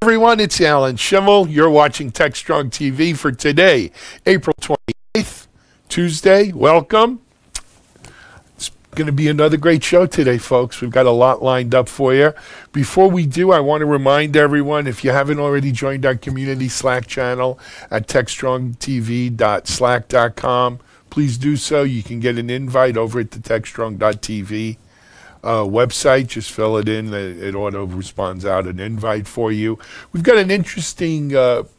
everyone, it's Alan Schimmel. You're watching TechStrong TV for today, April 28th, Tuesday. Welcome. It's going to be another great show today, folks. We've got a lot lined up for you. Before we do, I want to remind everyone, if you haven't already joined our community Slack channel at techstrongtv.slack.com, please do so. You can get an invite over at the techstrong.tv website. Just fill it in. It auto responds out an invite for you. We've got an interesting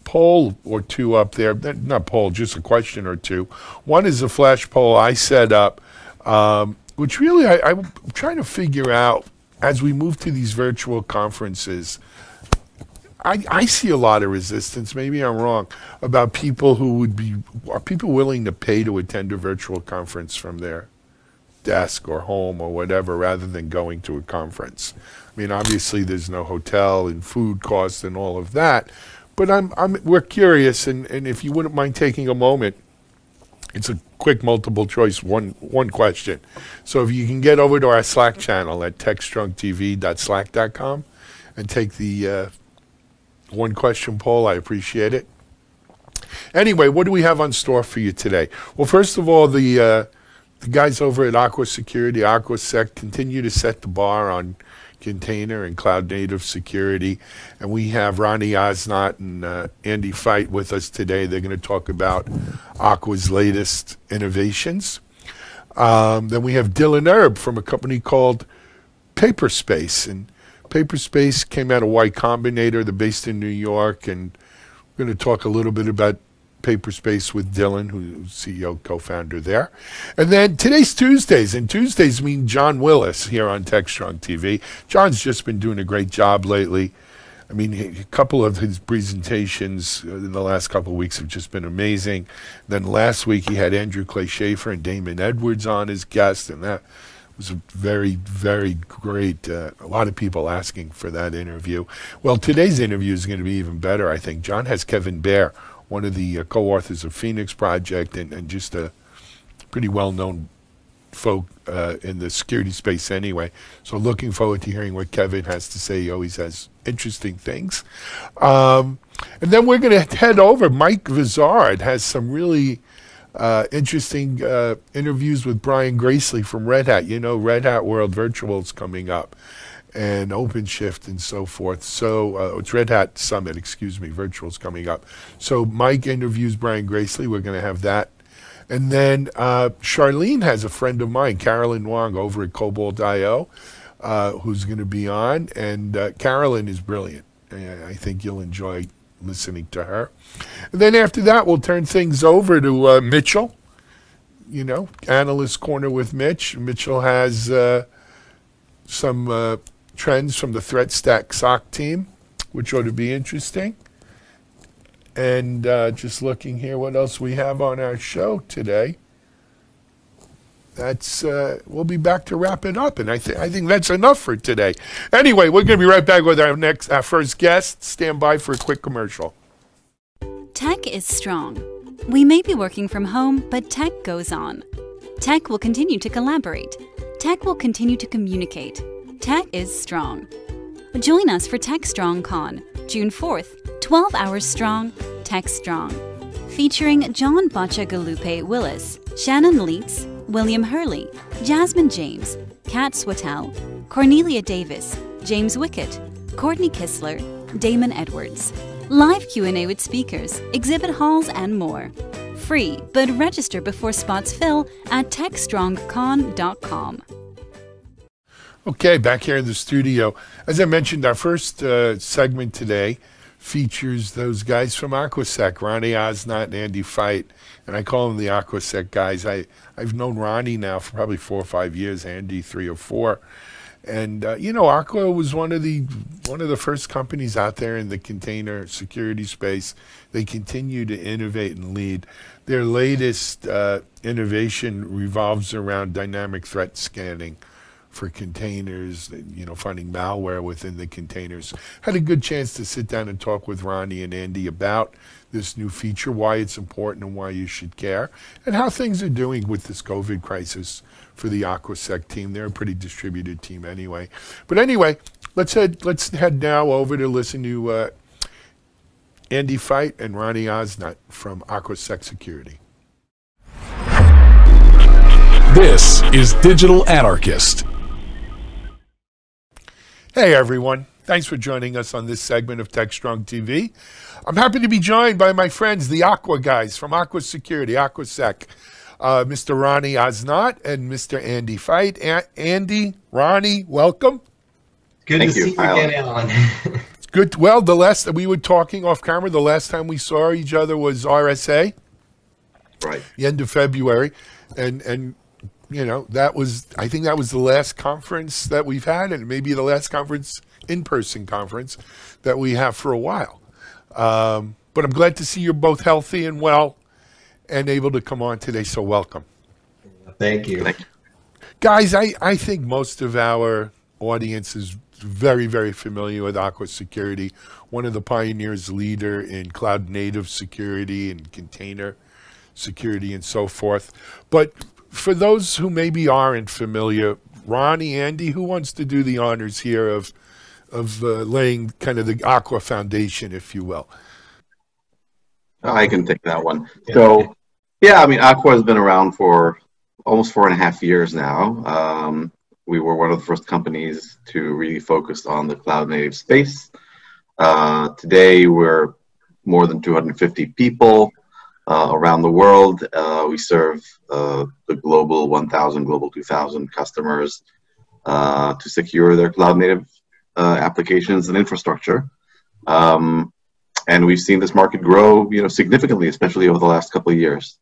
poll or two up there. Not poll, just a question or two. One is a flash poll I set up, which really I'm trying to figure out as we move to these virtual conferences. I see a lot of resistance, maybe I'm wrong, about people who are people willing to pay to attend a virtual conference from their desk or home or whatever rather than going to a conference. I mean, obviously there's no hotel and food costs and all of that, but we're curious, and if you wouldn't mind taking a moment, it's a quick multiple choice one question. So if you can get over to our Slack channel at techstrongtv.slack.com and take the one question poll, I appreciate it. Anyway, what do we have on store for you today? Well, first of all, the guys over at Aqua Security, AquaSec, continue to set the bar on container and cloud-native security. And we have Ronnie Osnott and Andy Feit with us today. They're going to talk about Aqua's latest innovations. Then we have Dylan Erb from a company called Paperspace. And Paperspace came out of Y Combinator. They're based in New York. And we're going to talk a little bit about Paperspace with Dylan, who's CEO, co-founder there. And then today's Tuesdays, and Tuesdays mean John Willis here on TechStrong TV. John's just been doing a great job lately. I mean, a couple of his presentations in the last couple of weeks have just been amazing. Then last week he had Andrew Clay Schaefer and Damon Edwards on as guests, and that was a very, very great. A lot of people asking for that interview. Well, today's interview is going to be even better, I think. John has Kevin Baer, one of the co-authors of Phoenix Project, and just a pretty well-known folk in the security space anyway. So looking forward to hearing what Kevin has to say. He always has interesting things. And then we're going to head over. Mike Vizard has some really interesting interviews with Brian Gracely from Red Hat. You know, Red Hat World Virtual is coming up, and OpenShift and so forth. So it's Red Hat Summit, virtual's coming up. So Mike interviews Brian Gracely. We're going to have that. And then Charlene has a friend of mine, Carolyn Wong, over at Cobalt.io, who's going to be on. And Carolyn is brilliant. I think you'll enjoy listening to her. And then after that, we'll turn things over to Mitchell. You know, Analyst Corner with Mitch. Mitchell has some trends from the Threat Stack SOC team, which ought to be interesting. And just looking here, what else we have on our show today. That's we'll be back to wrap it up, and I think that's enough for today. Anyway, we're going to be right back with our first guest. Stand by for a quick commercial. Tech is strong. We may be working from home, but tech goes on. Tech will continue to collaborate. Tech will continue to communicate. Tech is strong. Join us for TechStrong Con, June 4th, 12 hours strong, TechStrong. Featuring John Bacha-Galupe Willis, Shannon Leitz, William Hurley, Jasmine James, Kat Swatell, Cornelia Davis, James Wickett, Courtney Kissler, Damon Edwards. Live Q&A with speakers, exhibit halls, and more. Free, but register before spots fill at techstrongcon.com. Okay, back here in the studio. As I mentioned, our first segment today features those guys from AquaSec, Ronnie Osnott and Andy Feit. And I call them the AquaSec guys. I've known Ronnie now for probably 4 or 5 years, Andy 3 or 4. And you know, Aqua was one of the first companies out there in the container security space. They continue to innovate and lead. Their latest innovation revolves around dynamic threat scanning for containers, you know, finding malware within the containers. Had a good chance to sit down and talk with Ronnie and Andy about this new feature, why it's important and why you should care, and how things are doing with this COVID crisis for the AquaSec team. They're a pretty distributed team anyway. But anyway, let's head now over to listen to Andy Feit and Ronnie Osnut from Aquasec Security. This is Digital Anarchist. Hey everyone, thanks for joining us on this segment of TechStrong TV. I'm happy to be joined by my friends, the Aqua guys from Aqua Security, Aquasec, Mr. Ronnie Osnot and Mr. Andy Feit. Andy, Ronnie, welcome. Good to see you again, Alan. It's good. Well, the last we were talking off camera, the last time we saw each other was RSA, right? The end of February, and you know, I think that was the last conference that we've had, and maybe the last in-person conference that we have for a while. But I'm glad to see you're both healthy and well and able to come on today, so welcome. Thank you. Guys, I think most of our audience is very, very familiar with Aqua Security, one of the pioneers, leader in cloud-native security and container security and so forth. But for those who maybe aren't familiar, Ronnie, Andy, who wants to do the honors here of laying kind of the Aqua foundation, if you will? I can take that one. So, yeah, I mean, Aqua has been around for almost 4.5 years now. We were one of the first companies to really focus on the cloud-native space. Today, we're more than 250 people. Around the world, we serve the global 1,000, global 2,000 customers to secure their cloud-native applications and infrastructure. And we've seen this market grow, significantly, especially over the last couple of years.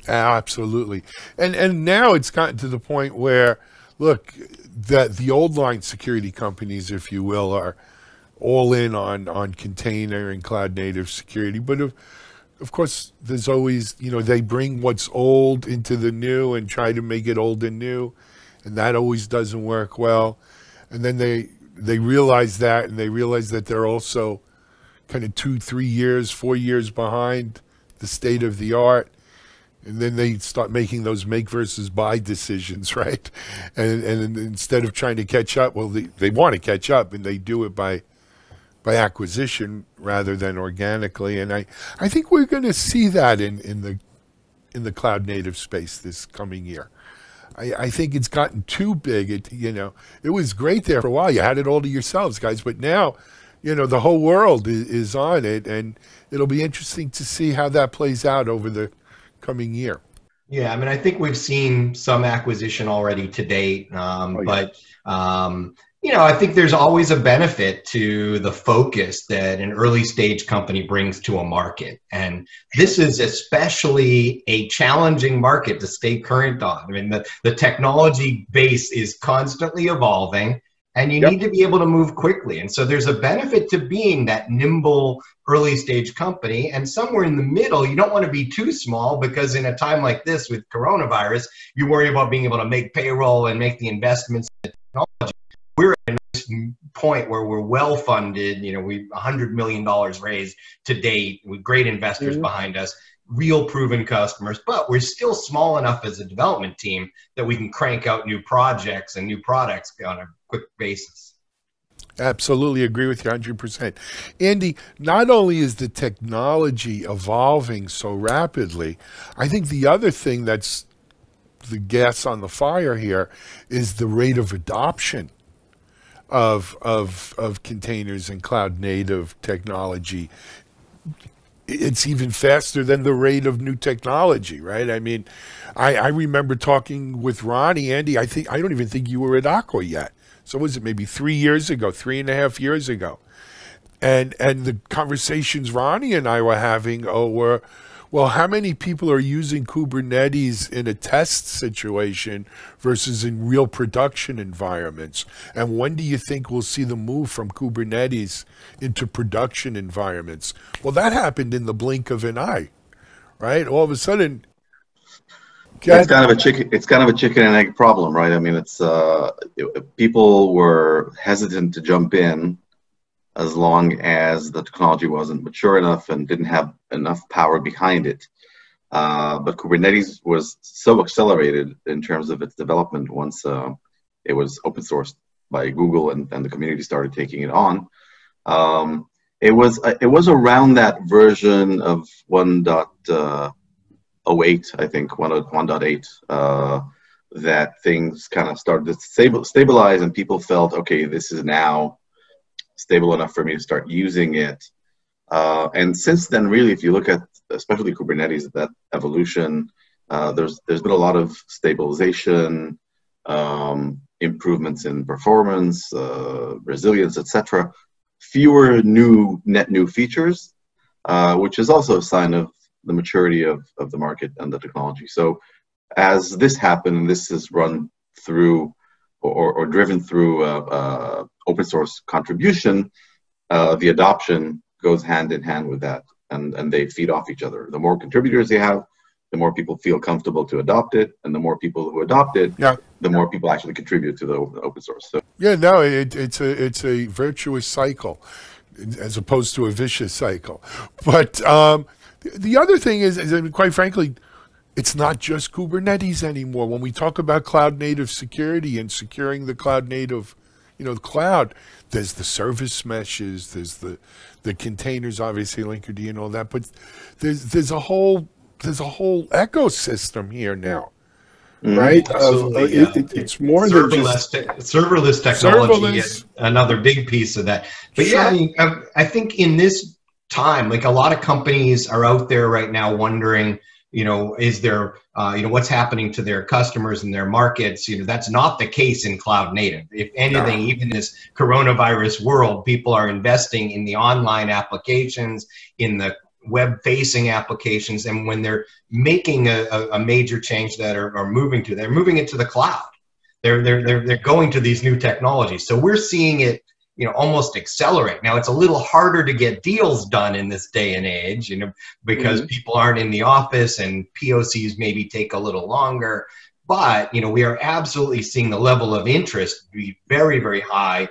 Absolutely, and now it's gotten to the point where, look, that the old line security companies, if you will, are all in on container and cloud-native security, but of course, there's always, they bring what's old into the new and try to make it old and new, and that always doesn't work well. And then they realize that, and they realize that they're also kind of 2, 3 years, 4 years behind the state of the art. And then they start making those make versus buy decisions, right? And instead of trying to catch up, well, they want to catch up, and they do it by acquisition rather than organically. And I think we're going to see that in the cloud native space this coming year. I think it's gotten too big. It was great there for a while. You had it all to yourselves, guys, but now, the whole world is on it, and it'll be interesting to see how that plays out over the coming year. Yeah, I mean, I think we've seen some acquisition already to date, but I think there's always a benefit to the focus that an early stage company brings to a market. And this is especially a challenging market to stay current on. I mean, the technology base is constantly evolving, and you need to be able to move quickly. And so there's a benefit to being that nimble early stage company. And somewhere in the middle, you don't want to be too small, because in a time like this with coronavirus, you worry about being able to make payroll and make the investments in technology. We're at a nice point where we're well funded. We've $100 million raised to date with great investors behind us, real proven customers, but we're still small enough as a development team that we can crank out new projects and new products on a quick basis. Absolutely agree with you 100%. Andy, not only is the technology evolving so rapidly, I think the other thing that's the gas on the fire here is the rate of adoption of containers and cloud native technology. It's even faster than the rate of new technology, right? I mean, I remember talking with Ronnie, Andy, I don't even think you were at Aqua yet. So was it maybe 3 years ago, 3.5 years ago? And the conversations Ronnie and I were having were, well, how many people are using Kubernetes in a test situation versus in real production environments? And when do you think we'll see the move from Kubernetes into production environments? Well, that happened in the blink of an eye, right? All of a sudden, it's kind of a chicken and egg problem, right? I mean, people were hesitant to jump in as long as the technology wasn't mature enough and didn't have enough power behind it. But Kubernetes was so accelerated in terms of its development once it was open sourced by Google and the community started taking it on. it was around that version of 1.08, I think 1.8, that things kind of started to stabilize, and people felt, okay, this is now stable enough for me to start using it. And since then, really, if you look at especially Kubernetes, that evolution, there's been a lot of stabilization, improvements in performance, resilience, etc. Fewer net new features, which is also a sign of the maturity of the market and the technology. So as this happened, and this is run through or driven through open source contribution, the adoption goes hand in hand with that, and they feed off each other. The more contributors you have, the more people feel comfortable to adopt it, and the more people who adopt it, the more people actually contribute to the open source. So yeah, no, it's a virtuous cycle as opposed to a vicious cycle. But the other thing is, quite frankly, it's not just Kubernetes anymore. When we talk about cloud native security and securing the cloud native, the cloud, there's the service meshes, there's the containers, obviously Linkerd and all that, but there's a whole ecosystem here now. Right? Absolutely, it's more serverless than just serverless technology is another big piece of that. But sure. yeah, I think in this time, like a lot of companies are out there right now wondering, is there, what's happening to their customers and their markets? That's not the case in cloud native. If anything, even this coronavirus world, people are investing in the online applications, in the web-facing applications, and when they're making a major change that are moving to, they're moving it to the cloud. They're going to these new technologies. So we're seeing it, almost accelerate. Now it's a little harder to get deals done in this day and age, because people aren't in the office and POCs maybe take a little longer. But we are absolutely seeing the level of interest be very, very high.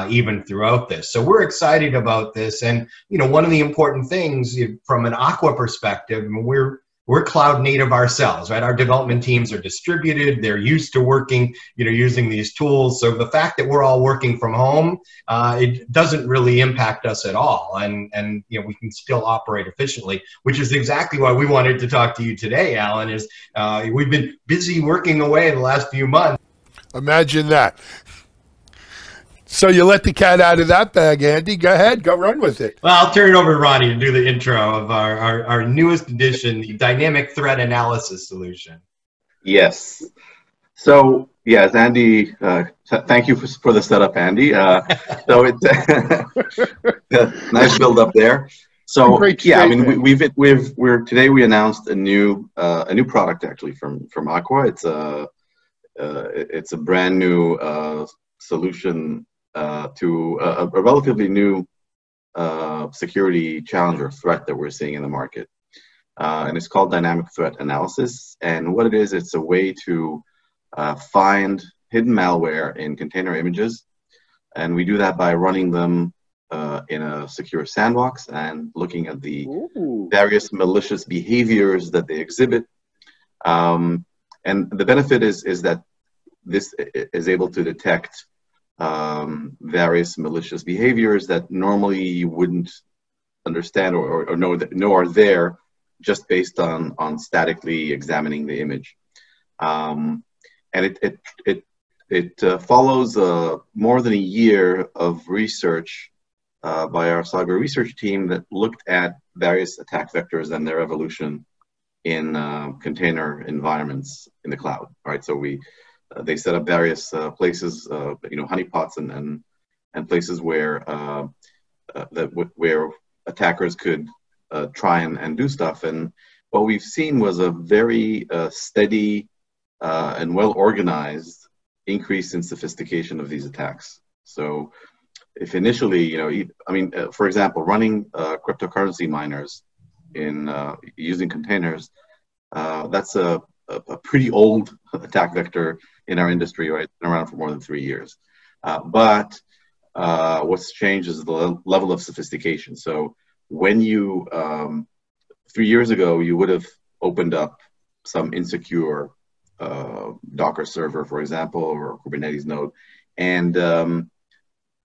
Even throughout this. So we're excited about this. And, one of the important things from an Aqua perspective, we're cloud native ourselves, right? Our development teams are distributed. They're used to working, using these tools. So the fact that we're all working from home, it doesn't really impact us at all. And we can still operate efficiently, which is exactly why we wanted to talk to you today, Alan, is we've been busy working away the last few months. Imagine that. So you let the cat out of that bag, Andy. Go ahead, go run with it. Well, I'll turn it over to Ronnie to do the intro of our newest edition, the Dynamic Threat Analysis Solution. Yes. So yes, Andy, thank you for the setup, Andy. So it's nice build up there. So yeah, I mean, today we announced a new product actually from Aqua. It's a brand new solution to a relatively new security challenge or threat that we're seeing in the market. And it's called Dynamic Threat Analysis. And what it is, it's a way to find hidden malware in container images. And we do that by running them in a secure sandbox and looking at the various malicious behaviors that they exhibit. And the benefit is that this is able to detect various malicious behaviors that normally you wouldn't understand or know are there just based on statically examining the image. And it follows more than a year of research by our cyber research team that looked at various attack vectors and their evolution in container environments in the cloud. Right, so they set up various places, honeypots and places where where attackers could try and do stuff. And what we've seen was a very steady and well organized increase in sophistication of these attacks. So if initially, for example, running cryptocurrency miners in using containers, that's a pretty old attack vector in our industry, right? Been around for more than 3 years. But what's changed is the level of sophistication. So when you, 3 years ago, you would have opened up some insecure Docker server, for example, or Kubernetes node, and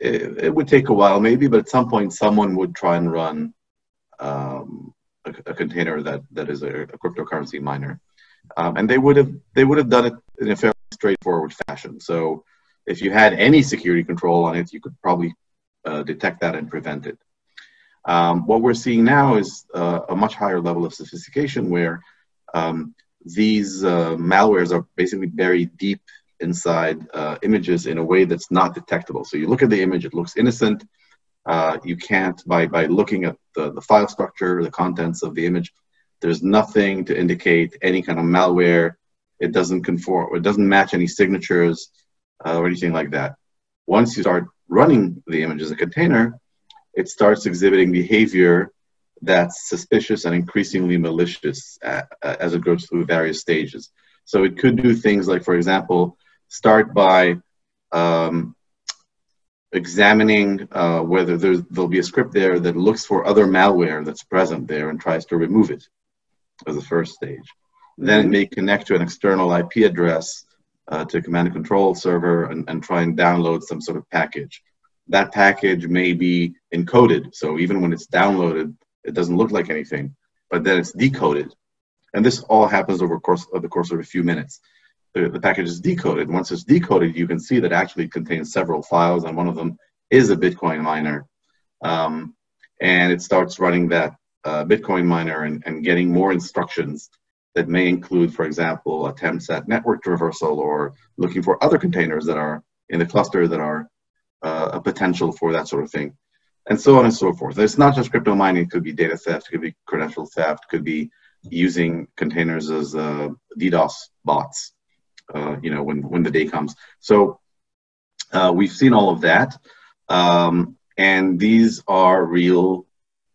it would take a while maybe, but at some point someone would try and run a container that is a cryptocurrency miner, and they would have done it in a fairly straightforward fashion. So if you had any security control on it, you could probably detect that and prevent it. What we're seeing now is a much higher level of sophistication where these malwares are basically buried deep inside images in a way that's not detectable. So you look at the image, it looks innocent. You can't, by looking at the file structure, the contents of the image, there's nothing to indicate any kind of malware. It doesn't conform, it doesn't match any signatures or anything like that. Once you start running the image as a container, it starts exhibiting behavior that's suspicious and increasingly malicious as it goes through various stages. So it could do things like, for example, start by examining whether there'll be a script there that looks for other malware that's present there and tries to remove it as a first stage. Then it may connect to an external IP address to a command and control server and try and download some sort of package. That package may be encoded, so even when it's downloaded, it doesn't look like anything, but then it's decoded. And this all happens over the course of a few minutes. The package is decoded. Once it's decoded, you can see that actually it contains several files, and one of them is a Bitcoin miner. And it starts running that Bitcoin miner and getting more instructions that may include, for example, attempts at network traversal or looking for other containers that are in the cluster that are a potential for that sort of thing, and so on and so forth. It's not just crypto mining. It could be data theft, it could be credential theft, could be using containers as DDoS bots, when the day comes. So we've seen all of that, and these are real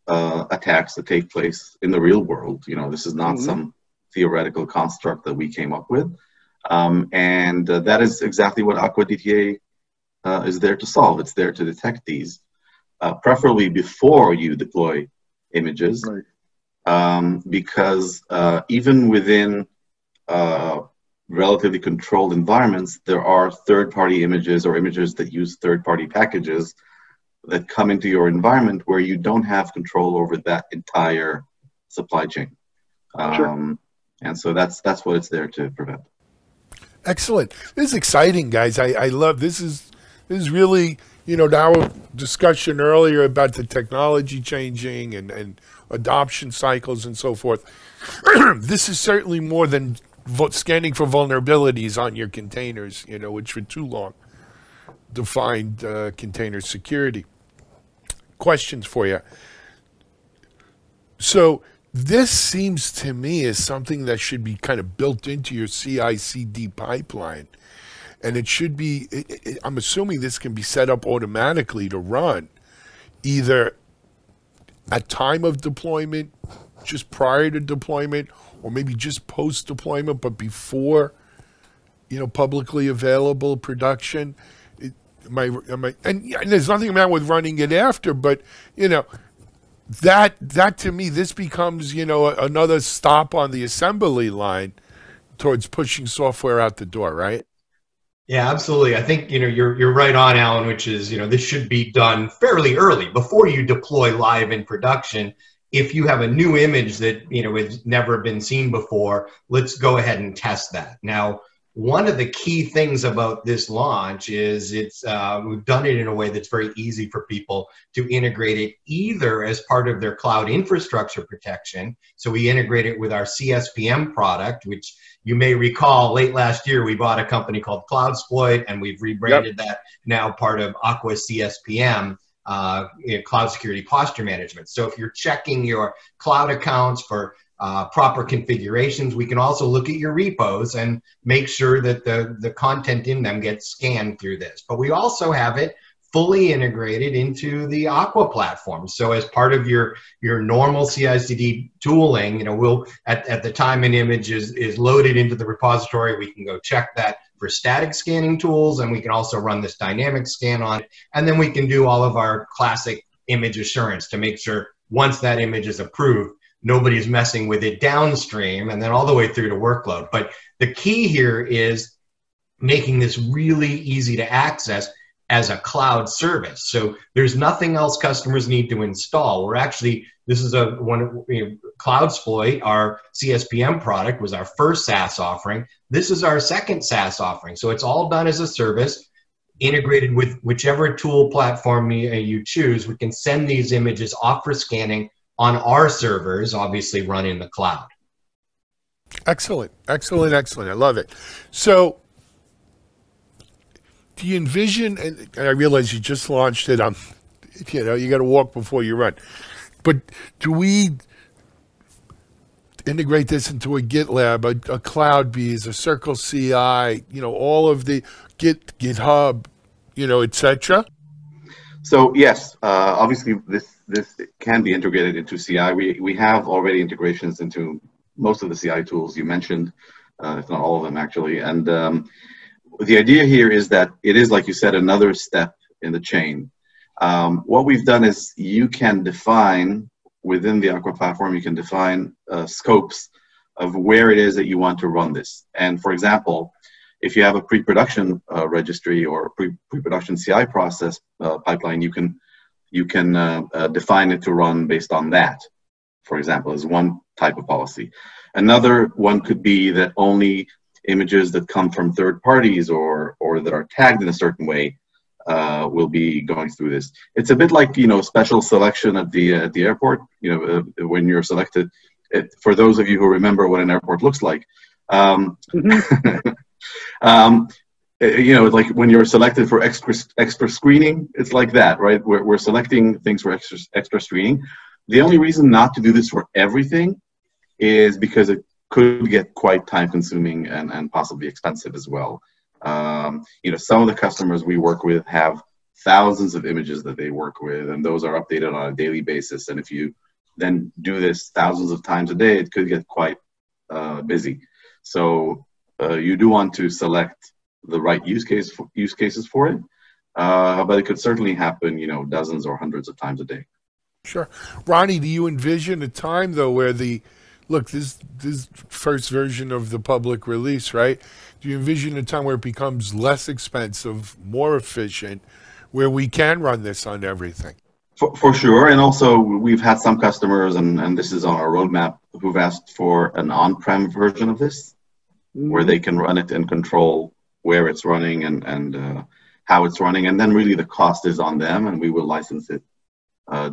attacks that take place in the real world. This is not some theoretical construct that we came up with, and that is exactly what Aqua DTA is there to solve. It's there to detect these, preferably before you deploy images, right. Because even within relatively controlled environments, there are third-party images or images that use third-party packages that come into your environment where you don't have control over that entire supply chain. Sure. And so that's what it's there to prevent. Excellent. This is exciting, guys. I love this. Is really, our discussion earlier about the technology changing and adoption cycles and so forth. This is certainly more than scanning for vulnerabilities on your containers, which for too long defined container security. Questions for you. So this seems to me as something that should be kind of built into your CI/CD pipeline. And it should be, I'm assuming this can be set up automatically to run either at time of deployment, just prior to deployment, or maybe just post-deployment, but before, publicly available production. And there's nothing wrong with running it after, but, that to me, this becomes, another stop on the assembly line towards pushing software out the door, right? Yeah, absolutely. I think, you're right on, Alan, which is, this should be done fairly early before you deploy live in production. If you have a new image that, has never been seen before, let's go ahead and test that. Now, one of the key things about this launch is we've done it in a way that's very easy for people to integrate it either as part of their cloud infrastructure protection. So we integrate it with our CSPM product, which you may recall late last year, we bought a company called CloudSploit, and we've rebranded that now part of Aqua CSPM, Cloud Security Posture Management. So if you're checking your cloud accounts for proper configurations, we can also look at your repos and make sure that the content in them gets scanned through this. But we also have it fully integrated into the Aqua platform. So as part of your normal CI/CD tooling, we'll at the time an image is loaded into the repository, we can go check that for static scanning tools, and we can also run this dynamic scan on it. And then we can do all of our classic image assurance to make sure once that image is approved, nobody's messing with it downstream and then all the way through to workload. But the key here is making this really easy to access. as a cloud service. So there's nothing else customers need to install. We're actually, this is CloudSploit, our CSPM product, was our first SaaS offering. This is our second SaaS offering. So it's all done as a service, integrated with whichever tool platform you choose. We can send these images off for scanning on our servers, obviously run in the cloud. Excellent, excellent, excellent. I love it. So do you envision, and I realize you just launched it, you know, you got to walk before you run, but do we integrate this into a GitLab, a CloudBees, a Circle CI, you know, all of the GitHub, you know, etc.? So yes, obviously this can be integrated into CI. We have already integrations into most of the CI tools you mentioned, if not all of them actually. And the idea here is that it is, like you said, another step in the chain. What we've done is you can define within the Aqua platform, you can define scopes of where it is that you want to run this. And for example, if you have a pre-production registry or pre-production CI process pipeline, you can define it to run based on that, for example, as one type of policy. Another one could be that only images that come from third parties or that are tagged in a certain way will be going through this. It's a bit like, you know, special selection at the airport. You know, when you're selected. For those of you who remember what an airport looks like, you know, like when you're selected for extra screening, it's like that, right? We're selecting things for extra screening. The only reason not to do this for everything is because it could get quite time consuming and possibly expensive as well. You know, some of the customers we work with have thousands of images that they work with, and those are updated on a daily basis. And if you then do this thousands of times a day, it could get quite busy. So you do want to select the right use cases for it, but it could certainly happen, you know, dozens or hundreds of times a day. Sure. Ronnie, do you envision a time, though, where look, this first version of the public release, right? Do you envision a time where it becomes less expensive, more efficient, where we can run this on everything? For sure. And also, we've had some customers, and this is on our roadmap, who've asked for an on-prem version of this, where they can run it and control where it's running and how it's running. And then really the cost is on them, and we will license it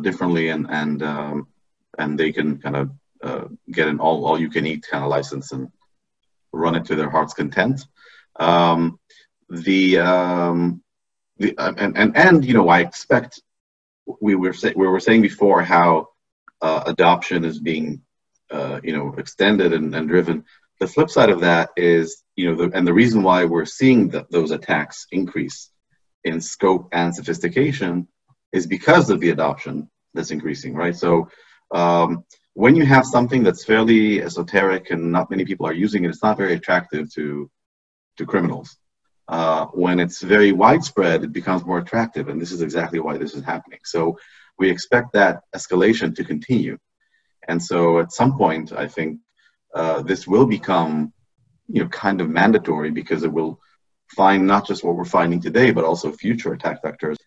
differently, and they can kind of get an all-you-can-eat kind of license and run it to their heart's content. And you know, I expect we were saying before how adoption is being you know, extended and driven. The flip side of that is, you know, and the reason why we're seeing those attacks increase in scope and sophistication is because of the adoption that's increasing, right? So when you have something that's fairly esoteric and not many people are using it, it's not very attractive to criminals. When it's very widespread, it becomes more attractive, and this is exactly why this is happening. So we expect that escalation to continue. And so at some point, I think this will become, you know, kind of mandatory, because it will find not just what we're finding today, but also future attack vectors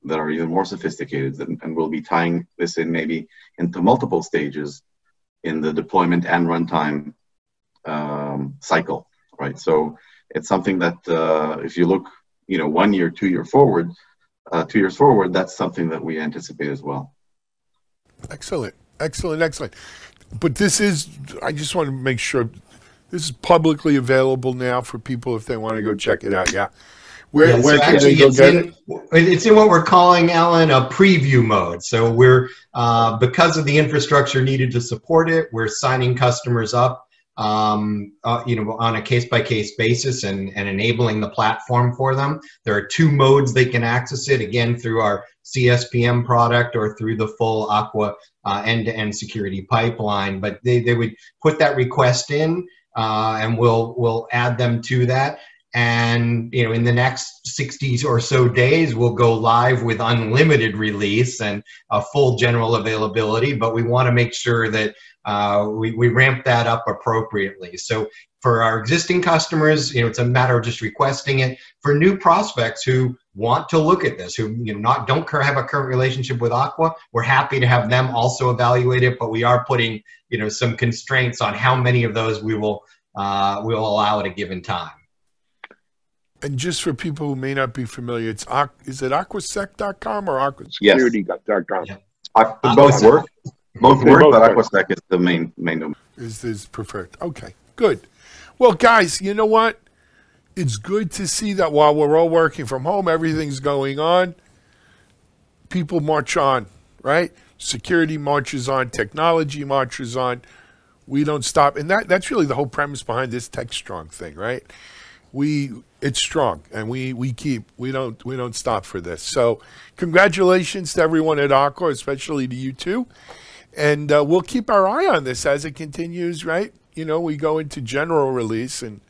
that are even more sophisticated, and we'll be tying this in maybe into multiple stages in the deployment and runtime cycle, right? So it's something that if you look, you know, 1 year, 2 years forward, that's something that we anticipate as well. Excellent, excellent, excellent. But this is, I just want to make sure, this is publicly available now for people if they want to go check it out. Yeah. Where can they go get it? It's in what we're calling, Alan, a preview mode. So we're, because of the infrastructure needed to support it, we're signing customers up, you know, on a case-by-case basis and enabling the platform for them. There are 2 modes they can access it, again, through our CSPM product or through the full Aqua end-to-end security pipeline. But they would put that request in, and we'll add them to that. And, you know, in the next 60 or so days, we'll go live with unlimited release and a full general availability. But we want to make sure that we ramp that up appropriately. So for our existing customers, you know, it's a matter of just requesting it. For new prospects who want to look at this, who don't have a current relationship with Aqua, we're happy to have them also evaluate it. But we are putting some constraints on how many of those we will allow at a given time. And just for people who may not be familiar, is it aquasec.com or aquasecurity.com? Yes. Both work. Both work, but Aquasec is the main domain. Is preferred. Okay, good. Well, guys, you know what? It's good to see that while we're all working from home, everything's going on. People march on, right? Security marches on. Technology marches on. We don't stop. And that's really the whole premise behind this TechStrong thing, right? It's strong, and we don't stop for this. So congratulations to everyone at Aqua, especially to you two. And we'll keep our eye on this as it continues, right? We go into general release and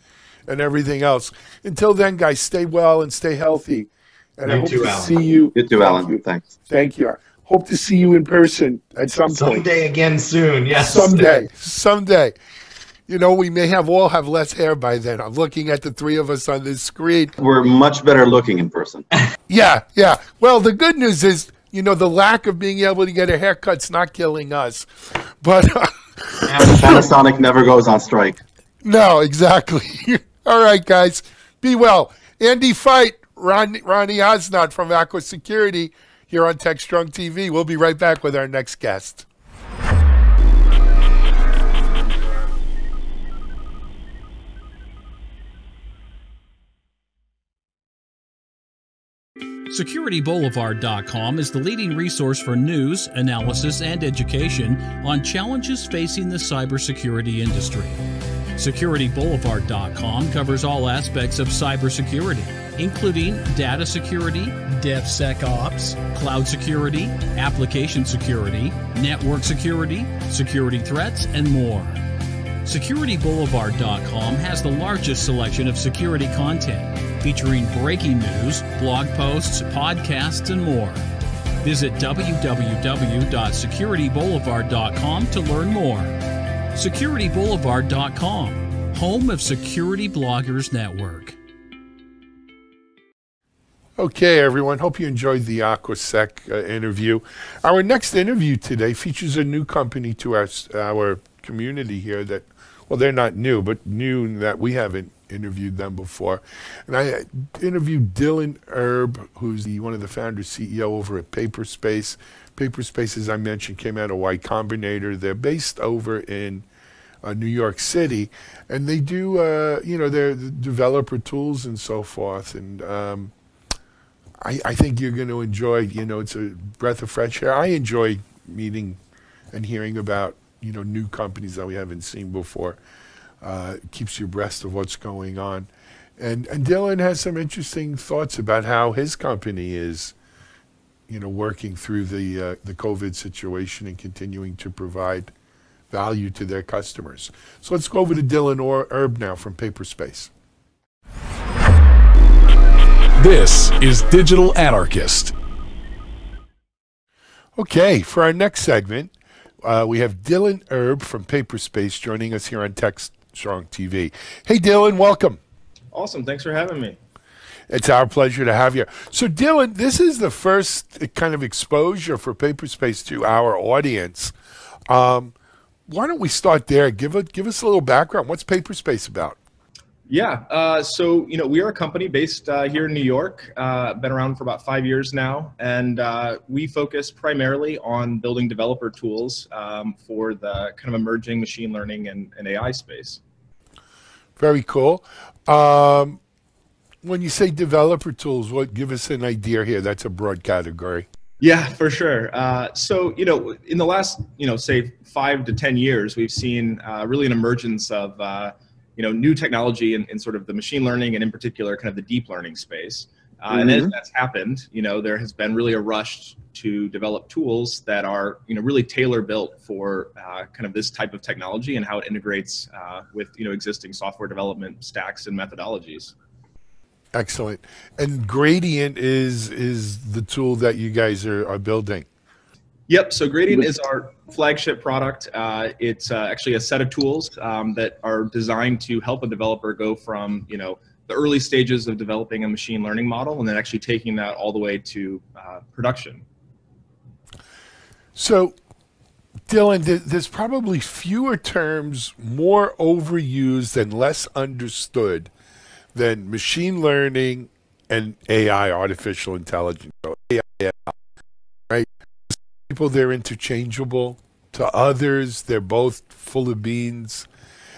everything else. Until then, guys, stay well and stay healthy. And I hope to see you. You too, Alan. Thanks. Thank you. Hope to see you in person at some point. Someday again soon, yes. Someday. We may all have less hair by then. I'm looking at the three of us on this screen. We're much better looking in person. Yeah. Well, the good news is, the lack of being able to get a haircut's not killing us. But Panasonic never goes on strike. No, exactly. All right, guys. Be well. Andy Fight, Ronnie Osnot from Aqua Security here on TechStrong TV. We'll be right back with our next guest. SecurityBoulevard.com is the leading resource for news, analysis, and education on challenges facing the cybersecurity industry. SecurityBoulevard.com covers all aspects of cybersecurity, including data security, DevSecOps, cloud security, application security, network security, security threats, and more. SecurityBoulevard.com has the largest selection of security content, featuring breaking news, blog posts, podcasts, and more. Visit www.securityboulevard.com to learn more. SecurityBoulevard.com, home of Security Bloggers Network. Okay, everyone. Hope you enjoyed the AquaSec interview. Our next interview today features a new company to our community here that, well, they're not new, but new that we haven't interviewed them before. And I interviewed Dylan Erb, who's one of the founders, CEO over at Paperspace. Paperspace, as I mentioned, came out of Y Combinator. They're based over in New York City, and they do, their developer tools and so forth. And I think you're going to enjoy, it's a breath of fresh air. I enjoy meeting and hearing about, new companies that we haven't seen before. It keeps you abreast of what's going on. And Dylan has some interesting thoughts about how his company is, working through the COVID situation and continuing to provide value to their customers. So let's go over to Dylan Erb now from Paperspace. This is Digital Anarchist. Okay, for our next segment, we have Dylan Erb from Paperspace joining us here on TechStrong TV. Hey, Dylan, welcome. Awesome. Thanks for having me. It's our pleasure to have you. So, Dylan, this is the first kind of exposure for Paperspace to our audience. Why don't we start there? Give us a little background. What's Paperspace about? Yeah. So, we are a company based here in New York, been around for about 5 years now, and we focus primarily on building developer tools for the kind of emerging machine learning and AI space. Very cool. When you say developer tools, give us an idea here. That's a broad category. Yeah, for sure. So, in the last, say 5 to 10 years, we've seen really an emergence of new technology in sort of the machine learning and in particular kind of the deep learning space. And as that's happened, there has been really a rush to develop tools that are, really tailor built for kind of this type of technology and how it integrates with, existing software development stacks and methodologies. Excellent. And Gradient is the tool that you guys are building. Yep. So Gradient is our flagship product. It's actually a set of tools that are designed to help a developer go from, the early stages of developing a machine learning model and then actually taking that all the way to production. So, Dylan, there's probably fewer terms more overused and less understood than machine learning and AI, artificial intelligence. So AI, right? People, they're interchangeable. To others, they're both full of beans.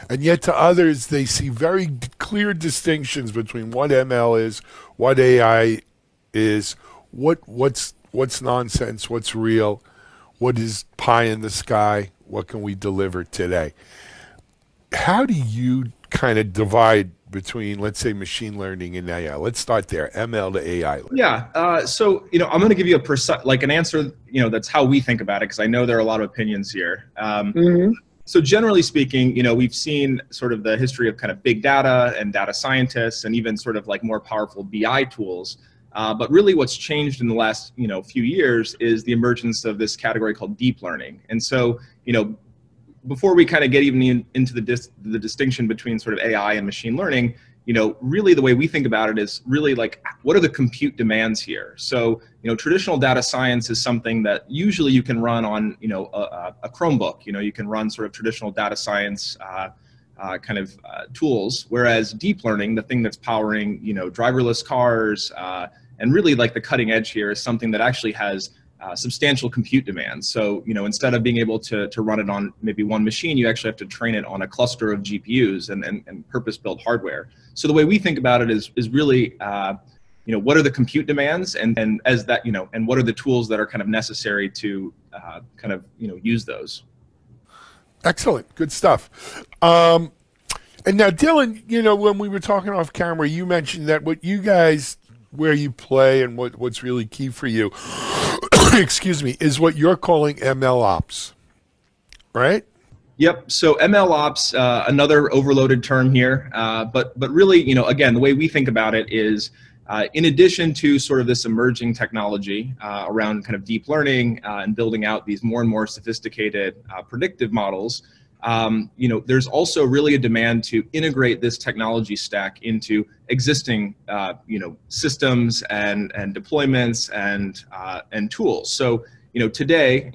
And yet to others, they see very clear distinctions between what ML is, what AI is, what's nonsense, what's real, what is pie in the sky, what can we deliver today. How do you kind of divide between, let's say, machine learning and AI? Let's start there, ML to AI. Yeah. So, I'm going to give you an answer, that's how we think about it, because I know there are a lot of opinions here. So generally speaking, we've seen sort of the history of kind of big data and data scientists and even sort of like more powerful BI tools. But really what's changed in the last, few years is the emergence of this category called deep learning. And so, before we kind of get even into the distinction between sort of AI and machine learning, really the way we think about it is really like, what are the compute demands here? So, traditional data science is something that usually you can run on, a Chromebook. You can run sort of traditional data science tools, whereas deep learning, the thing that's powering, driverless cars, and really like the cutting edge here is something that actually has substantial compute demands. So, instead of being able to run it on maybe one machine, you actually have to train it on a cluster of GPUs and purpose-built hardware. So the way we think about it is really, what are the compute demands, and as that, and what are the tools that are kind of necessary to use those. Excellent, good stuff. And now, Dylan, when we were talking off camera, you mentioned that what you guys, where you play and what's really key for you, excuse me, is what you're calling ML ops, right? Yep. So ML ops, another overloaded term here, but really, again, the way we think about it is, in addition to sort of this emerging technology around kind of deep learning and building out these more and more sophisticated predictive models, there's also really a demand to integrate this technology stack into existing, systems and deployments and tools. So, today,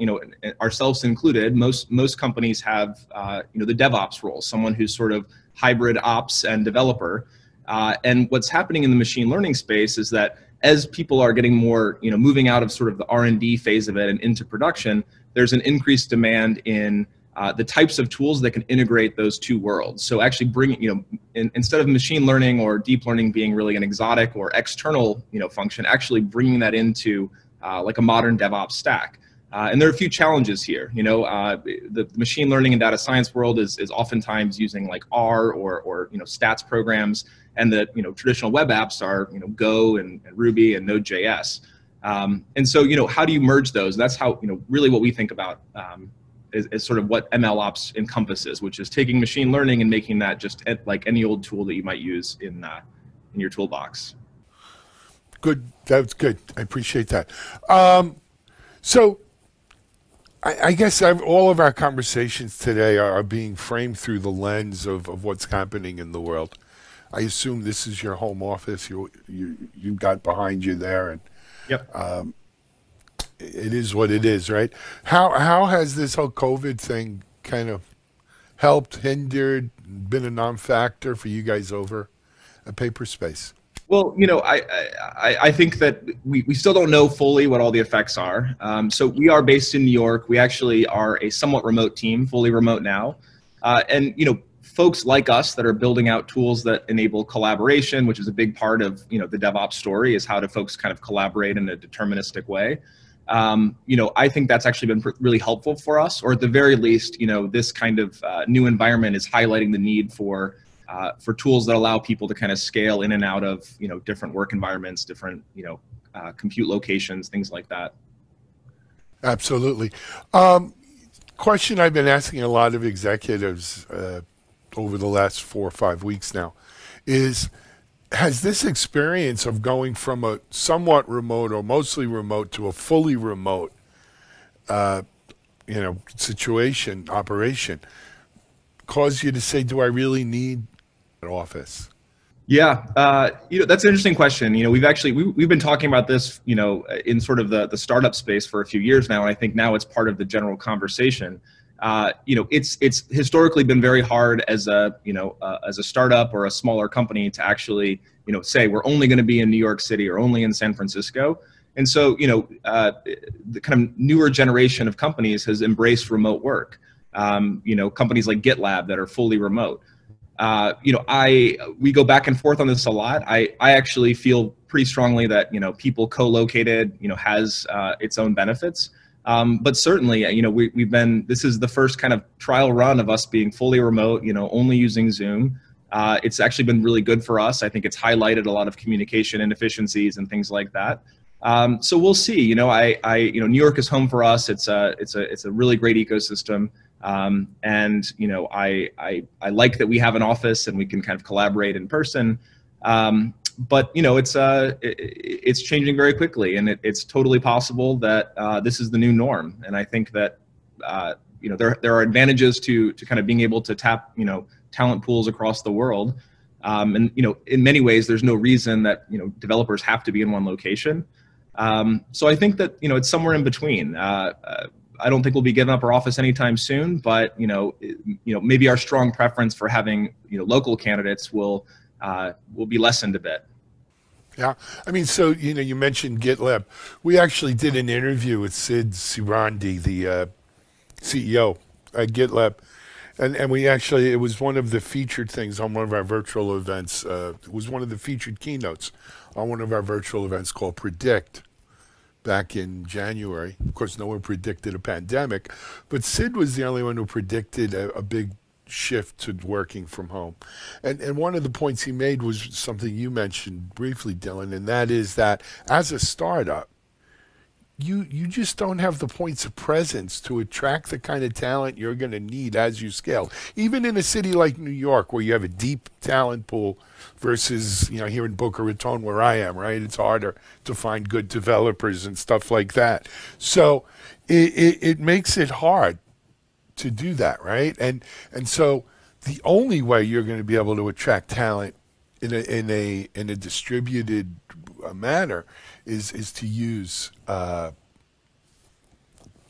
ourselves included, most companies have, the DevOps role, someone who's sort of hybrid ops and developer. And what's happening in the machine learning space is that as people are getting more, moving out of sort of the R&D phase of it and into production, there's an increased demand in the types of tools that can integrate those two worlds. So actually bringing, instead of machine learning or deep learning being really an exotic or external, function, actually bringing that into like a modern DevOps stack. And there are a few challenges here. The machine learning and data science world is oftentimes using like R or stats programs, and the traditional web apps are Go and Ruby and Node.js. And so how do you merge those? That's how really what we think about is sort of what ML ops encompasses, which is taking machine learning and making that just like any old tool that you might use in your toolbox. Good. That's good. I appreciate that. So I guess all of our conversations today are being framed through the lens of what's happening in the world. I assume this is your home office. You got behind you there, and yep. It is what it is, right? How has this whole COVID thing kind of helped, hindered, been a non-factor for you guys over at Paperspace? Well, I think that we still don't know fully what all the effects are. So we are based in New York. We actually are a somewhat remote team, fully remote now. And, folks like us that are building out tools that enable collaboration, which is a big part of, the DevOps story, is how do folks kind of collaborate in a deterministic way. I think that's actually been really helpful for us, or at the very least, this kind of new environment is highlighting the need for tools that allow people to kind of scale in and out of, different work environments, different, compute locations, things like that. Absolutely. Question I've been asking a lot of executives over the last 4 or 5 weeks now is, has this experience of going from a somewhat remote or mostly remote to a fully remote, situation, operation, caused you to say, do I really need an office? Yeah, that's an interesting question. We've been talking about this, in sort of the startup space for a few years now, and I think now it's part of the general conversation. It's historically been very hard as a startup or a smaller company to actually, say we're only going to be in New York City or only in San Francisco. And so, the kind of newer generation of companies has embraced remote work. Companies like GitLab that are fully remote. We go back and forth on this a lot. I actually feel pretty strongly that, people co-located, has its own benefits. But certainly, this is the first kind of trial run of us being fully remote, only using Zoom. It's actually been really good for us. I think it's highlighted a lot of communication inefficiencies and things like that. So we'll see. New York is home for us. It's a really great ecosystem. I like that we have an office and we can kind of collaborate in person. But it's changing very quickly, and it's totally possible that this is the new norm. And I think that there are advantages to kind of being able to tap talent pools across the world. And in many ways, there's no reason that developers have to be in one location. So I think that it's somewhere in between. I don't think we'll be giving up our office anytime soon, but maybe our strong preference for having local candidates will be lessened a bit. Yeah, I mean, so you mentioned GitLab. We actually did an interview with Sid Sirandi, the CEO at GitLab, and it was one of the featured things on one of our virtual events. It was one of the featured keynotes on one of our virtual events called Predict, back in January. Of course, no one predicted a pandemic, but Sid was the only one who predicted a big shift to working from home. And one of the points he made was something you mentioned briefly, Dylan, and that is that as a startup, you just don't have the points of presence to attract the kind of talent you're going to need as you scale. Even in a city like New York, where you have a deep talent pool, versus here in Boca Raton where I am, right? It's harder to find good developers and stuff like that. So it makes it hard to do that, right? And so the only way you're going to be able to attract talent in a distributed manner is to use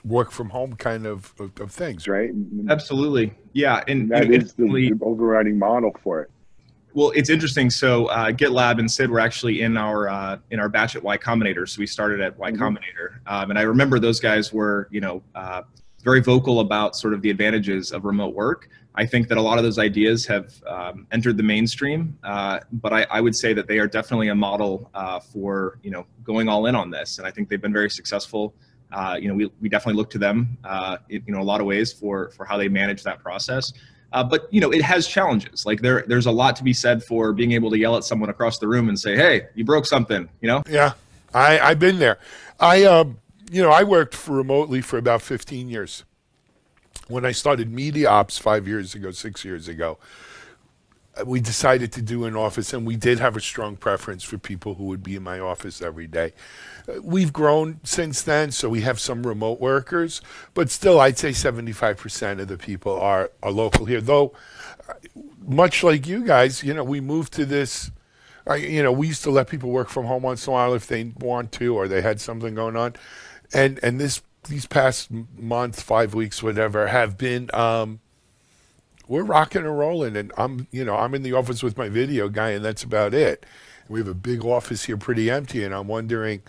work from home kind of things, right? Absolutely, yeah, and that is the overriding model for it. Well, it's interesting. So GitLab and Sid were actually in our batch at Y Combinator. So we started at Y Combinator, and I remember those guys were very vocal about sort of the advantages of remote work. I think that a lot of those ideas have entered the mainstream, but I would say that they are definitely a model for going all in on this, and I think they've been very successful. We definitely look to them in a lot of ways for how they manage that process. But it has challenges. Like there's a lot to be said for being able to yell at someone across the room and say, "Hey, you broke something." Yeah, I've been there. I worked remotely for about 15 years. When I started Media Ops 6 years ago, we decided to do an office, and we did have a strong preference for people who would be in my office every day. We've grown since then, so we have some remote workers, but still I'd say 75% of the people are local here. Though, much like you guys, we moved to this, we used to let people work from home once in a while if they want to or they had something going on. And these past month, 5 weeks, whatever, have been, we're rocking and rolling, and I'm in the office with my video guy, and that's about it. We have a big office here, pretty empty, and I'm wondering,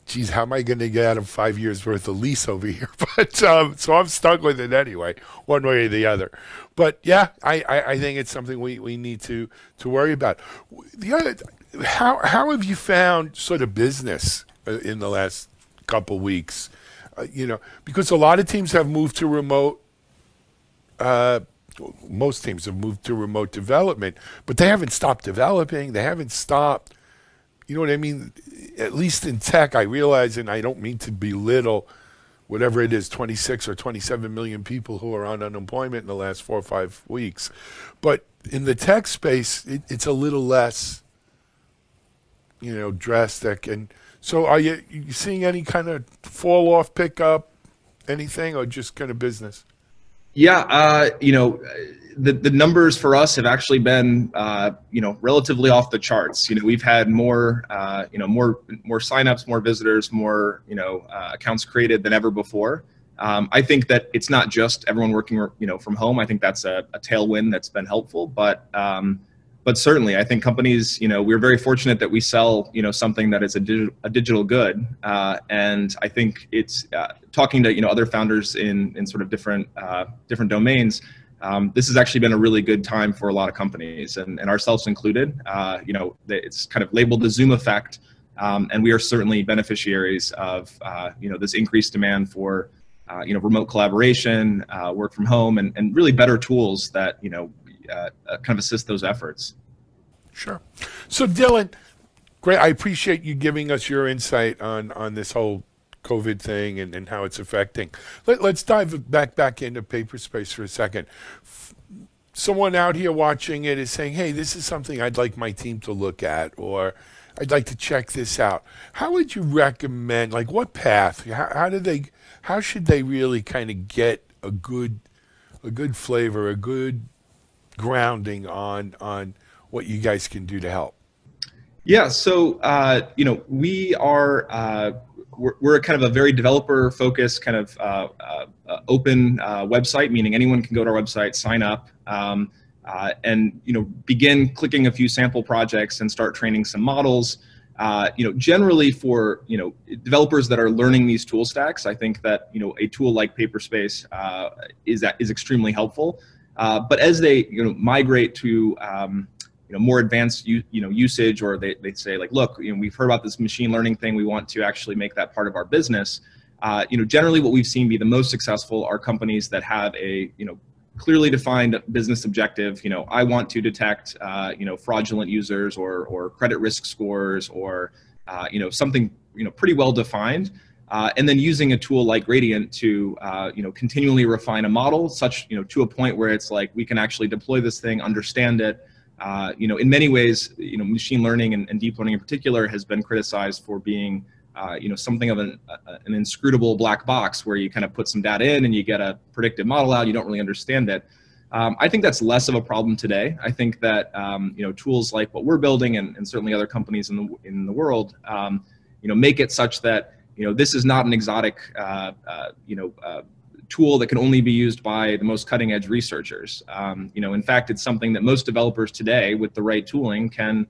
geez, how am I going to get out of 5 years worth of lease over here? But so I'm stuck with it anyway, one way or the other. But yeah, I think it's something we need to worry about. The other, how have you found sort of business in the last couple weeks? Because a lot of teams have moved to remote. Most teams have moved to remote development, but they haven't stopped developing. They haven't stopped. You know what I mean? At least in tech, I realize, and I don't mean to belittle whatever it is, 26 or 27 million people who are on unemployment in the last 4 or 5 weeks. But in the tech space, it's a little less, drastic. And so are you seeing any kind of fall off, pickup, anything, or just kind of business? Yeah, the numbers for us have actually been relatively off the charts. We've had more more signups, more visitors, more accounts created than ever before. I think that it's not just everyone working from home. I think that's a tailwind that's been helpful, but certainly I think companies, we're very fortunate that we sell something that is a digital good, and I think it's talking to other founders in sort of different domains. This has actually been a really good time for a lot of companies, and ourselves included. It's kind of labeled the Zoom effect, and we are certainly beneficiaries of this increased demand for remote collaboration, work from home, and really better tools that kind of assist those efforts. Sure. So Dylan, great. I appreciate you giving us your insight on this whole COVID thing and how it's affecting. Let's dive back into Paperspace for a second. Someone out here watching it is saying, hey, this is something I'd like my team to look at, or I'd like to check this out. How would you recommend, like what path, how should they really kind of get a good flavor, a good grounding on what you guys can do to help? Yeah, so we are we're kind of a very developer focused kind of open website, meaning anyone can go to our website, sign up, and begin clicking a few sample projects and start training some models. Generally for developers that are learning these tool stacks, I think that a tool like Paperspace is extremely helpful. But as they migrate to more advanced usage, or they say like, look, we've heard about this machine learning thing, we want to actually make that part of our business. Generally what we've seen be the most successful are companies that have a clearly defined business objective. I want to detect fraudulent users or credit risk scores, or something pretty well defined, and then using a tool like Gradient to continually refine a model such to a point where it's like we can actually deploy this thing, understand it. In many ways, machine learning and deep learning in particular has been criticized for being something of an inscrutable black box where you kind of put some data in and you get a predictive model out, you don't really understand it. I think that's less of a problem today. I think that tools like what we're building, and certainly other companies in the world, make it such that this is not an exotic tool that can only be used by the most cutting edge researchers. In fact, it's something that most developers today with the right tooling can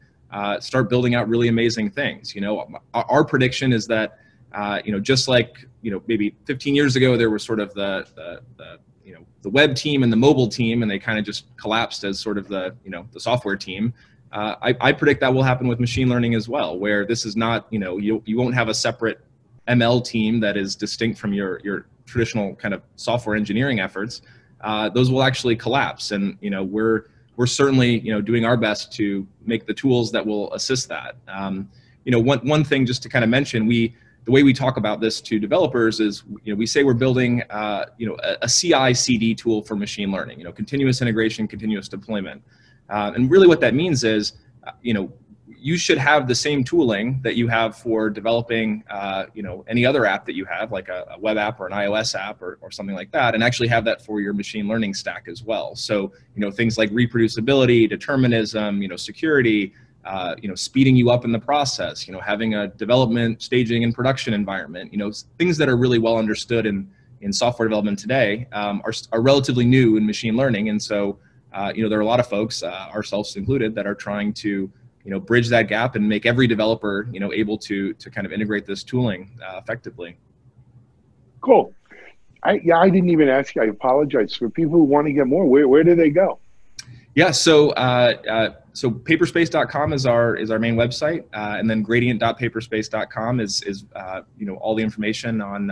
start building out really amazing things. Our prediction is that just like maybe 15 years ago there was sort of the web team and the mobile team, and they kind of just collapsed as sort of the software team. I predict that will happen with machine learning as well, where this is not you won't have a separate ML team that is distinct from your traditional kind of software engineering efforts. Those will actually collapse, and we're certainly doing our best to make the tools that will assist that. One thing just to kind of mention, the way we talk about this to developers is we say we're building a CI/CD tool for machine learning, continuous integration, continuous deployment, and really what that means is you should have the same tooling that you have for developing any other app that you have, like a web app or an iOS app or something like that, and actually have that for your machine learning stack as well. So things like reproducibility, determinism, security, speeding you up in the process, having a development, staging, and production environment, things that are really well understood in software development today are relatively new in machine learning. And so there are a lot of folks, ourselves included, that are trying to bridge that gap and make every developer, able to kind of integrate this tooling effectively. Cool. I didn't even ask you. I apologize. For people who want to get more, where do they go? Yeah, so paperspace.com is our main website, and then gradient.paperspace.com is all the information on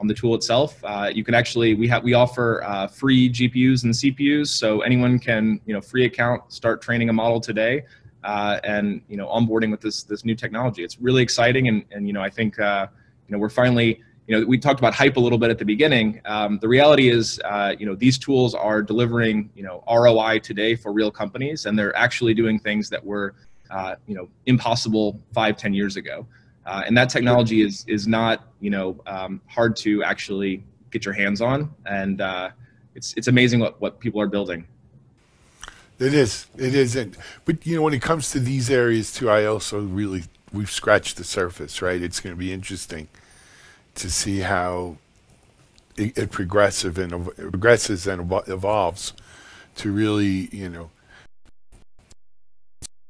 the tool itself. You can actually we offer free GPUs and CPUs, so anyone can free account, start training a model today. And onboarding with this new technology. It's really exciting, and I think we're finally, we talked about hype a little bit at the beginning. The reality is these tools are delivering ROI today for real companies, and they're actually doing things that were impossible 5-10 years ago. And that technology is not hard to actually get your hands on, and it's amazing what people are building. It is. It isn't. But, when it comes to these areas too, I also really, we've scratched the surface, right? It's going to be interesting to see how it progresses and evolves to really,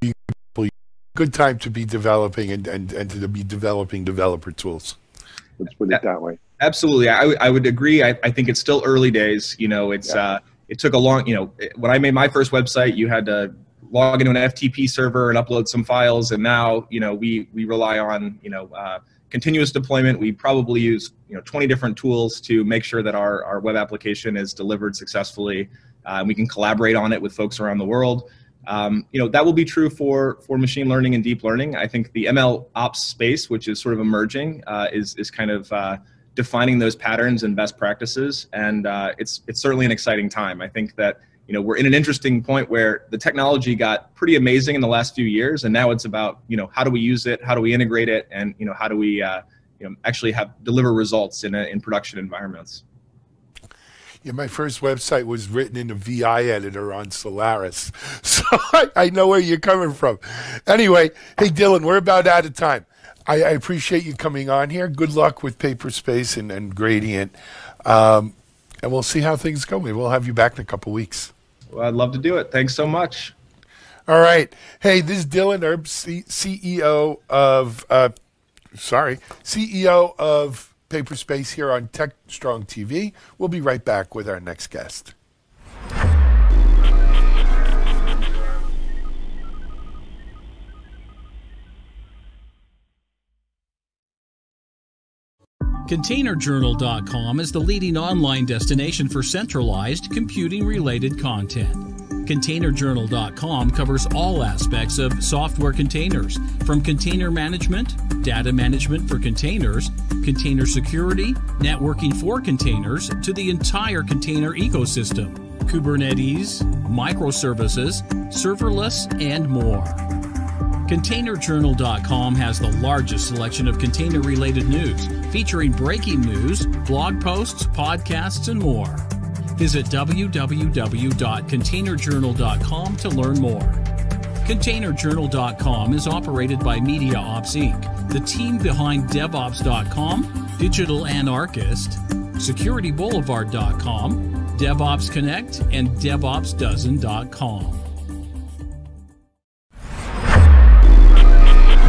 be good time to be developing and to be developing developer tools. Let's put it that way. Absolutely. I would agree. I think it's still early days. It took a long, when I made my first website, you had to log into an FTP server and upload some files. And now, we rely on, continuous deployment. We probably use, 20 different tools to make sure that our web application is delivered successfully. We can collaborate on it with folks around the world. That will be true for machine learning and deep learning. I think the ML ops space, which is sort of emerging, is kind of defining those patterns and best practices, and it's certainly an exciting time. I think that we're in an interesting point where the technology got pretty amazing in the last few years, and now it's about how do we use it, how do we integrate it, and how do we actually deliver results in production environments. Yeah, my first website was written in a VI editor on Solaris, so I know where you're coming from. Anyway, hey Dylan, we're about out of time. I appreciate you coming on here. Good luck with Paperspace and Gradient. And we'll see how things go. Maybe we'll have you back in a couple weeks. Well, I'd love to do it. Thanks so much. All right. Hey, this is Dylan Erb, CEO of Paperspace here on TechStrong TV. We'll be right back with our next guest. ContainerJournal.com is the leading online destination for centralized computing-related content. ContainerJournal.com covers all aspects of software containers, from container management, data management for containers, container security, networking for containers, to the entire container ecosystem, Kubernetes, microservices, serverless, and more. ContainerJournal.com has the largest selection of container-related news, featuring breaking news, blog posts, podcasts, and more. Visit www.containerjournal.com to learn more. ContainerJournal.com is operated by MediaOps Inc., the team behind DevOps.com, Digital Anarchist, SecurityBoulevard.com, DevOps Connect, and DevOpsDozen.com.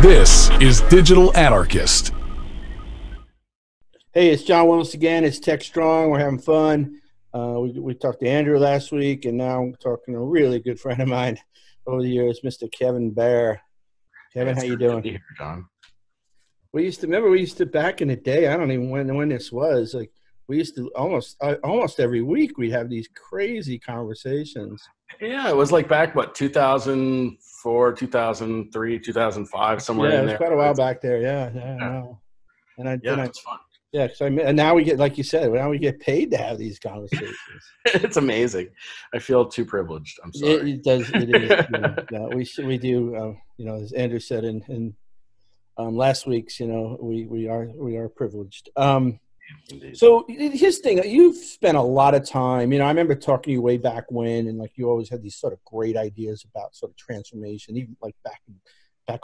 This is Digital Anarchist. Hey, it's John Willis again. It's TechStrong. We're having fun. We talked to Andrew last week, and now I'm talking to a really good friend of mine over the years, Mr. Kevin Baer. Kevin, how you doing? Here, John. We used to back in the day. I don't even know when this was. Like, we used to almost every week we'd have these crazy conversations. Yeah, it was like back, 2004, 2003, 2005, somewhere in there. Yeah, it was quite a while back there. Yeah. I know. It's fun. Yeah, and now we get, like you said, now we get paid to have these conversations. It's amazing. I feel too privileged. I'm sorry. It does. It is. We do. As Andrew said in last week's, we are privileged. So his thing, you've spent a lot of time, I remember talking to you way back when, and like you always had these sort of great ideas about sort of transformation, even like back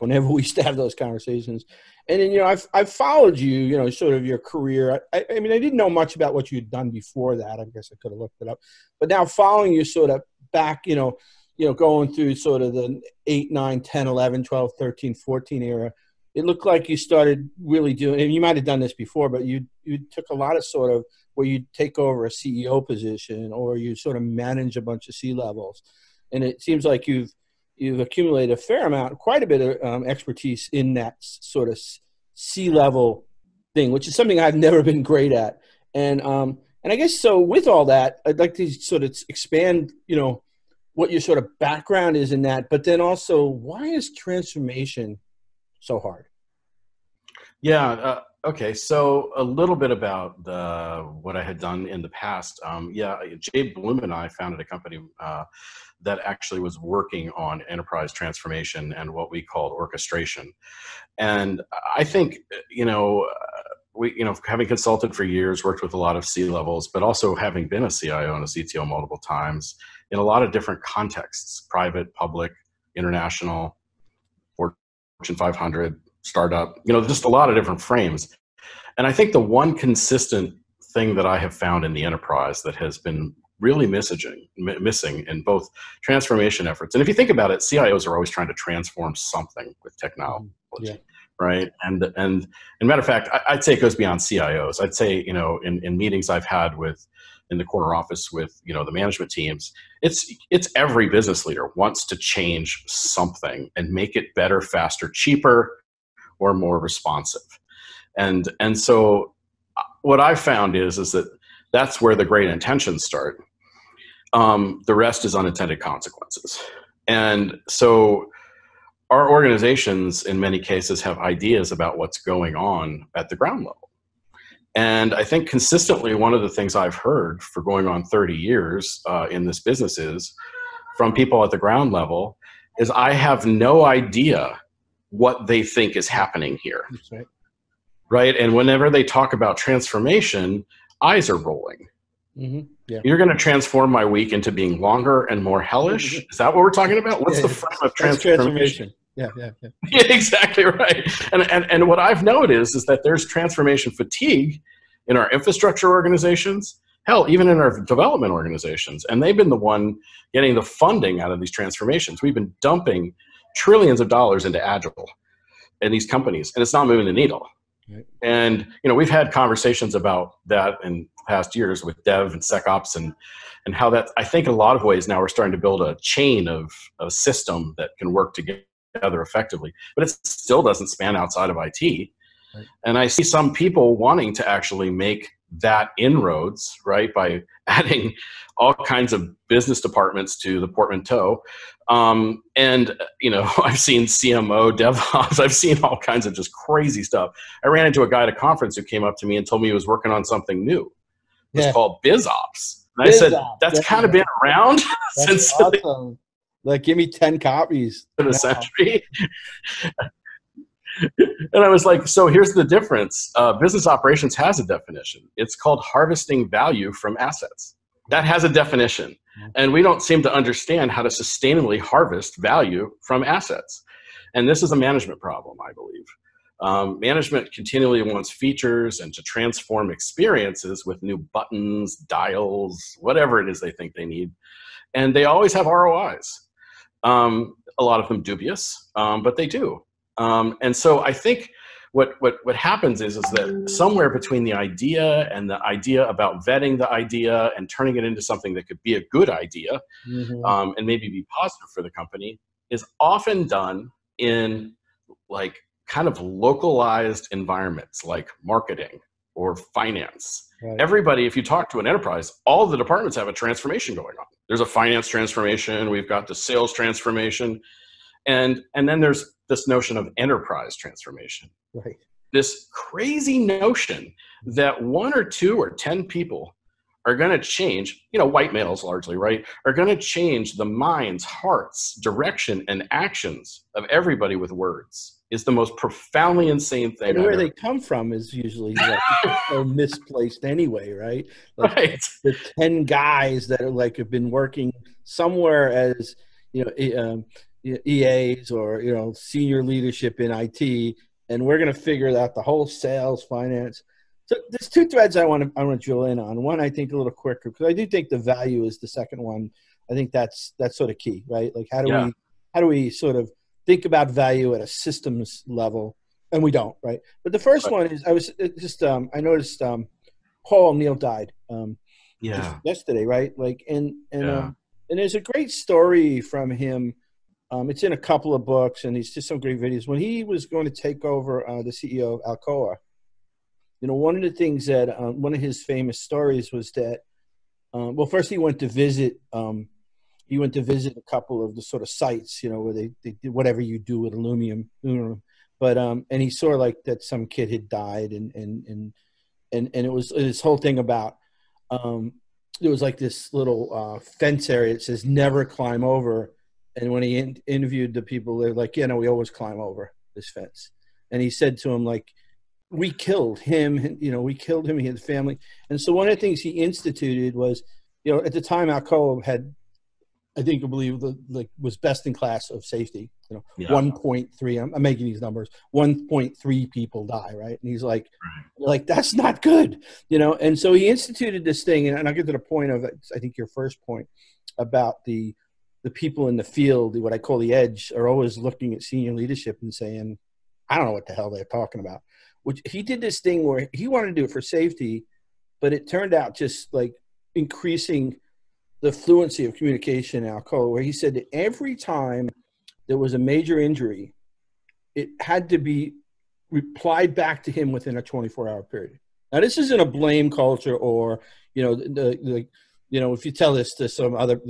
whenever we used to have those conversations. And then, I've followed you, sort of your career. I mean, I didn't know much about what you'd done before that. I guess I could have looked it up. But now following you sort of back, going through sort of the 8, 9, 10, 11, 12, 13, 14 era, it looked like you started really doing, and you might have done this before, but you took a lot of sort of where you take over a CEO position, or you sort of manage a bunch of C-levels. And it seems like you've accumulated a fair amount, quite a bit of expertise in that sort of C-level thing, which is something I've never been great at. And I guess so with all that, I'd like to sort of expand, what your sort of background is in that, but then also why is transformation so hard? Yeah. Okay. So a little bit about what I had done in the past. Jay Bloom and I founded a company that actually was working on enterprise transformation and what we called orchestration. And I think, we, having consulted for years, worked with a lot of C-levels, but also having been a CIO and a CTO multiple times in a lot of different contexts, private, public, international, Fortune 500, startup, just a lot of different frames. And I think the one consistent thing that I have found in the enterprise that has been really missing in both transformation efforts. And if you think about it, CIOs are always trying to transform something with technology. Yeah. Right. And matter of fact, I'd say it goes beyond CIOs. I'd say, in meetings I've had in the corner office with, the management teams, it's every business leader wants to change something and make it better, faster, cheaper, or more responsive. And so what I've found is that that's where the great intentions start. The rest is unintended consequences. And so our organizations, in many cases, have ideas about what's going on at the ground level. And I think consistently, one of the things I've heard for going on 30 years in this business is from people at the ground level is I have no idea what they think is happening here. That's right. Right. And whenever they talk about transformation, eyes are rolling. Mm-hmm. Yeah. You're going to transform my week into being longer and more hellish. Is that what we're talking about? What's the frame of transformation? Yeah. Yeah, exactly right. And what I've noticed is that there's transformation fatigue in our infrastructure organizations, hell, even in our development organizations. And they've been the one getting the funding out of these transformations. We've been dumping trillions of dollars into Agile in these companies, and it's not moving the needle. Right. And we've had conversations about that in past years with dev and SecOps and how that, I think in a lot of ways now we're starting to build a chain of a system that can work together effectively, but it still doesn't span outside of IT. Right. And I see some people wanting to actually make that inroads, right, by adding all kinds of business departments to the portmanteau. And I've seen CMO, DevOps, I've seen all kinds of just crazy stuff. I ran into a guy at a conference who came up to me and told me he was working on something new. It was called BizOps. And I said, that's kind of been around since awesome. Like, give me 10 copies. In a century. And I was like, so here's the difference. Business operations has a definition. It's called harvesting value from assets. That has a definition. And we don't seem to understand how to sustainably harvest value from assets. And this is a management problem, I believe. Management continually wants features and to transform experiences with new buttons, dials, whatever it is they think they need. And they always have ROIs. A lot of them dubious, but they do. And so I think what happens is that somewhere between the idea and the idea about vetting the idea and turning it into something that could be a good idea, and maybe be positive for the company, is often done in like kind of localized environments like marketing or finance. Right. Everybody, if you talk to an enterprise, all the departments have a transformation going on. There's a finance transformation, we've got the sales transformation, and then there's this notion of enterprise transformation. Right. This crazy notion that 1 or 2 or 10 people are going to change, white males largely, right, are going to change the minds, hearts, direction, and actions of everybody with words is the most profoundly insane thing. And where they come from is usually so misplaced anyway, right? Like right. The 10 guys that are have been working somewhere as, EAs or, senior leadership in IT, and we're going to figure out the whole sales, finance. So there's 2 threads I want to drill in on. One, I think a little quicker, because I do think the value is the second one. I think that's sort of key, right? Like how do we sort of think about value at a systems level? And we don't, right? But the first one is I noticed Paul O'Neill died just yesterday, right? And there's a great story from him. It's in a couple of books, and he's just some great videos. When he was going to take over the CEO of Alcoa, one of the things that one of his famous stories was that, first he went to visit. He went to visit a couple of the sort of sites, where they did whatever you do with aluminum. But and he saw that some kid had died, and it was this whole thing about there was this little fence area that says never climb over. And when he interviewed the people, they're like, we always climb over this fence. And he said to him, we killed him. You know, we killed him. He had a family, and so one of the things he instituted was, you know, at the time Alcoa had, I think, I believe, was best in class of safety. You know, Yeah. 1.3. I'm making these numbers. 1.3 people die, right? And he's like, that's not good, you know. And so he instituted this thing, and I'll get to the point of, I think, your first point about the people in the field, what I call the edge, are always looking at senior leadership and saying, I don't know what the hell they're talking about. Which he did this thing where he wanted to do it for safety, but it turned out just like increasing the fluency of communication in Alcoa, where he said that every time there was a major injury, it had to be replied back to him within a 24-hour period. Now, this isn't a blame culture, or, you know, you know, if you tell this to some other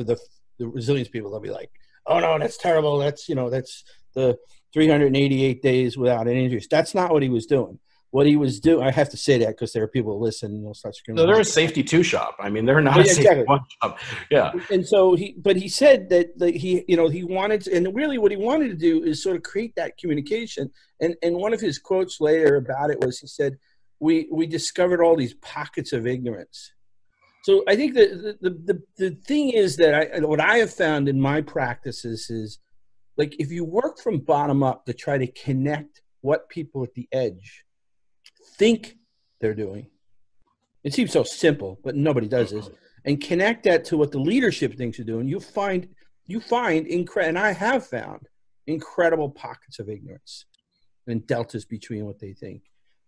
the resilience people, they'll be like, "Oh no, that's terrible. That's, you know, that's the 388 days without any injuries." That's not what he was doing. What he was doing, I have to say that because there are people who listen and they'll start screaming. No, they're a safety 2 shop. I mean, they're not a safety 1 shop. Yeah. And so he said that he, you know, he wanted to, and really what he wanted to do is sort of create that communication. And one of his quotes later about it was, he said, we discovered all these pockets of ignorance. So I think that the thing is that what I have found in my practices is, like, if you work from bottom up to try to connect what people at the edge think they're doing, it seems so simple, but nobody does this, and connect that to what the leadership thinks you're doing, you find and I have found incredible pockets of ignorance and deltas between what they think.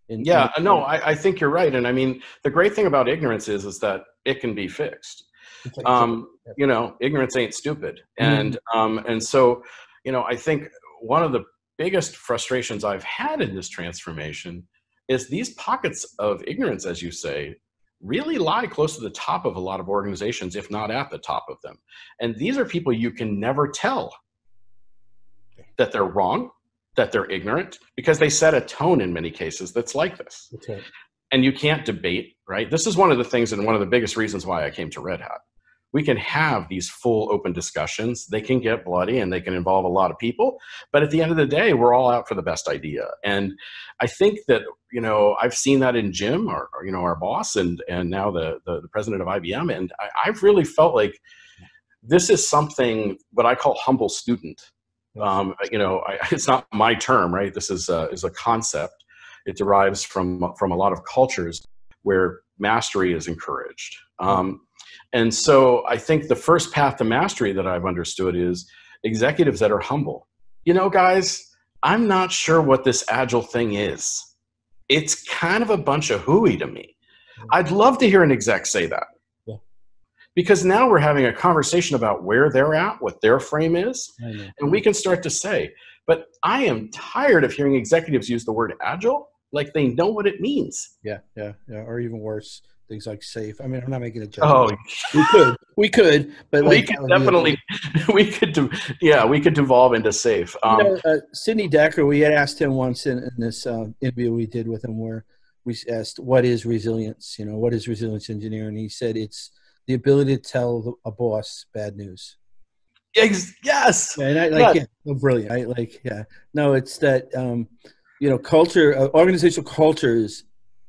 And, yeah, no, I think you're right. And I mean, the great thing about ignorance is that it can be fixed. You know, ignorance ain't stupid. And, and so, you know, I think one of the biggest frustrations I've had in this transformation is these pockets of ignorance, as you say, really lie close to the top of a lot of organizations, if not at the top of them. And these are people you can never tell that they're wrong, that they're ignorant, because they set a tone in many cases that's like this. Okay. And you can't debate, right? This is one of the things, and one of the biggest reasons why I came to Red Hat. We can have these full open discussions. They can get bloody and they can involve a lot of people, but at the end of the day, we're all out for the best idea. And I think that, you know, I've seen that in Jim, you know, our boss, and now the president of IBM. And I've really felt like this is something what I call humble student. You know, it's not my term, right? This is a concept. It derives from a lot of cultures where mastery is encouraged. And so I think the first path to mastery that I've understood is executives that are humble. You know, guys, I'm not sure what this agile thing is. It's kind of a bunch of hooey to me. I'd love to hear an exec say that. Yeah. Because now we're having a conversation about where they're at, what their frame is, and we can start to say, but I am tired of hearing executives use the word agile like they know what it means. Yeah, or even worse, things like safe. I mean, I'm not making a judgment. We could, but we could definitely, we could devolve into safe. You know, Sidney Decker, we had asked him once in this interview we did with him, where we asked, what is resilience? You know, what is resilience engineering? And he said, it's the ability to tell a boss bad news. Yes. And I like it. Oh, brilliant. No, it's that, you know, culture, organizational cultures,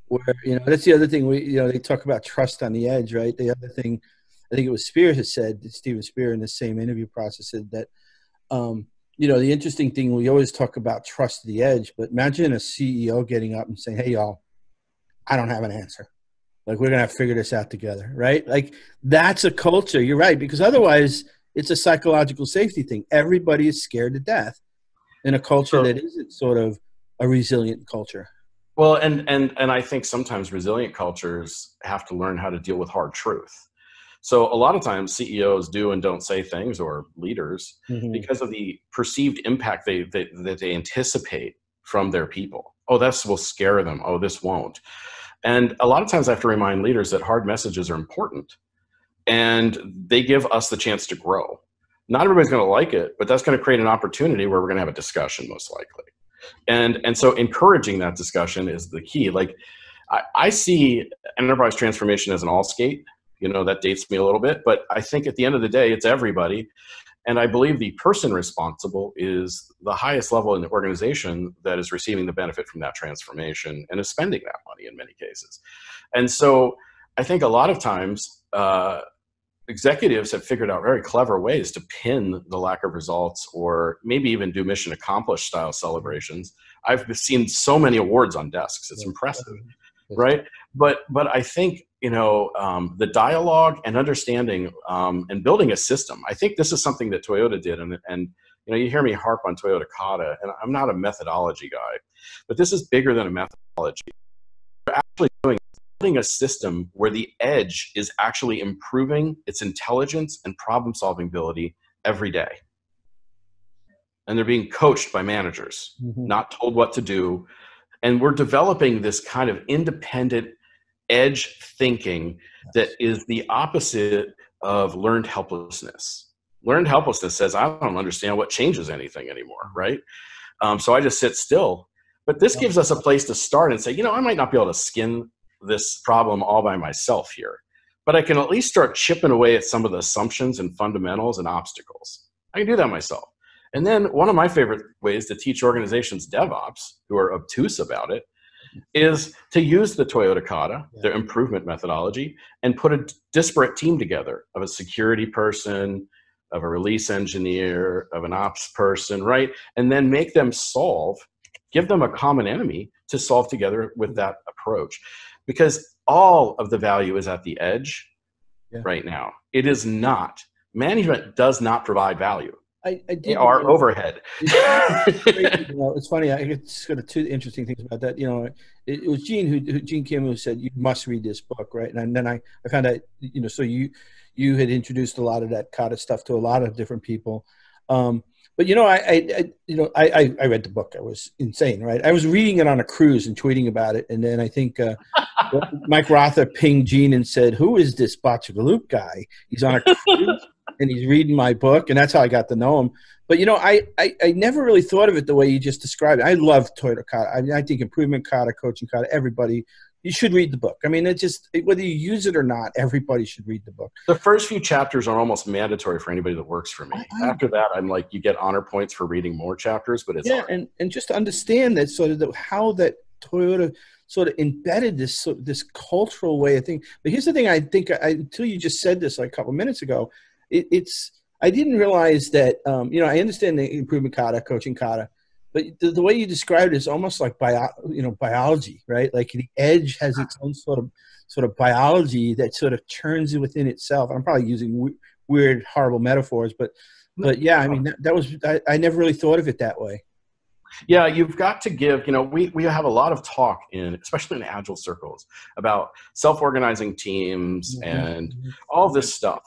where, you know, that's the other thing, they talk about trust on the edge, right? The other thing, I think it was Spear has said, Steven Spear, in the same interview process, said that, you know, the interesting thing, we always talk about trust at the edge, but imagine a CEO getting up and saying, hey, y'all, I don't have an answer. Like, we're going to have to figure this out together, right? Like, that's a culture. You're right, because otherwise it's a psychological safety thing. Everybody is scared to death in a culture that isn't sort of a resilient culture. Well, and I think sometimes resilient cultures have to learn how to deal with hard truth. So a lot of times CEOs do and don't say things, or leaders, because of the perceived impact that they anticipate from their people. Oh, this will scare them. Oh, this won't. And a lot of times I have to remind leaders that hard messages are important, and they give us the chance to grow. Not everybody's going to like it, but that's going to create an opportunity where we're going to have a discussion, most likely. And so encouraging that discussion is the key. Like, I see enterprise transformation as an all skate. You know, that dates me a little bit, but I think at the end of the day, it's everybody. And I believe the person responsible is the highest level in the organization that is receiving the benefit from that transformation and is spending that money in many cases. And so I think a lot of times executives have figured out very clever ways to pin the lack of results, or maybe even do mission accomplished style celebrations. I've seen so many awards on desks. It's impressive, right? But I think, the dialogue and understanding and building a system. I think this is something that Toyota did, and you hear me harp on Toyota Kata, and I'm not a methodology guy, but this is bigger than a methodology. We're actually building a system where the edge is actually improving its intelligence and problem-solving ability every day. And they're being coached by managers, not told what to do. And we're developing this kind of independent edge thinking that is the opposite of learned helplessness. Learned helplessness says, I don't understand what changes anything anymore, right? So I just sit still. But this gives us a place to start and say, I might not be able to skin this problem all by myself here, but I can at least start chipping away at some of the assumptions and fundamentals and obstacles. I can do that myself. And then one of my favorite ways to teach organizations DevOps, who are obtuse about it, is to use the Toyota Kata, their improvement methodology, and put a disparate team together of a security person, of a release engineer, of an ops person, right? And then make them give them a common enemy to solve together with that approach. Because all of the value is at the edge right now. It is not. Management does not provide value. I did our overhead. It's funny. I get sort of two interesting things about that. It was Gene Kim who said you must read this book, right? And then I found out, so you had introduced a lot of that Kata stuff to a lot of different people. But I read the book. I was insane, right? I was reading it on a cruise and tweeting about it, and then I think Mike Rother pinged Gene and said, "Who is this Bachagaloop guy? He's on a cruise and he's reading my book," and that's how I got to know him. But I never really thought of it the way you just described it. I love Toyota Kata. I think improvement Kata, coaching Kata, everybody. You should read the book. I mean, whether you use it or not, everybody should read the book. The first few chapters are almost mandatory for anybody that works for me. After that, I'm like, you get honor points for reading more chapters, but it's hard. And just to understand that sort of how that Toyota sort of embedded this cultural way of thinking. But here's the thing: I think until you just said this like a couple minutes ago, I didn't realize that. I understand the improvement Kata, coaching Kata. But the way you described it is almost like biology, right? Like the edge has its own sort of biology that sort of churns within itself. I'm probably using weird, horrible metaphors, but yeah, I mean that was I never really thought of it that way. Yeah, you've got to give. We have a lot of talk especially in agile circles, about self-organizing teams and all this stuff.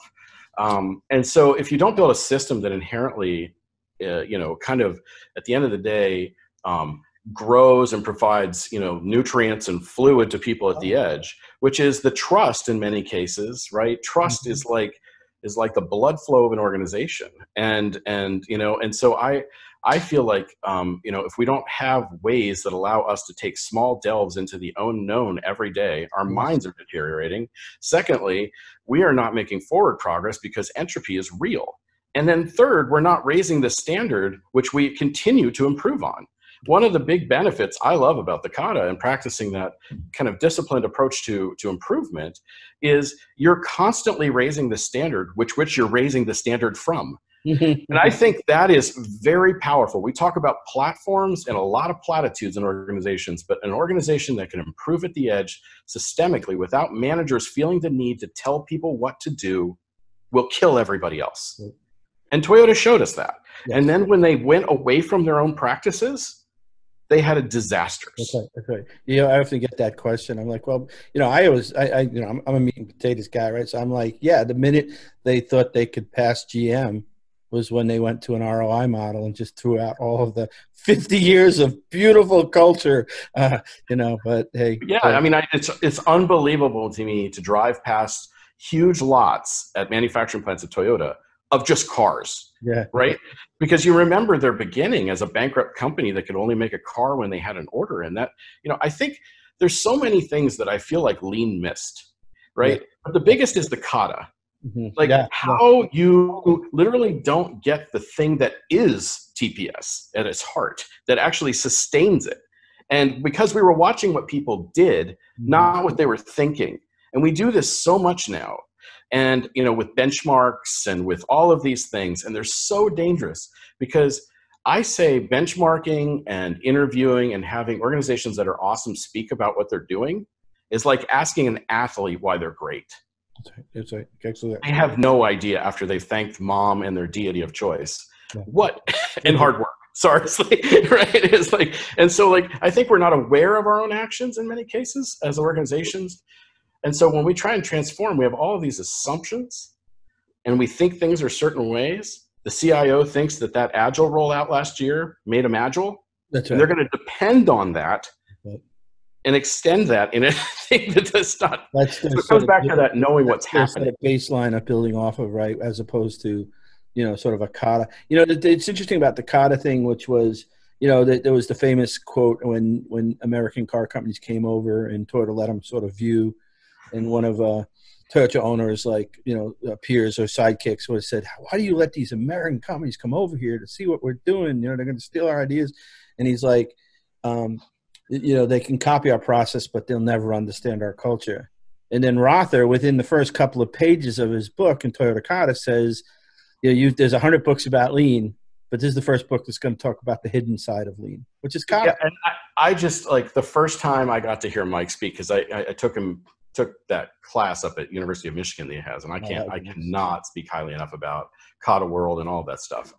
And so if you don't build a system that inherently kind of at the end of the day, grows and provides, nutrients and fluid to people at the edge, which is the trust in many cases, right? Trust is like the blood flow of an organization. And so I feel like, if we don't have ways that allow us to take small delves into the unknown every day, our minds are deteriorating. Secondly, we are not making forward progress because entropy is real. And then third, we're not raising the standard, which we continue to improve on. One of the big benefits I love about the Kata and practicing that kind of disciplined approach to improvement is you're constantly raising the standard, which you're raising the standard from. And I think that is very powerful. We talk about platforms and a lot of platitudes in organizations, but an organization that can improve at the edge systemically without managers feeling the need to tell people what to do will kill everybody else. And Toyota showed us that. Yes. And then when they went away from their own practices, they had a disaster. Okay. I often get that question. I'm like, well, I'm a meat and potatoes guy, right? So I'm like, yeah, the minute they thought they could pass GM was when they went to an ROI model and just threw out all of the 50 years of beautiful culture, but hey. Yeah, I mean, it's unbelievable to me to drive past huge lots at manufacturing plants at Toyota of just cars, right? Because you remember their beginning as a bankrupt company that could only make a car when they had an order. And that, I think there's so many things that I feel like Lean missed, right? But the biggest is the Kata. Like how you literally don't get the thing that is TPS at its heart, that actually sustains it. And because we were watching what people did, not what they were thinking. And we do this so much now. And, you know, with benchmarks and with all of these things, and they're so dangerous because I say benchmarking and interviewing and having organizations that are awesome speak about what they're doing is like asking an athlete why they're great. That's right. Excellent. I have no idea after they've thanked mom and their deity of choice. What? And hard work. Sorry, right? It's like, and so like, I think we're not aware of our own actions in many cases as organizations. And so when we try and transform, we have all of these assumptions and we think things are certain ways. The CIO thinks that that Agile rollout last year made them Agile. That's right. And they're going to depend on that and extend that in anything that does not. So it comes back to that knowing what's happening. Sort of baseline of building off of, right? As opposed to, you know, sort of a kata. You know, it's interesting about the kata thing, which was, you know, there was the famous quote when American car companies came over and Toyota let them sort of view, and one of Toyota owners, like, you know, peers or sidekicks would have said, why do you let these American companies come over here to see what we're doing? You know, they're going to steal our ideas. And he's like, you know, they can copy our process, but they'll never understand our culture. And then Rother, within the first couple of pages of his book in Toyota Kata, says, you know, there's 100 books about lean, but this is the first book that's going to talk about the hidden side of lean, which is Kata. Yeah, and I just, like, the first time I got to hear Mike speak, because I took that class up at University of Michigan that he has, and I cannot speak highly enough about Kata World and all that stuff.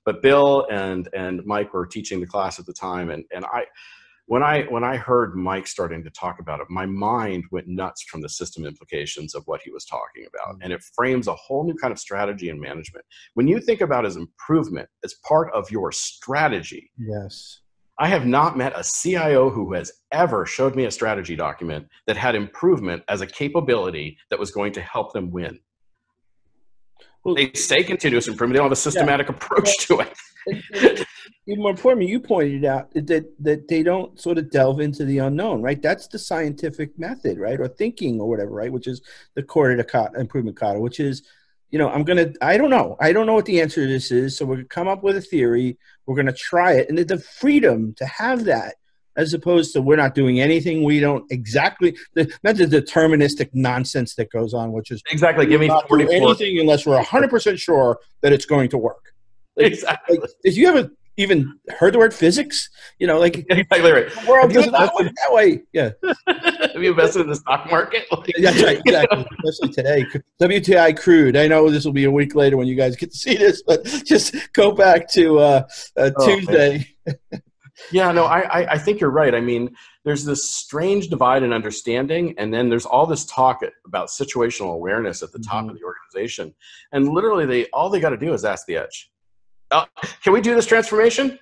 But Bill and Mike were teaching the class at the time, and when I heard Mike starting to talk about it, my mind went nuts from the system implications of what he was talking about. And it frames a whole new kind of strategy and management. When you think about as improvement as part of your strategy. Yes. I have not met a CIO who has ever showed me a strategy document that had improvement as a capability that was going to help them win. Well, they say continuous improvement. They don't have a systematic approach to it. Even more importantly, you pointed out that they don't sort of delve into the unknown, right? That's the scientific method, right? Or thinking or whatever, right? Which is the core to Kata, improvement Kata, which is, you know, I don't know what the answer to this is. So we're going to come up with a theory. We're going to try it. And the freedom to have that, as opposed to we're not doing anything. We don't exactly, not the deterministic nonsense that goes on, which is exactly, give me not do anything unless we're 100% sure that it's going to work. Like, exactly. Like, if you ever even heard the word physics, you know, like exactly right. The world does not work that way. Yeah. Have you invested in the stock market? That's right. Exactly. Especially today. WTI crude. I know this will be a week later when you guys get to see this, but just go back to Tuesday. Yeah, no, I think you're right. I mean, there's this strange divide in understanding, and then there's all this talk about situational awareness at the top of the organization. And literally, all they got to do is ask the edge. Can we do this transformation?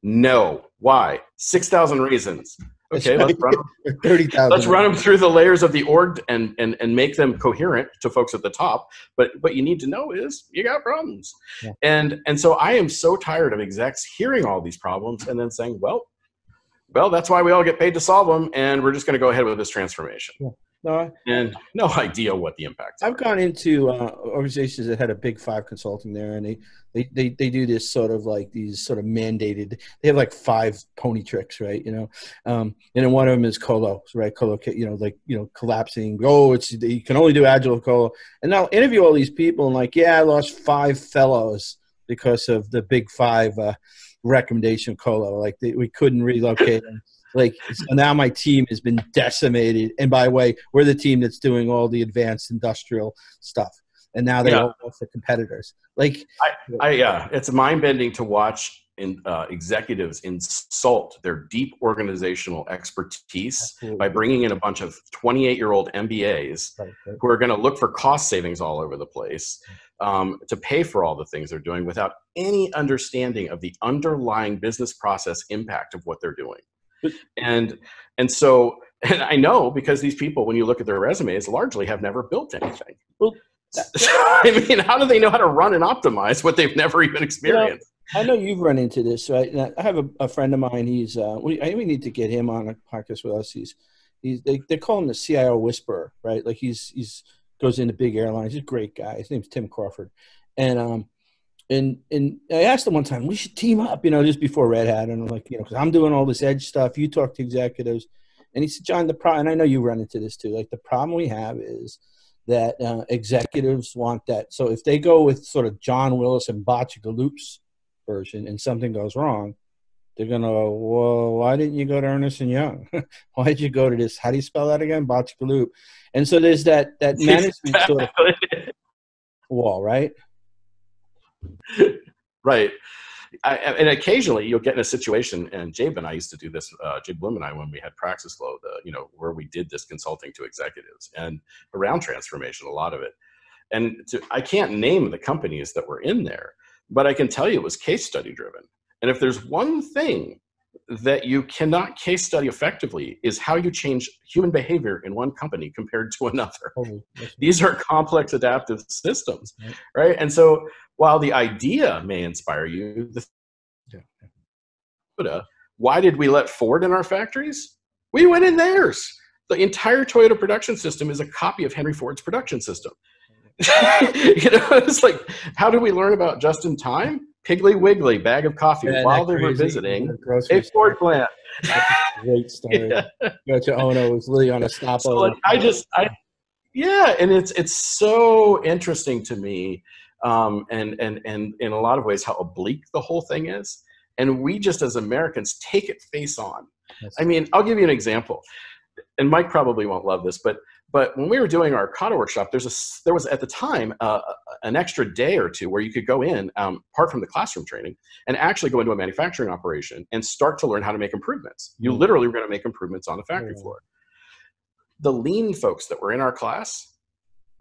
No. Why? 6,000 reasons. Okay, let's run them. 30,000. Let's run them through the layers of the org and make them coherent to folks at the top. But what you need to know is you got problems. Yeah. And so I am so tired of execs hearing all these problems and then saying, well, that's why we all get paid to solve them, and we're just going to go ahead with this transformation. Yeah. No, and no idea what the impact is. I've gone into organizations that had a big five consulting there, and they do this sort of like these sort of mandated. They have like 5 pony tricks, right? You know, and then one of them is colo, right? Colo, you know, like, you know, collapsing. Oh, you can only do agile colo, and I'll interview all these people and like, yeah, I lost 5 fellows because of the big 5 recommendation colo. Like we couldn't relocate them. Like, so now my team has been decimated. And by the way, we're the team that's doing all the advanced industrial stuff. And now they all go for competitors. Like, it's mind-bending to watch executives insult their deep organizational expertise by bringing in a bunch of 28-year-old MBAs who are going to look for cost savings all over the place to pay for all the things they're doing without any understanding of the underlying business process impact of what they're doing. And so I know, because these people, when you look at their resumes, largely have never built anything. Well, I mean, how do they know how to run and optimize what they've never even experienced? You know, I know you've run into this, right? And I have a friend of mine. He's we need to get him on a podcast with us. They call him the CIO whisperer, right? Like he's goes into big airlines. He's a great guy. His name's Tim Crawford. And I asked him one time, we should team up, just before Red Hat. And I'm like, because I'm doing all this edge stuff. You talk to executives. And he said, John, the problem, and I know you run into this too, like the problem we have is that executives want that. So if they go with sort of John Willis and Botchagaloop's version and something goes wrong, they're going to go, well, why didn't you go to Ernest & Young? Why did you go to this? How do you spell that again? Botchagaloop. And so there's that management sort of wall, right? Right. And occasionally you'll get in a situation, and Jabe and I used to do this, Jabe Bloom and I, when we had Praxis Flow, where we did this consulting to executives and around transformation, a lot of it. And I can't name the companies that were in there, but I can tell you it was case study driven. And if there's one thing that you cannot case study effectively is how you change human behavior in one company compared to another. These are complex adaptive systems, right? And so while the idea may inspire you, why did we let Ford in our factories? We went in theirs. The entire Toyota production system is a copy of Henry Ford's production system. It's like, how do we learn about just in time? Piggly Wiggly, bag of coffee, while they were visiting a Ford plant. That's a great story. Go to Ono, was literally on a stop. So like, and it's so interesting to me, and in a lot of ways how oblique the whole thing is, and we just as Americans take it face on. I mean, I'll give you an example, and Mike probably won't love this, but when we were doing our Kata workshop, there was at the time an extra day or two where you could go in, apart from the classroom training, and actually go into a manufacturing operation and start to learn how to make improvements. You literally were going to make improvements on the factory floor. The lean folks that were in our class,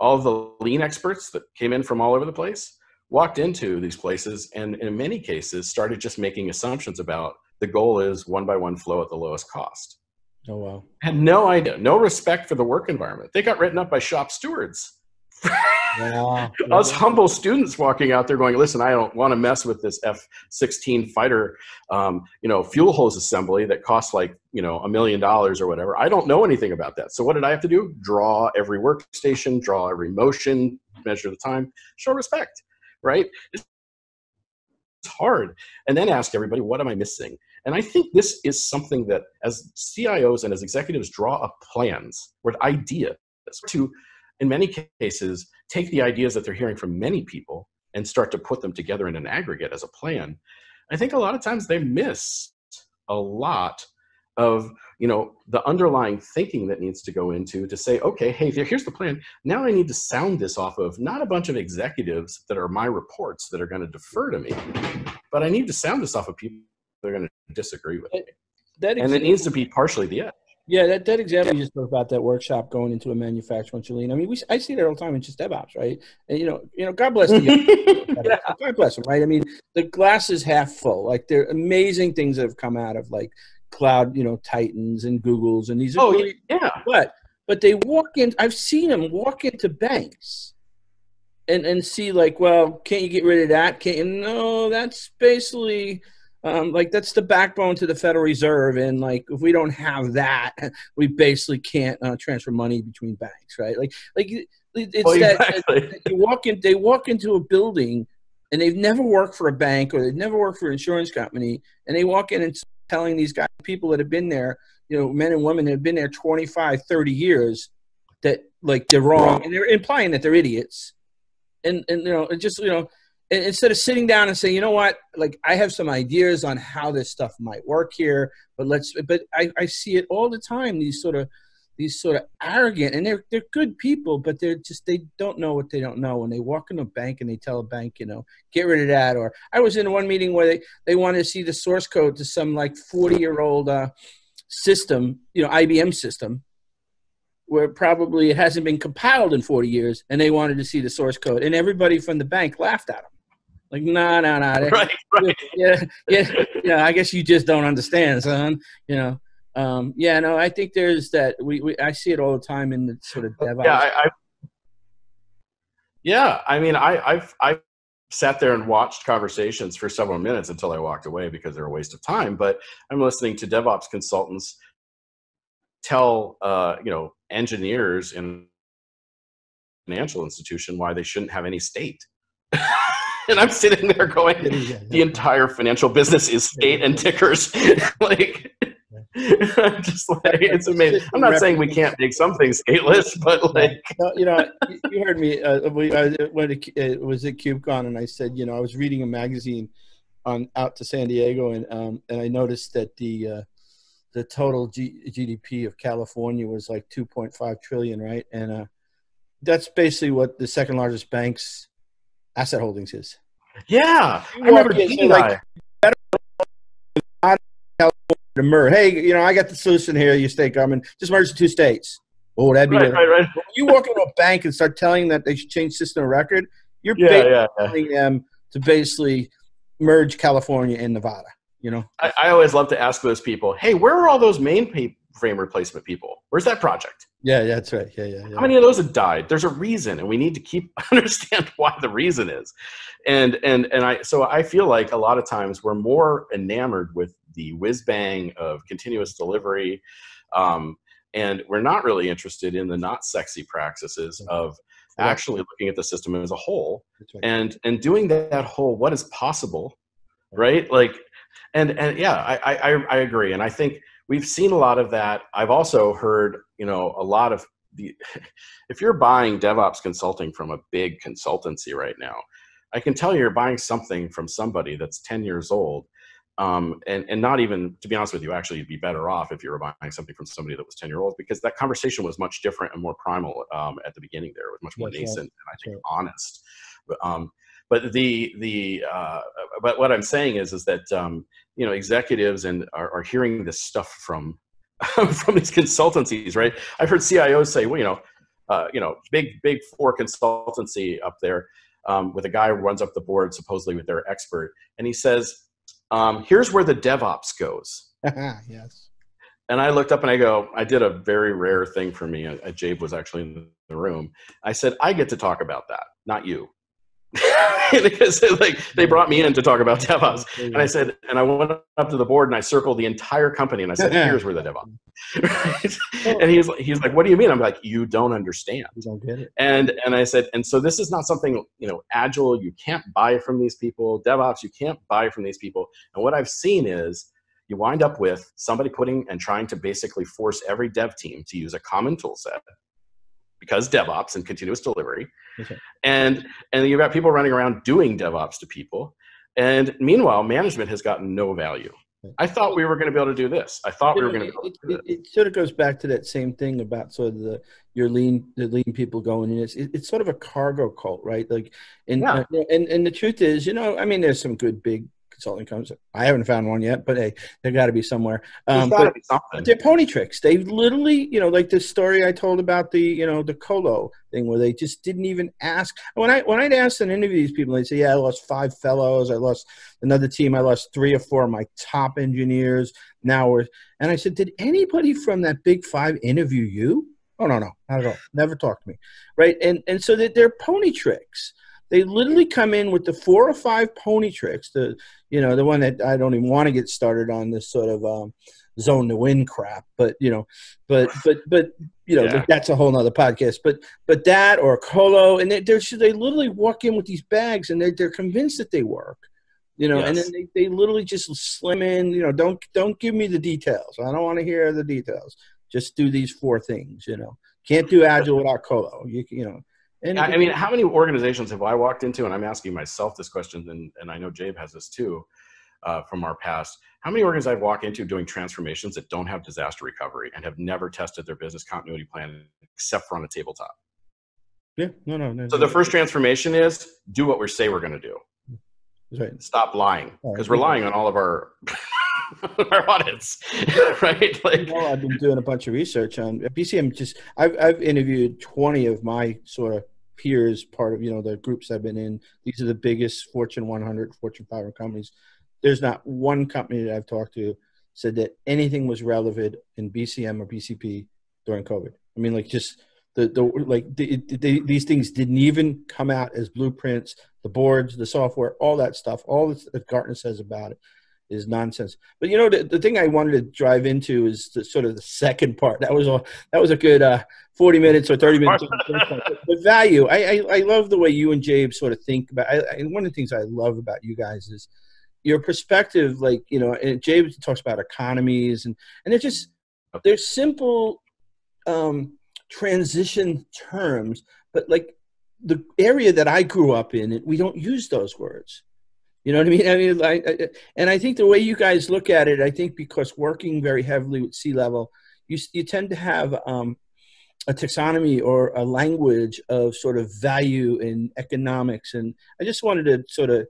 all of the lean experts that came in from all over the place, walked into these places and in many cases started just making assumptions about the goal is one by one flow at the lowest cost. Oh, wow. Had no idea, no respect for the work environment. They got written up by shop stewards. Us humble students walking out there going, listen, I don't want to mess with this F-16 fighter, fuel hose assembly that costs like, $1 million or whatever. I don't know anything about that. So what did I have to do? Draw every workstation, draw every motion, measure the time, show respect, right? It's hard. And then ask everybody, what am I missing? And I think this is something that as CIOs and as executives draw up plans with ideas to, in many cases, take the ideas that they're hearing from many people and start to put them together in an aggregate as a plan. I think a lot of times they miss a lot of, the underlying thinking that needs to go into to say, okay, hey, here's the plan. Now I need to sound this off of not a bunch of executives that are my reports that are going to defer to me, but I need to sound this off of people that are going to disagree with me. And it needs to be partially the edge. Yeah, that example you just spoke about, that workshop going into a manufacturing lean. I mean, I see that all the time in just DevOps, right? And God bless the God bless them, right? I mean, the glass is half full. Like, there are amazing things that have come out of like cloud, Titans and Googles, and these are great. But they walk in. I've seen them walk into banks and see like, well, can't you get rid of that? No, that's basically. That's the backbone to the Federal Reserve, and like if we don't have that, we basically can't transfer money between banks, right? They walk into a building, and they've never worked for a bank or they've never worked for an insurance company, and they walk in and telling these guys, people that have been there, men and women that have been there 25, 30 years, that like they're wrong, and they're implying that they're idiots, and and instead of sitting down and saying, you know what, like I have some ideas on how this stuff might work here, but I see it all the time. These sort of arrogant, and they're good people, but they don't know what they don't know. When they walk into a bank and they tell a bank, get rid of that. Or I was in one meeting where they wanted to see the source code to some like 40-year-old system, IBM system, where probably it hasn't been compiled in 40 years, and they wanted to see the source code, and everybody from the bank laughed at them. Like, no. Right. Yeah. I guess you just don't understand, son. I think there's that. I see it all the time in the sort of DevOps. I've sat there and watched conversations for several minutes until I walked away because they're a waste of time. But I'm listening to DevOps consultants tell engineers in financial institution why they shouldn't have any state. And I'm sitting there going, the entire financial business is state and tickers. Like, I'm just like, it's amazing. I'm not saying we can't make some things stateless, but like, you heard me. I was at KubeCon, and I said, I was reading a magazine out to San Diego, and I noticed that the total GDP of California was like 2.5 trillion, right? And that's basically what the second largest bank's asset holdings is. Yeah, I remember like, to merge. Hey, I got the solution here. You state government, just merge the two states. Oh, that'd be right. When you walk into a bank and start telling them that they should change system of record, you're telling them to basically merge California and Nevada. I always love to ask those people, hey, where are all those mainframe replacement people? Where's that project? Yeah, that's right. Yeah. How many of those have died? There's a reason, and we need to understand why the reason is. So I feel like a lot of times we're more enamored with the whiz bang of continuous delivery, and we're not really interested in the not sexy practices of actually looking at the system as a whole and doing that whole what is possible, right? Like, and I agree, and I think we've seen a lot of that. I've also heard, a lot of if you're buying DevOps consulting from a big consultancy right now, I can tell you're buying something from somebody that's 10 years old. And not even, to be honest with you, actually you'd be better off if you were buying something from somebody that was 10-year-old, because that conversation was much different and more primal at the beginning there. It was much more nascent and I think honest. But what I'm saying is that executives are hearing this stuff from from these consultancies, right? I've heard CIOs say, big four consultancy up there with a guy who runs up the board supposedly with their expert, and he says, here's where the DevOps goes. Yes. And I looked up and I did a very rare thing for me. Jabe was actually in the room. I said, I get to talk about that, not you. Because they brought me in to talk about DevOps. And I said, and I went up to the board and I circled the entire company and I said, here's where the DevOps. Right? And he's like, what do you mean? I'm like, you don't understand. You don't get it. And I said, and so this is not something, Agile, you can't buy from these people. DevOps, you can't buy from these people. And what I've seen is you wind up with somebody trying to basically force every dev team to use a common tool set, because DevOps and continuous delivery. Okay. And you've got people running around doing DevOps to people. And meanwhile, management has gotten no value. I thought we were going to be able to do this. I thought we were going to be able to do this. It sort of goes back to that same thing about sort of the lean people going in. It's sort of a cargo cult, right? Like, and the truth is, there's some good big consulting companies. I haven't found one yet, but hey, there got to be somewhere. There's got to be something. But they're pony tricks. They literally, like the story I told about the Colo thing, where they just didn't even ask. When I'd ask and interview these people, they'd say, "Yeah, I lost 5 fellows. I lost another team. I lost 3 or 4 of my top engineers. And I said, did anybody from that big 5 interview you? Oh no, not at all. Never talked to me, right? And so that they're pony tricks. They literally come in with the 4 or 5 pony tricks. The one that I don't even want to get started on, this sort of zone to win crap. But that's a whole nother podcast. But that or Colo, and they literally walk in with these bags, and they're convinced that they work. And then they literally just slim in. Don't give me the details. I don't want to hear the details. Just do these 4 things. Can't do Agile without Colo. And how many organizations have I walked into, and I'm asking myself this question, and I know Jabe has this too, from our past. How many organizations I've walked into doing transformations that don't have disaster recovery and have never tested their business continuity plan except for on a tabletop? Yeah, no. So the first transformation is do what we say we're going to do. Right. Stop lying, because we're lying on all of our our audits, right? Like, I've been doing a bunch of research on BCM. I've interviewed 20 of my sort of peers, part of the groups I've been in. These are the biggest Fortune 100, Fortune 500 companies. There's not one company that I've talked to said that anything was relevant in BCM or BCP during COVID. I mean, just these things didn't even come out as blueprints. The boards, the software, all that stuff, all that Gartner says about it. is nonsense. But the thing I wanted to drive into is the sort of the second part. That was a good 40 minutes or 30 minutes. The value. I love the way you and Jabe sort of think about. And one of the things I love about you guys is your perspective. Like and Jabe talks about economies, and they're simple transition terms, but like the area that I grew up in, we don't use those words. You know what I mean? And I think the way you guys look at it, I think because working very heavily with C-level, you tend to have a taxonomy or a language of sort of value in economics. And I just wanted to sort of,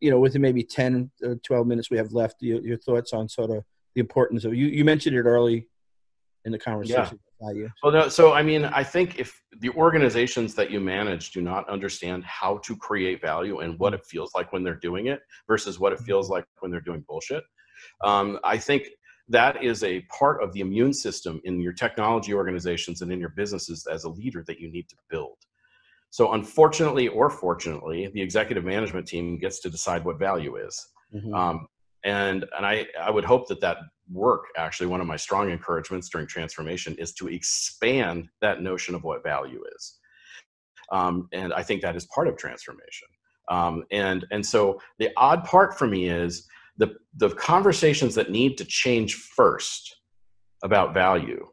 within maybe 10 or 12 minutes we have left, your thoughts on sort of the importance of, you mentioned it early in the conversation. Value. Well, no, so I mean, I think if the organizations that you manage do not understand how to create value and what it feels like when they're doing it versus what it feels like when they're doing bullshit, I think that is a part of the immune system in your technology organizations and in your businesses as a leader that you need to build. So unfortunately or fortunately, the executive management team gets to decide what value is. And I would hope that work, actually, one of my strong encouragements during transformation is to expand that notion of what value is. And I think that is part of transformation. And so the odd part for me is the conversations that need to change first about value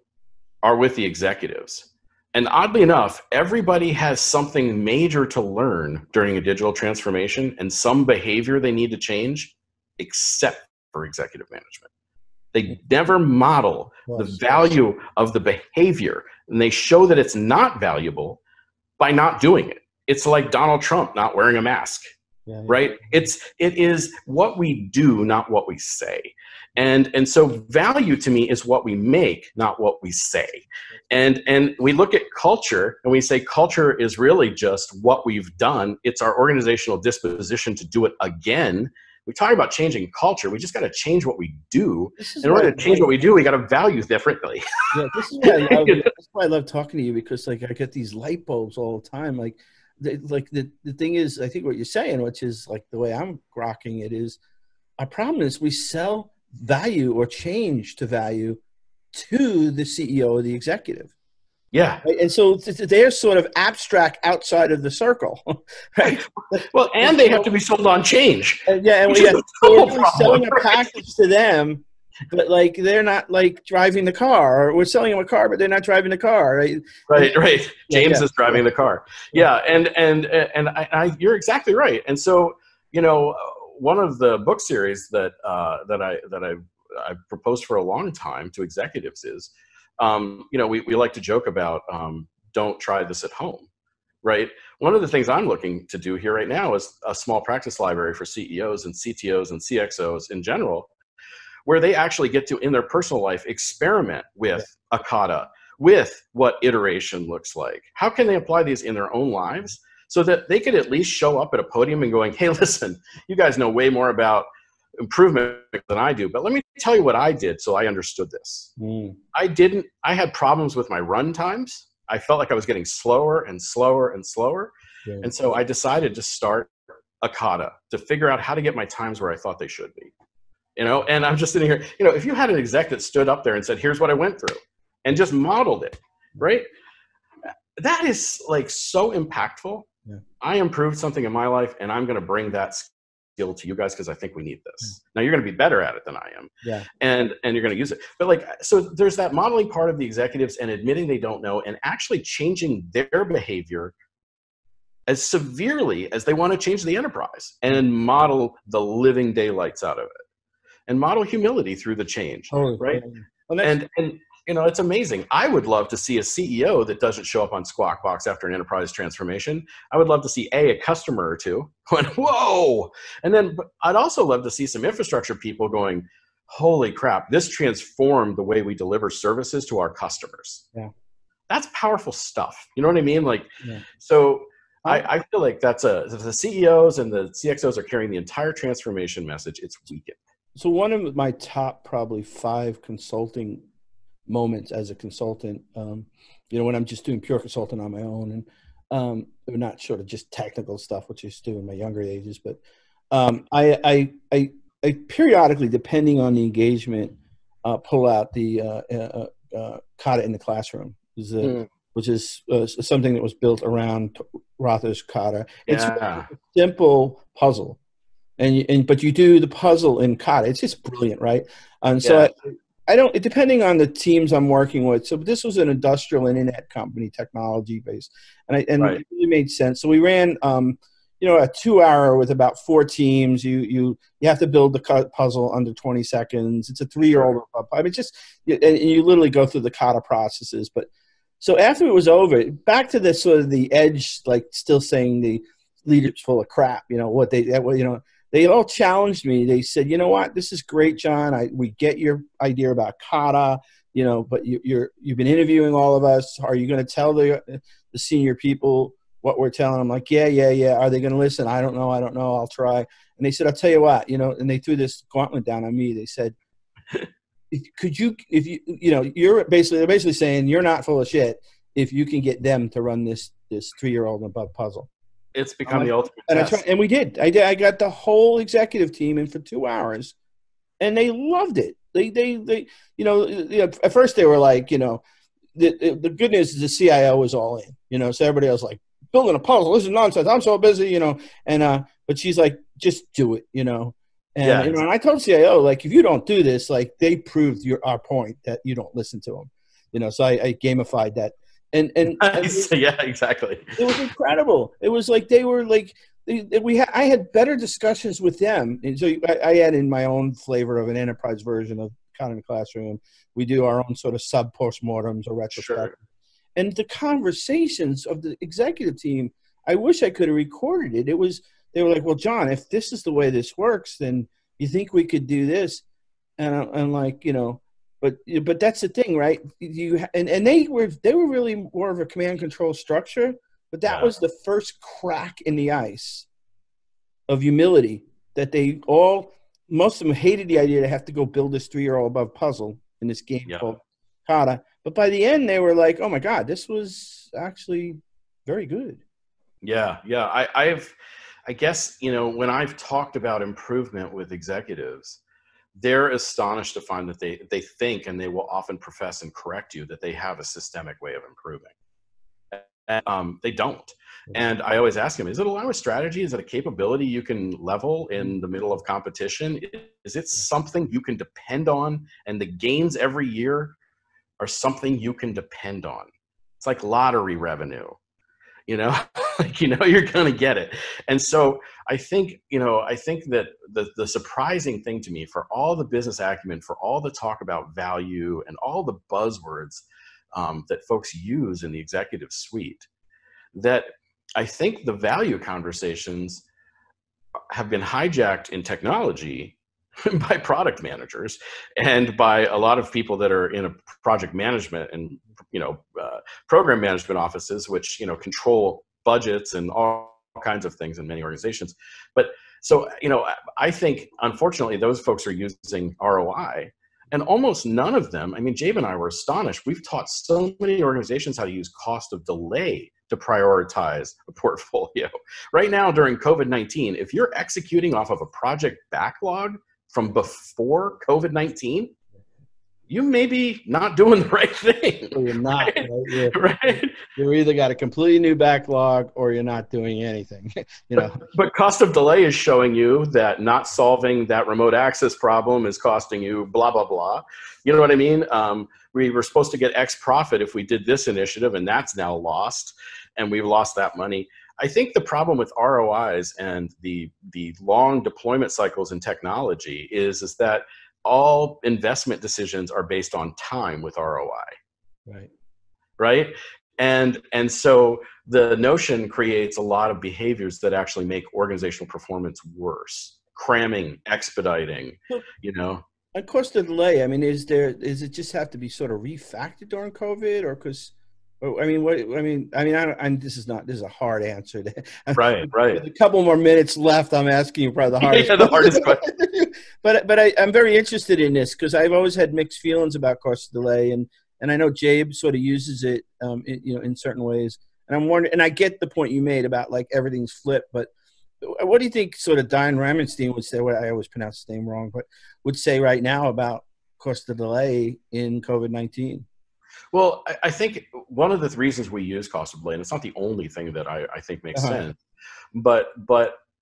are with the executives. And oddly enough, everybody has something major to learn during a digital transformation and some behavior they need to change, except for executive management. They never model the value of the behavior, and they show that it's not valuable by not doing it. It's like Donald Trump not wearing a mask, right? It is what we do, not what we say. And so value to me is what we make, not what we say. And we look at culture and we say culture is really just what we've done. It's our organizational disposition to do it again. We talk about changing culture. We just got to change what we do. In order to change what we do, we got to value differently. Yeah, this is why I love. That's why I love talking to you, because like I get these light bulbs all the time. The thing is, I think what you're saying, which is like the way I'm grokking it, is our problem is we sell value or change to value to the CEO or the executive. Yeah. Right? And so they're sort of abstract outside of the circle, right? Well, and they have to be sold on change. And we're selling a package to them, but like they're not like driving the car. Or we're selling them a car, but they're not driving the car, right? Right. James is driving the car. Yeah, and you're exactly right. And so, one of the book series that I proposed for a long time to executives is, we like to joke about don't try this at home, right? One of the things I'm looking to do here right now is a small practice library for CEOs and CTOs and CXOs in general, where they actually get to, in their personal life, experiment with a kata, with what iteration looks like. How can they apply these in their own lives so that they could at least show up at a podium and going, hey, listen, you guys know way more about improvement than I do, but let me tell you what I did so I understood this. I had problems with my run times. I felt like I was getting slower and slower and slower. Yeah. And so I decided to start a kata to figure out how to get my times where I thought they should be. And I'm just sitting here, if you had an exec that stood up there and said, here's what I went through, and just modeled it, right? That is like so impactful. Yeah. I improved something in my life, and I'm going to bring that skill to you guys because I think we need this. Now you're going to be better at it than I am. Yeah. And you're going to use it. But so there's that modeling part of the executives and admitting they don't know and actually changing their behavior as severely as they want to change the enterprise and model the living daylights out of it and model humility through the change. Right. Well, and it's amazing. I would love to see a CEO that doesn't show up on Squawk Box after an enterprise transformation. I would love to see a customer or two going, whoa. And then I'd also love to see some infrastructure people going, holy crap, this transformed the way we deliver services to our customers. Yeah. That's powerful stuff. You know what I mean? So I feel like the CEOs and the CXOs are carrying the entire transformation message. It's weakened. So one of my top probably 5 consulting moments as a consultant, when I'm just doing pure consulting on my own, and not sort of just technical stuff, which I used to do in my younger ages, but I periodically, depending on the engagement, pull out the kata in the classroom, which is something that was built around Rother's kata. It's Yeah. a simple puzzle, but you do the puzzle in kata. It's just brilliant, right? And so I don't. Depending on the teams I'm working with. So this was an industrial internet company, technology based, and it really made sense. So we ran. A 2-hour with about 4 teams. You have to build the puzzle under 20 seconds. It's a 3-year-old. I mean, and you literally go through the kata processes. But so after it was over, back to the sort of the edge, like still saying the leadership's full of crap. They all challenged me. They said, you know what, this is great, John. We get your idea about kata. But you've been interviewing all of us. Are you going to tell the senior people what we're telling them? Like, yeah. Are they going to listen? I don't know. I'll try. And they said, I'll tell you what, and they threw this gauntlet down on me. They said, they're basically saying you're not full of shit if you can get them to run this 3-year-old and above puzzle. It's become the ultimate test. And we did. I got the whole executive team in for 2 hours, and they loved it. They at first they were like, the good news is the CIO was all in, so everybody else like, building a puzzle, this is nonsense, I'm so busy, but she's like, just do it, and and I told CIO, like, if you don't do this, like, they proved our point that you don't listen to them, so I gamified that, and yeah, exactly. It was incredible. It was like they were like, I had better discussions with them, and so I add in my own flavor of an enterprise version of Kata in the Classroom. We do our own sort of sub postmortems or retrospectives. Sure. And the conversations of the executive team, I wish I could have recorded it. They were like, well, John, if this is the way this works, then you think we could do this? And I'm like, but that's the thing, right? And they were really more of a command control structure, but that was the first crack in the ice of humility that most of them hated the idea to have to go build this 3-year-old above puzzle in this game called Kata. But by the end, they were like, oh, my God, this was actually very good. Yeah. I guess, when I've talked about improvement with executives, they're astonished to find that they think, and they will often profess and correct you, that they have a systemic way of improving. And, they don't. And I always ask them, is it a strategy? Is it a capability you can level in the middle of competition? Is it something you can depend on? And the gains every year are something you can depend on. It's like lottery revenue, you're going to get it. And so I think that the surprising thing to me, for all the business acumen, for all the talk about value and all the buzzwords that folks use in the executive suite, that I think the value conversations have been hijacked in technology by product managers and by a lot of people that are in a project management and program management offices, which control budgets and all kinds of things in many organizations. But so I think unfortunately those folks are using ROI, and almost none of them. I mean, Jabe and I were astonished. We've taught so many organizations how to use cost of delay to prioritize a portfolio. Right now during COVID-19, if you're executing off of a project backlog from before COVID-19, you may be not doing the right thing. Or you're not. Right? Right? You're either got a completely new backlog or you're not doing anything. But cost of delay is showing you that not solving that remote access problem is costing you blah, blah, blah. You know what I mean? We were supposed to get X profit if we did this initiative, and that's now lost, and we've lost that money. I think the problem with ROIs and the long deployment cycles in technology is that all investment decisions are based on time with ROI. Right. And so the notion creates a lot of behaviors that actually make organizational performance worse. Cramming, expediting, Of course, the delay. I mean, is it just have to be sort of refactored during COVID, or because? This is a hard answer. Right. With a couple more minutes left, I'm asking you probably the hardest. The hardest question. But I'm very interested in this because I've always had mixed feelings about cost of delay, and I know Jabe sort of uses it, in certain ways. And I'm wondering, and I get the point you made about like everything's flipped, but what do you think sort of Diane Ramenstein would say? Well, I always pronounce his name wrong, but would say right now about cost of delay in COVID-19? Well, I think one of the reasons we use cost of delay, and it's not the only thing that I think makes sense, but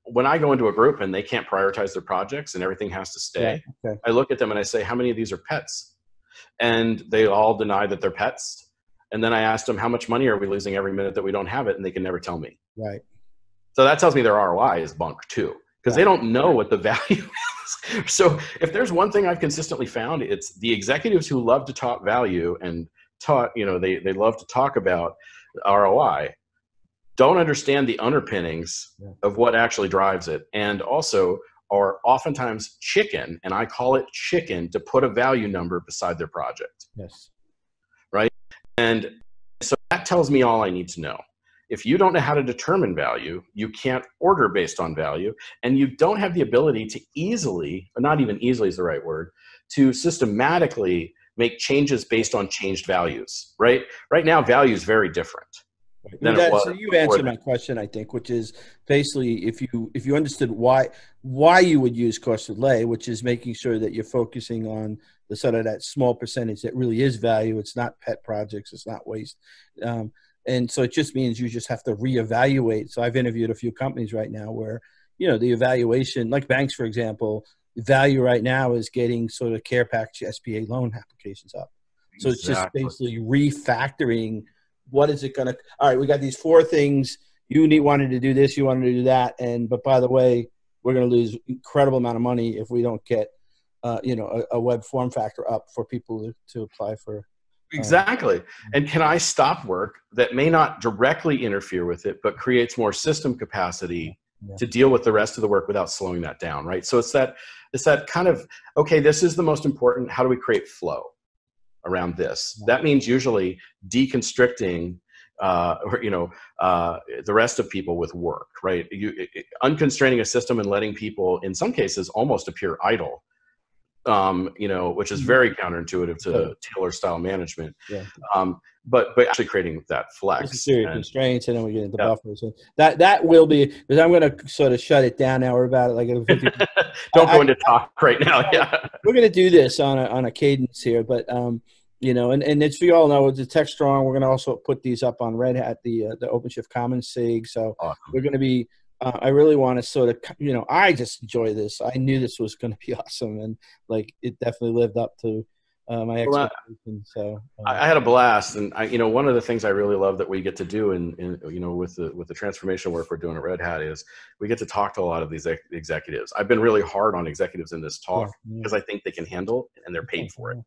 when I go into a group and they can't prioritize their projects and everything has to stay, I look at them and I say, how many of these are pets? And they all deny that they're pets. And then I asked them, how much money are we losing every minute that we don't have it? And they can never tell me. Right. So that tells me their ROI is bunk too, because they don't know what the value is. So if there's one thing I've consistently found, it's the executives who love to talk value and talk, they love to talk about ROI, don't understand the underpinnings of what actually drives it. And also are oftentimes chicken, and I call it chicken, to put a value number beside their project. Yes. Right. And so that tells me all I need to know. If you don't know how to determine value, you can't order based on value, and you don't have the ability to easily, or not even easily is the right word, to systematically make changes based on changed values, right? Right now, value is very different. So you answered my question, I think, which is basically if you understood why you would use cost of delay, which is making sure that you're focusing on the sort of that small percentage that really is value. It's not pet projects. It's not waste. And so it just means you just have to reevaluate. So I've interviewed a few companies right now where, the evaluation, like banks, for example, the value right now is getting sort of care package SBA loan applications up. So it's just basically refactoring. What is it going to, all right, we got these 4 things. You wanted to do this, you wanted to do that. But by the way, we're going to lose incredible amount of money if we don't get, a web form factor up for people to apply for. Exactly. And can I stop work that may not directly interfere with it, but creates more system capacity to deal with the rest of the work without slowing that down, right? So it's that kind of, okay, this is the most important. How do we create flow around this? That means usually deconstricting the rest of people with work, right? Unconstraining a system and letting people, in some cases, almost appear idle, which is very counterintuitive to Taylor style management. But actually creating that flex. Constraints, and then we get into buffers. And that will be, because I'm going to sort of shut it down now. We're about like 50. Don't go into talk right now. Yeah, we're going to do this on a cadence here, but and it's for you all know, it's a TechStrong. We're going to also put these up on Red Hat, the OpenShift Commons SIG. So we're going to be. I really want to sort of, I just enjoy this. I knew this was going to be awesome, and like it definitely lived up to my expectations. So I had a blast, and one of the things I really love that we get to do in with the transformation work we're doing at Red Hat is we get to talk to a lot of these executives. I've been really hard on executives in this talk because I think they can handle it and they're paid for it,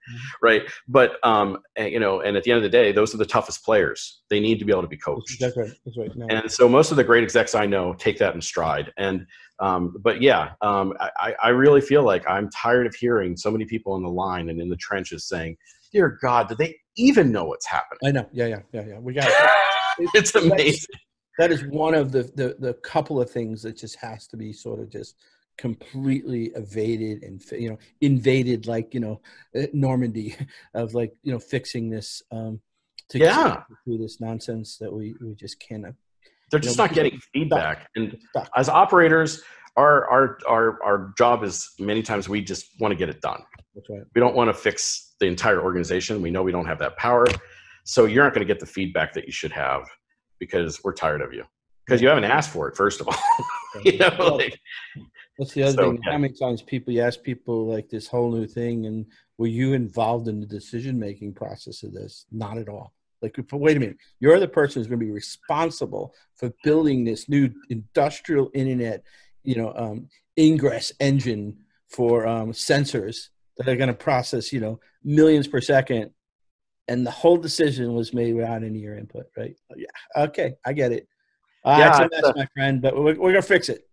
right? But and at the end of the day, those are the toughest players. They need to be able to be coached. That's right. No. And so most of the great execs I know take that in stride. And I really feel like I'm tired of hearing so many people on the line and in the trenches saying, "Dear God, do they even know what's happening?" I know. Yeah. We got it. It's amazing. That is one of the couple of things that just has to be sort of just completely evaded and invaded, like Normandy, of like fixing this through this nonsense that we just cannot. They're just not getting feedback. And as operators, our job is many times we just want to get it done. That's right. We don't want to fix the entire organization. We know we don't have that power. So you're not going to get the feedback that you should have because we're tired of you. Because you haven't asked for it, first of all. That's the other thing. How many times you ask people like this whole new thing, and were you involved in the decision-making process of this? Not at all. Like, wait a minute, you're the person who's going to be responsible for building this new industrial internet, ingress engine for sensors that are going to process, millions per second. And the whole decision was made without any of your input, right? Yeah. Okay. I get it. It's a mess, my friend, but we're going to fix it.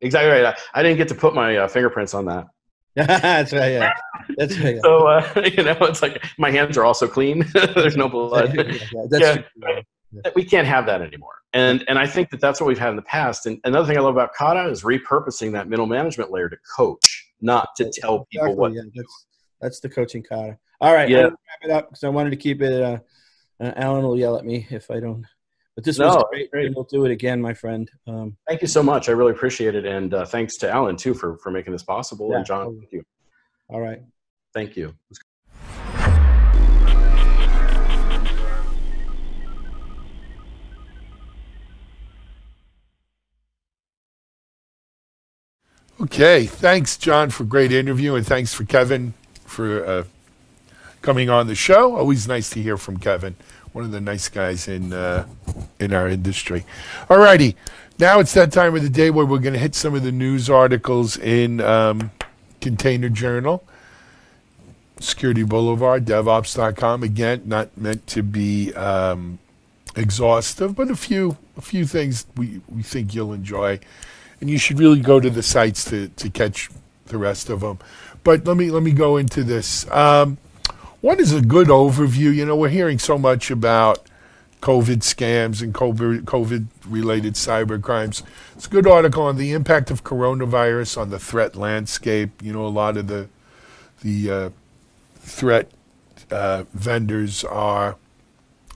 Exactly right. I didn't get to put my fingerprints on that. That's right. Yeah. That's right. Yeah. So, it's like my hands are also clean. There's no blood. We can't have that anymore. And I think that's what we've had in the past. And another thing I love about Kata is repurposing that middle management layer to coach, not to tell people what. Yeah, that's the coaching Kata. All right. Yeah. I'm gonna wrap it up because I wanted to keep it. Alan will yell at me if I don't But this was No, great, great. and we'll do it again, my friend. Thank you so much. I really appreciate it. And thanks to Alan, too, for making this possible. Yeah. And John, thank you. All right. Thank you. Okay, thanks, John, for a great interview, and thanks for Kevin for coming on the show. Always nice to hear from Kevin, one of the nice guys in our industry. All righty, now it's that time of the day where we're going to hit some of the news articles in Container Journal, Security Boulevard, DevOps.com. Again, not meant to be exhaustive, but a few things we think you'll enjoy. And you should really go to the sites to catch the rest of them. But let me go into this. One is a good overview. You know, we're hearing so much about COVID scams and COVID-related cyber crimes. It's a good article on the impact of coronavirus on the threat landscape. You know, a lot of the threat vendors are,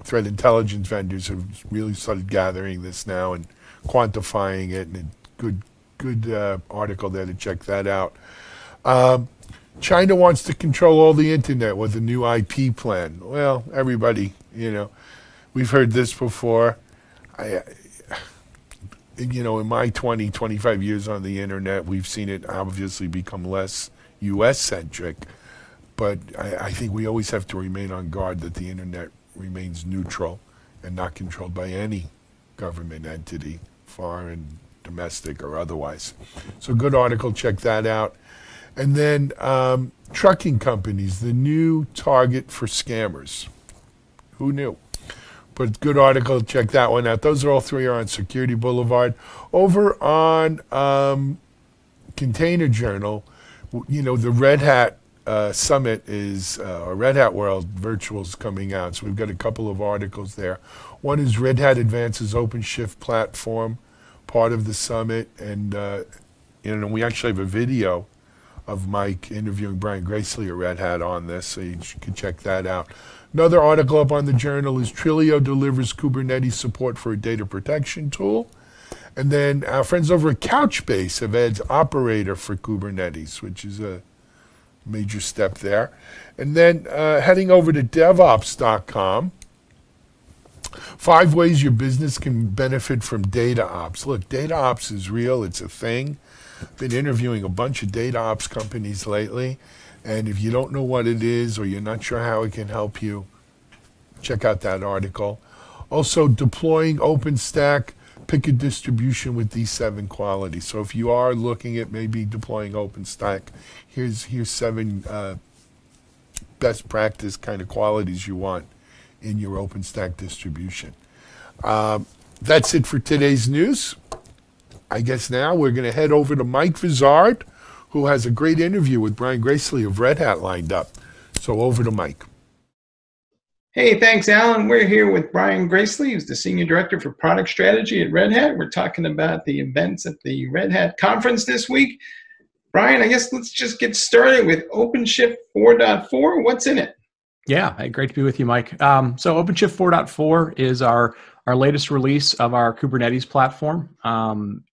threat intelligence vendors have really started gathering this now and quantifying it, and good article there to check that out. China wants to control all the internet with a new IP plan. Well, everybody, you know, we've heard this before. You know, in my 25 years on the internet, we've seen it obviously become less U.S.-centric, but I think we always have to remain on guard that the internet remains neutral and not controlled by any government entity, foreign, domestic, or otherwise. So good article, check that out. And then trucking companies, the new target for scammers. Who knew? But good article, check that one out. Those are all three are on Security Boulevard. Over on Container Journal, you know, the Red Hat Summit is, or Red Hat World Virtual is coming out. So we've got a couple of articles there. One is Red Hat Advances OpenShift platform, part of the summit, and you know, we actually have a video of Mike interviewing Brian Gracely at Red Hat on this, so you can check that out. Another article up on the journal is Twilio delivers Kubernetes support for a data protection tool. And then our friends over at Couchbase have added Operator for Kubernetes, which is a major step there. And then heading over to DevOps.com, 5 ways your business can benefit from data ops. Look, data ops is real. It's a thing. I've been interviewing a bunch of data ops companies lately, and if you don't know what it is or you're not sure how it can help you, check out that article. Also, deploying OpenStack, pick a distribution with these 7 qualities. So if you are looking at maybe deploying OpenStack, here's 7 best practice kind of qualities you want in your OpenStack distribution. That's it for today's news. I guess now we're going to head over to Mike Vizard, who has a great interview with Brian Gracely of Red Hat lined up. So over to Mike. Hey, thanks, Alan. We're here with Brian Gracely, who's the Senior Director for Product Strategy at Red Hat. We're talking about the events at the Red Hat conference this week. Brian, I guess let's just get started with OpenShift 4.4. What's in it? Yeah, hey, great to be with you, Mike. So OpenShift 4.4 is our latest release of our Kubernetes platform.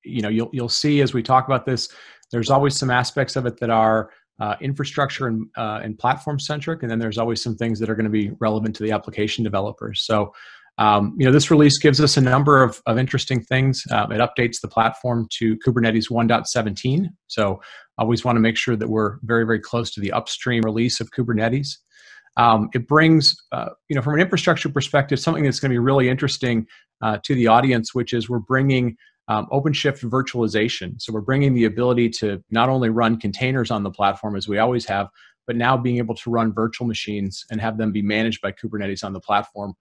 You know, you'll see as we talk about this, there's always some aspects of it that are infrastructure and platform centric, and then there's always some things that are going to be relevant to the application developers. So, you know, this release gives us a number of interesting things. It updates the platform to Kubernetes 1.17. So, always want to make sure that we're very, very close to the upstream release of Kubernetes. It brings, you know, from an infrastructure perspective, something that's going to be really interesting to the audience, which is we're bringing OpenShift virtualization. So we're bringing the ability to not only run containers on the platform as we always have, but now being able to run virtual machines and have them be managed by Kubernetes on the platform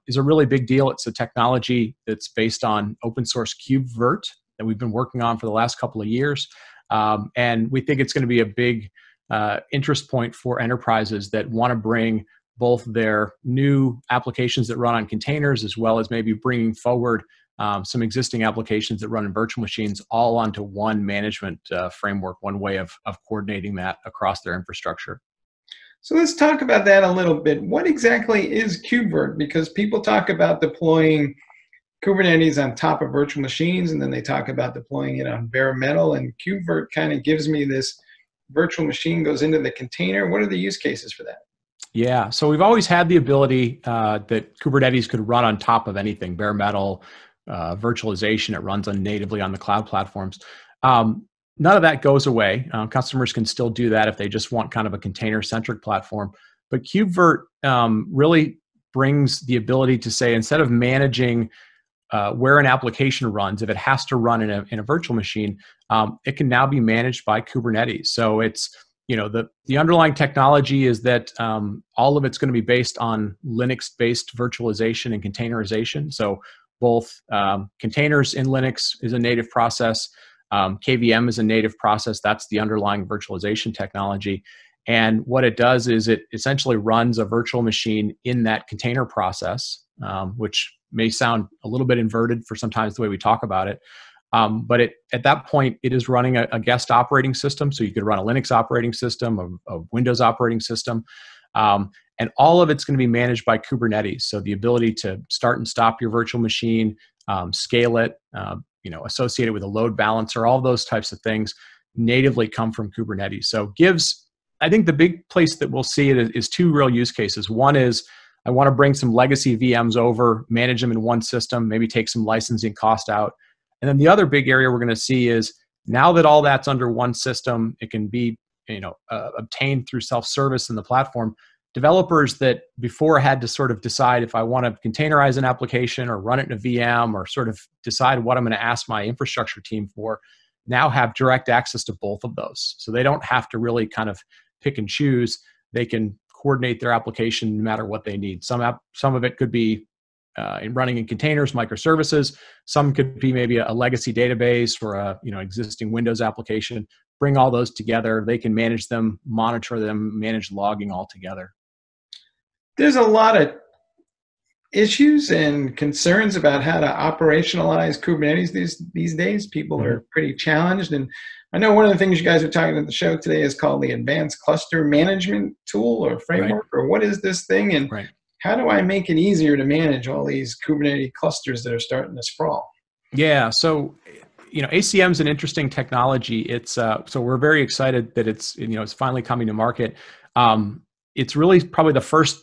is a really big deal. It's a technology that's based on open source KubeVirt that we've been working on for the last couple of years. And we think it's going to be a big interest point for enterprises that want to bring both their new applications that run on containers as well as maybe bringing forward some existing applications that run in virtual machines all onto one management framework, one way of coordinating that across their infrastructure. So let's talk about that a little bit. What exactly is KubeVirt? Because people talk about deploying Kubernetes on top of virtual machines, and then they talk about deploying it on bare metal. And KubeVirt kind of gives me this virtual machine goes into the container. What are the use cases for that? Yeah, so we've always had the ability that Kubernetes could run on top of anything, bare metal, virtualization. It runs natively on the cloud platforms. None of that goes away. Customers can still do that if they just want kind of a container-centric platform. But KubeVirt really brings the ability to say, instead of managing where an application runs, if it has to run in a virtual machine, it can now be managed by Kubernetes. So it's, the underlying technology is that all of it's going to be based on Linux-based virtualization and containerization. So both containers in Linux is a native process. KVM is a native process. That's the underlying virtualization technology. And what it does is it essentially runs a virtual machine in that container process, which may sound a little bit inverted for sometimes the way we talk about it. But at that point, it is running a guest operating system. So you could run a Linux operating system, a Windows operating system. And all of it's going to be managed by Kubernetes. So the ability to start and stop your virtual machine, scale it, associate it with a load balancer, all those types of things natively come from Kubernetes. So I think the big place that we'll see it is two real use cases. One is I want to bring some legacy VMs over, manage them in one system, maybe take some licensing cost out. And then the other big area we're going to see is now that all that's under one system, it can be obtained through self-service in the platform. Developers that before had to sort of decide if I want to containerize an application or run it in a VM or sort of decide what I'm going to ask my infrastructure team for, now have direct access to both of those. So they don't have to really kind of pick and choose. They can coordinate their application no matter what they need. Some of it could be running in containers, microservices. Some could be maybe a legacy database or a existing Windows application. Bring all those together. They can manage them, monitor them, manage logging all together. There's a lot of issues and concerns about how to operationalize Kubernetes these days. People are pretty challenged. And I know one of the things you guys are talking about the show today is called the Advanced Cluster Management Tool or Framework, or what is this thing? And how do I make it easier to manage all these Kubernetes clusters that are starting to sprawl? Yeah, so ACM is an interesting technology. It's so we're very excited that it's finally coming to market. It's really probably the first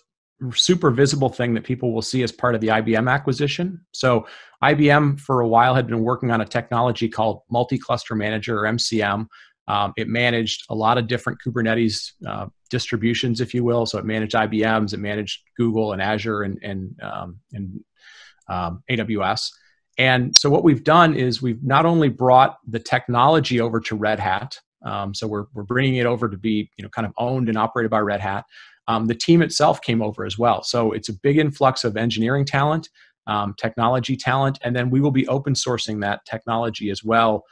super visible thing that people will see as part of the IBM acquisition. So IBM for a while had been working on a technology called Multi-Cluster Manager, or MCM. It managed a lot of different Kubernetes distributions, if you will. So it managed IBM's, it managed Google and Azure and AWS. And so what we've done is we've not only brought the technology over to Red Hat, so we're bringing it over to be kind of owned and operated by Red Hat. The team itself came over as well. So it's a big influx of engineering talent, technology talent, and then we will be open sourcing that technology as well.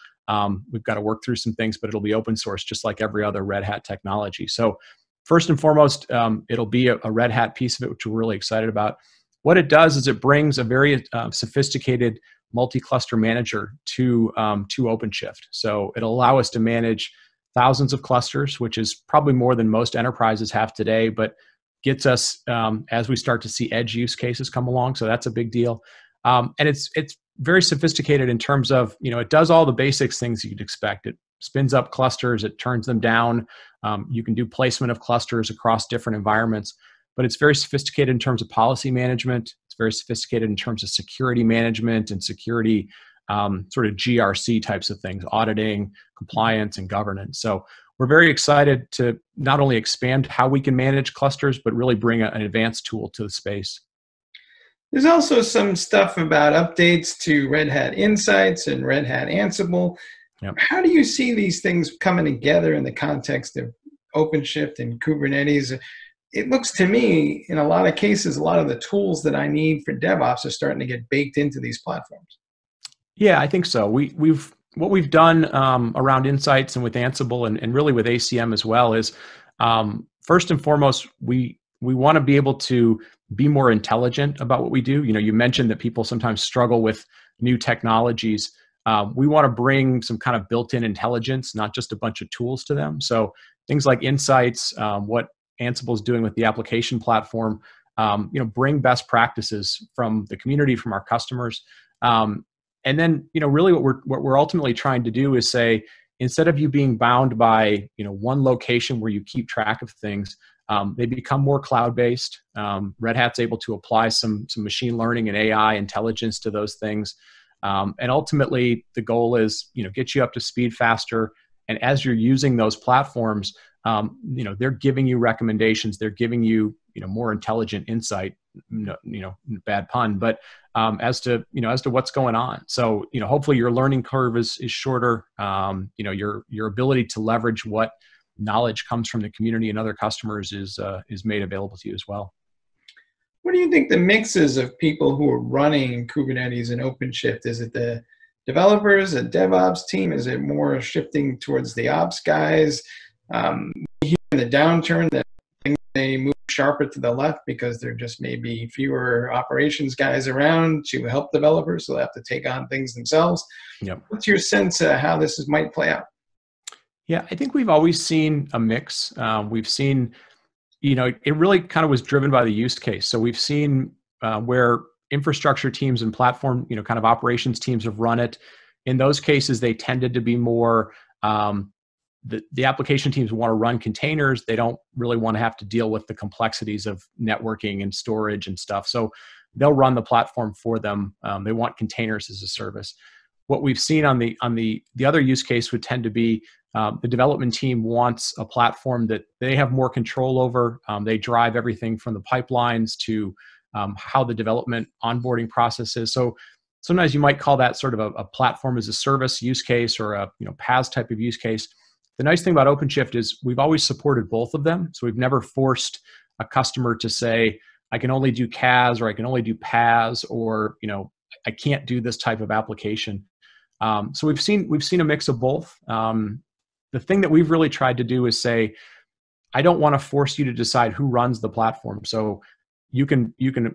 We've got to work through some things, but it'll be open source just like every other Red Hat technology. So first and foremost, it'll be a Red Hat piece of it, which we're really excited about. What it does is it brings a very sophisticated multi-cluster manager to OpenShift. So it'll allow us to manage thousands of clusters, which is probably more than most enterprises have today, but gets us as we start to see edge use cases come along. So that's a big deal. And it's very sophisticated in terms of, it does all the basics things you'd expect. It spins up clusters, it turns them down. You can do placement of clusters across different environments, but it's very sophisticated in terms of policy management. It's very sophisticated in terms of security management and security sort of GRC types of things, auditing, compliance, and governance. So we're very excited to not only expand how we can manage clusters, but really bring an advanced tool to the space. There's also some stuff about updates to Red Hat Insights and Red Hat Ansible. Yep. How do you see these things coming together in the context of OpenShift and Kubernetes? It looks to me, in a lot of cases, a lot of the tools that I need for DevOps are starting to get baked into these platforms. Yeah, I think so. What we've done around Insights and with Ansible and really with ACM as well is, first and foremost, we want to be able to be more intelligent about what we do. You mentioned that people sometimes struggle with new technologies. We want to bring some kind of built-in intelligence, not just a bunch of tools to them. So things like Insights, what Ansible is doing with the application platform, bring best practices from the community, from our customers, And then, really what we're ultimately trying to do is say, instead of you being bound by, one location where you keep track of things, they become more cloud-based. Red Hat's able to apply some machine learning and AI intelligence to those things. And ultimately, the goal is, get you up to speed faster. And as you're using those platforms, they're giving you recommendations. They're giving you, more intelligent insight. Bad pun, but as to what's going on. So, hopefully your learning curve is shorter. Your ability to leverage what knowledge comes from the community and other customers is made available to you as well. What do you think the mix is of people who are running Kubernetes and OpenShift? Is it the developers, a DevOps team? Is it more shifting towards the ops guys? Here in the downturn, that they move sharper to the left because there just may be fewer operations guys around to help developers, so they have to take on things themselves. Yep. What's your sense of how this might play out? Yeah, I think we've always seen a mix. We've seen, it really kind of was driven by the use case. So we've seen where infrastructure teams and platform, kind of operations teams have run it. In those cases, they tended to be more, the application teams want to run containers. They don't really want to have to deal with the complexities of networking and storage and stuff. So they'll run the platform for them. They want containers as a service. What we've seen on the other use case would tend to be the development team wants a platform that they have more control over. They drive everything from the pipelines to how the development onboarding process is. So sometimes you might call that sort of a platform as a service use case or a PaaS type of use case. The nice thing about OpenShift is we've always supported both of them. So we've never forced a customer to say, I can only do CaaS or I can only do PaaS, or I can't do this type of application. So we've seen a mix of both. The thing that we've really tried to do is say, I don't want to force you to decide who runs the platform. So you can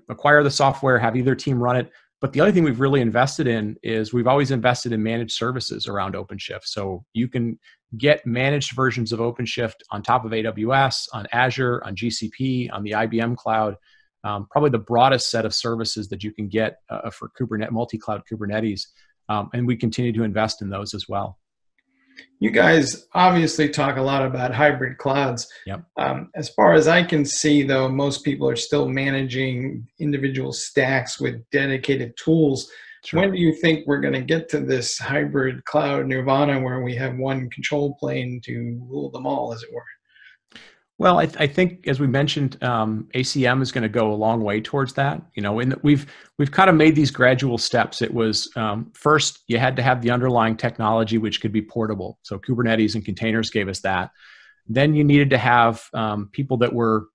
acquire the software, have either team run it. But the other thing we've really invested in is we've always invested in managed services around OpenShift. So you can get managed versions of OpenShift on top of AWS, on Azure, on GCP, on the IBM cloud. Probably the broadest set of services that you can get for Kubernetes, multi-cloud Kubernetes. And we continue to invest in those as well. You guys obviously talk a lot about hybrid clouds. Yep. As far as I can see, though, most people are still managing individual stacks with dedicated tools. Sure. When do you think we're going to get to this hybrid cloud nirvana where we have one control plane to rule them all, as it were? Well, I think, as we mentioned, ACM is going to go a long way towards that. We've kind of made these gradual steps. It was first you had to have the underlying technology, which could be portable. So Kubernetes and containers gave us that. Then you needed to have people that were,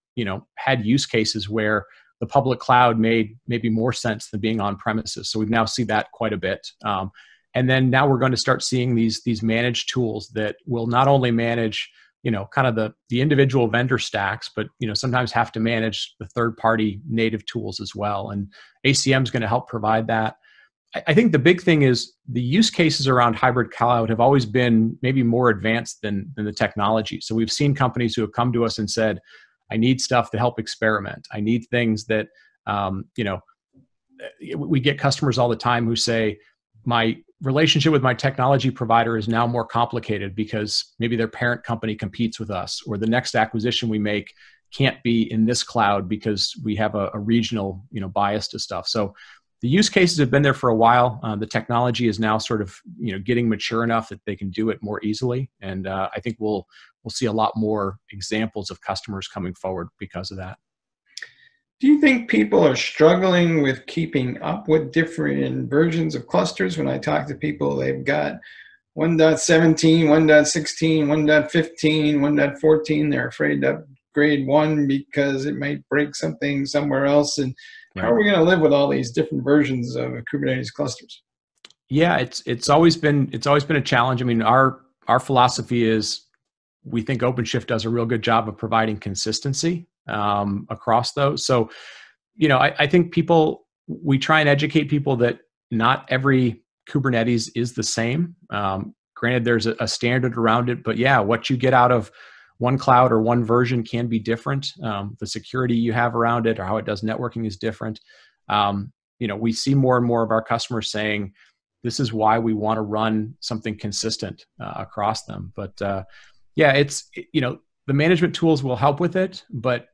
had use cases where the public cloud made maybe more sense than being on premises. So we've now seen that quite a bit. And then now we're going to start seeing these managed tools that will not only manage kind of the individual vendor stacks, but, sometimes have to manage the third-party native tools as well. And ACM is going to help provide that. I think the big thing is the use cases around hybrid cloud have always been maybe more advanced than the technology. So we've seen companies who have come to us and said, I need stuff to help experiment. I need things that, we get customers all the time who say, my relationship with my technology provider is now more complicated because maybe their parent company competes with us, or the next acquisition we make can't be in this cloud because we have a regional, bias to stuff. So the use cases have been there for a while. The technology is now sort of, getting mature enough that they can do it more easily. And I think we'll see a lot more examples of customers coming forward because of that. Do you think people are struggling with keeping up with different versions of clusters? When I talk to people, they've got 1.17, 1.16, 1.15, 1.14. They're afraid to upgrade one because it might break something somewhere else. And how are we going to live with all these different versions of Kubernetes clusters? Yeah, it's always been a challenge. I mean, our philosophy is we think OpenShift does a real good job of providing consistency across those. So, I think we try and educate people that not every Kubernetes is the same. Granted, there's a standard around it, but yeah, what you get out of one cloud or one version can be different. The security you have around it or how it does networking is different. we see more and more of our customers saying, this is why we want to run something consistent across them. But yeah, the management tools will help with it, but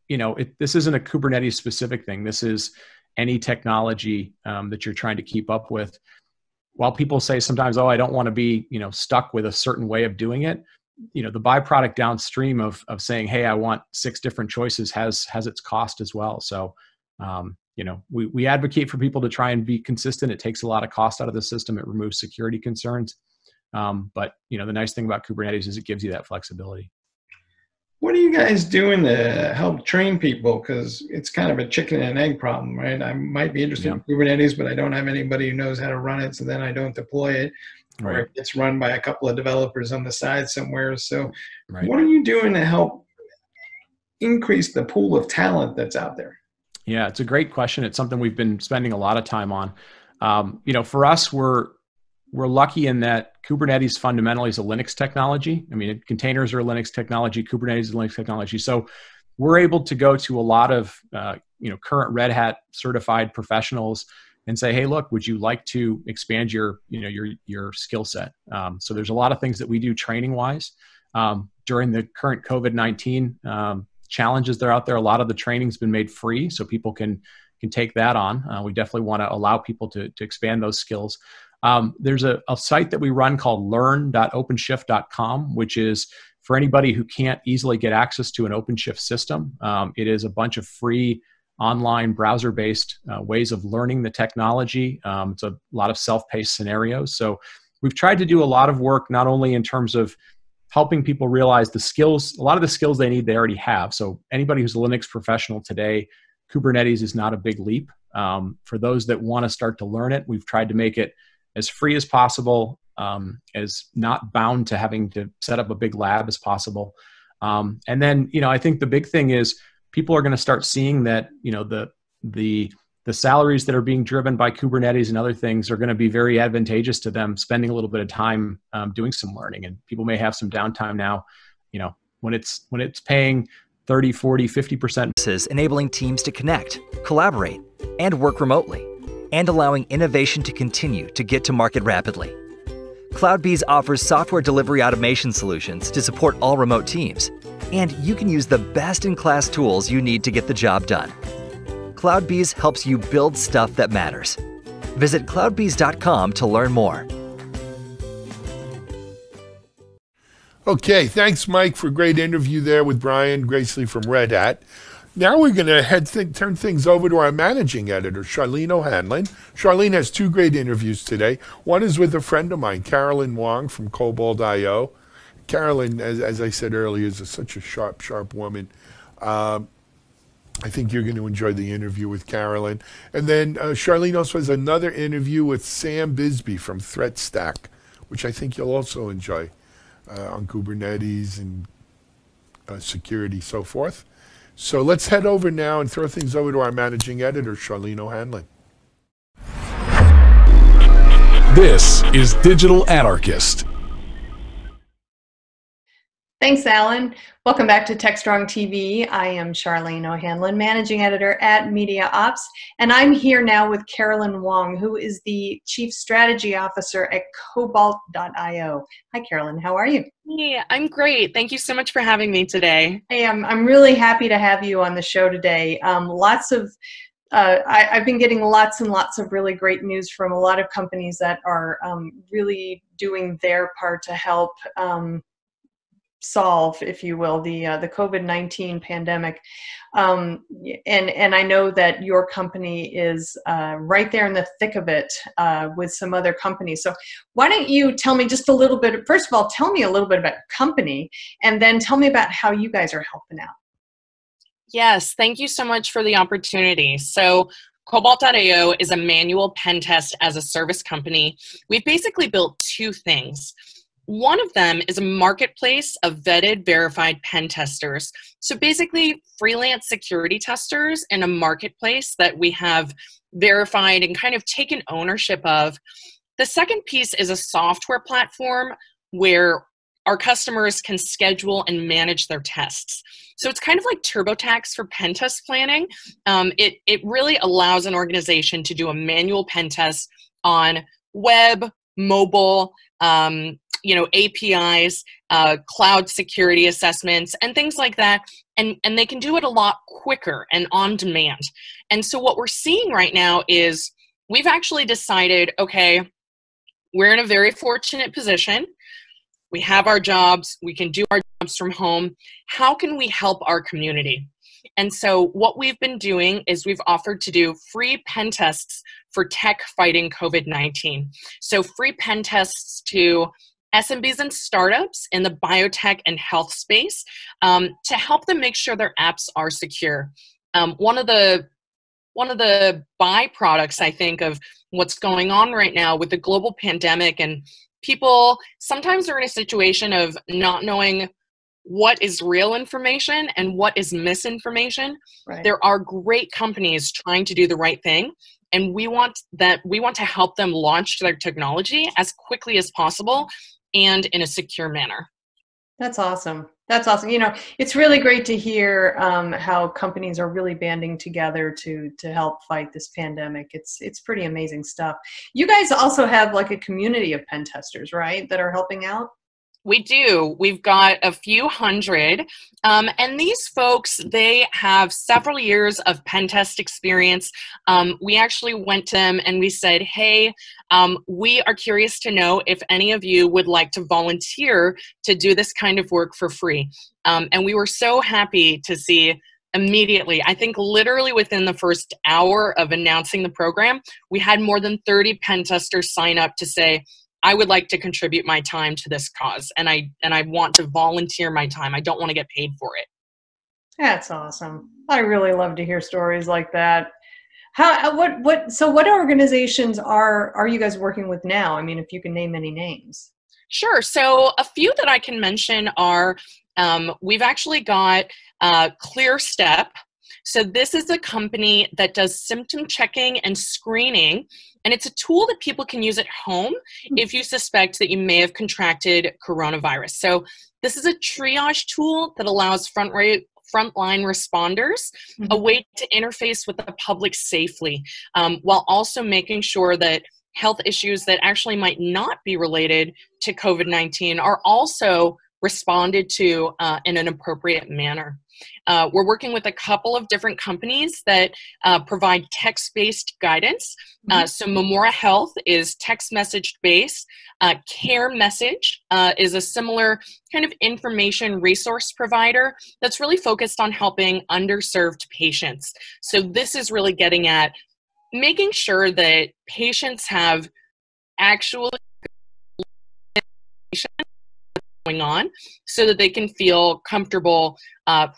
this isn't a Kubernetes specific thing. This is any technology that you're trying to keep up with. While people say sometimes, oh, I don't want to be, stuck with a certain way of doing it, the byproduct downstream of saying, hey, I want 6 different choices has its cost as well. So, we advocate for people to try and be consistent. It takes a lot of cost out of the system. It removes security concerns. But, the nice thing about Kubernetes is it gives you that flexibility. What are you guys doing to help train people? Because it's kind of a chicken and egg problem, right? I might be interested in Kubernetes, but I don't have anybody who knows how to run it, so then I don't deploy it. Right. Or it's run by a couple of developers on the side somewhere. So what are you doing to help increase the pool of talent that's out there? Yeah, it's a great question. It's something we've been spending a lot of time on. For us, we're lucky in that Kubernetes fundamentally is a Linux technology. I mean, containers are a Linux technology, Kubernetes is a Linux technology. So we're able to go to a lot of current Red Hat certified professionals and say, hey, look, would you like to expand your skill set? So there's a lot of things that we do training wise. During the current COVID-19 challenges that are out there, a lot of the training's been made free, so people can take that on. We definitely want to allow people to expand those skills. There's a site that we run called learn.openshift.com, which is for anybody who can't easily get access to an OpenShift system. It is a bunch of free online browser-based ways of learning the technology. It's a lot of self-paced scenarios. So we've tried to do a lot of work, not only in terms of helping people realize the skills, a lot of the skills they need, they already have. So anybody who's a Linux professional today, Kubernetes is not a big leap. For those that want to start to learn it, we've tried to make it as free as possible, as not bound to having to set up a big lab as possible. And then, I think the big thing is people are going to start seeing that, the salaries that are being driven by Kubernetes and other things are going to be very advantageous to them spending a little bit of time doing some learning. And people may have some downtime now, when it's paying 30, 40, 50%. Enabling teams to connect, collaborate, and work remotely, and allowing innovation to continue to get to market rapidly. CloudBees offers software delivery automation solutions to support all remote teams, and you can use the best-in-class tools you need to get the job done. CloudBees helps you build stuff that matters. Visit cloudbees.com to learn more. Okay, thanks, Mike, for a great interview there with Brian Gracely from Red Hat. Now we're going to turn things over to our managing editor, Charlene O'Hanlon. Charlene has 2 great interviews today. One is with a friend of mine, Carolyn Wong from Cobalt.io. Carolyn, as I said earlier, is such a sharp woman. I think you're going to enjoy the interview with Carolyn. And then Charlene also has another interview with Sam Bisbee from ThreatStack, which I think you'll also enjoy on Kubernetes and security, so forth. So let's head over now and throw things over to our managing editor, Charlene O'Hanlon. This is Digital Anarchist. Thanks, Alan. Welcome back to TechStrong TV. I am Charlene O'Hanlon, Managing Editor at Media Ops, and I'm here now with Carolyn Wong, who is the Chief Strategy Officer at Cobalt.io. Hi, Carolyn. How are you? Hey, I'm great. Thank you so much for having me today. Hey, I'm really happy to have you on the show today. I've been getting lots and lots of really great news from a lot of companies that are really doing their part to help solve, if you will, the COVID-19 pandemic. And I know that your company is right there in the thick of it with some other companies. So why don't you tell me just a little bit, first of all, tell me a little bit about your company, and then tell me about how you guys are helping out. Yes, thank you so much for the opportunity. So Cobalt.io is a manual pen test as a service company. We've basically built 2 things. One of them is a marketplace of vetted, verified pen testers. So basically freelance security testers in a marketplace that we have verified and kind of taken ownership of. The second piece is a software platform where our customers can schedule and manage their tests. So it's kind of like TurboTax for pen test planning. It really allows an organization to do a manual pen test on web, mobile, APIs, cloud security assessments, and things like that. And they can do it a lot quicker and on demand. And so what we're seeing right now is we've actually decided, okay, we're in a very fortunate position. We have our jobs. We can do our jobs from home. How can we help our community? And so what we've been doing is we've offered to do free pen tests for tech fighting COVID-19. So free pen tests to SMBs and startups in the biotech and health space to help them make sure their apps are secure. One of the byproducts, I think, of what's going on right now with the global pandemic, and people sometimes are in a situation of not knowing what is real information and what is misinformation. Right. There are great companies trying to do the right thing, and we want to help them launch their technology as quickly as possible and in a secure manner. That's awesome. That's awesome. It's really great to hear how companies are really banding together to help fight this pandemic. It's pretty amazing stuff. You guys also have like a community of pen testers, right, that are helping out? We do. We've got a few hundred. And these folks, they have several years of pen test experience. We actually went to them and we said, hey, we are curious to know if any of you would like to volunteer to do this kind of work for free. And we were so happy to see immediately, I think literally within the first hour of announcing the program, we had more than 30 pen testers sign up to say, I would like to contribute my time to this cause, and I want to volunteer my time. I don't want to get paid for it. That's awesome. I really love to hear stories like that. What organizations are you guys working with now? I mean, if you can name any names. Sure. So a few that I can mention are, we've actually got ClearStep. So this is a company that does symptom checking and screening, and it's a tool that people can use at home if you suspect that you may have contracted coronavirus. So this is a triage tool that allows frontline responders a way to interface with the public safely, while also making sure that health issues that actually might not be related to COVID-19 are also responded to in an appropriate manner. We're working with a couple of different companies that provide text-based guidance. So Memora Health is text message based. Care Message is a similar kind of information resource provider that's really focused on helping underserved patients. So this is really getting at making sure that patients have actual information going on so that they can feel comfortable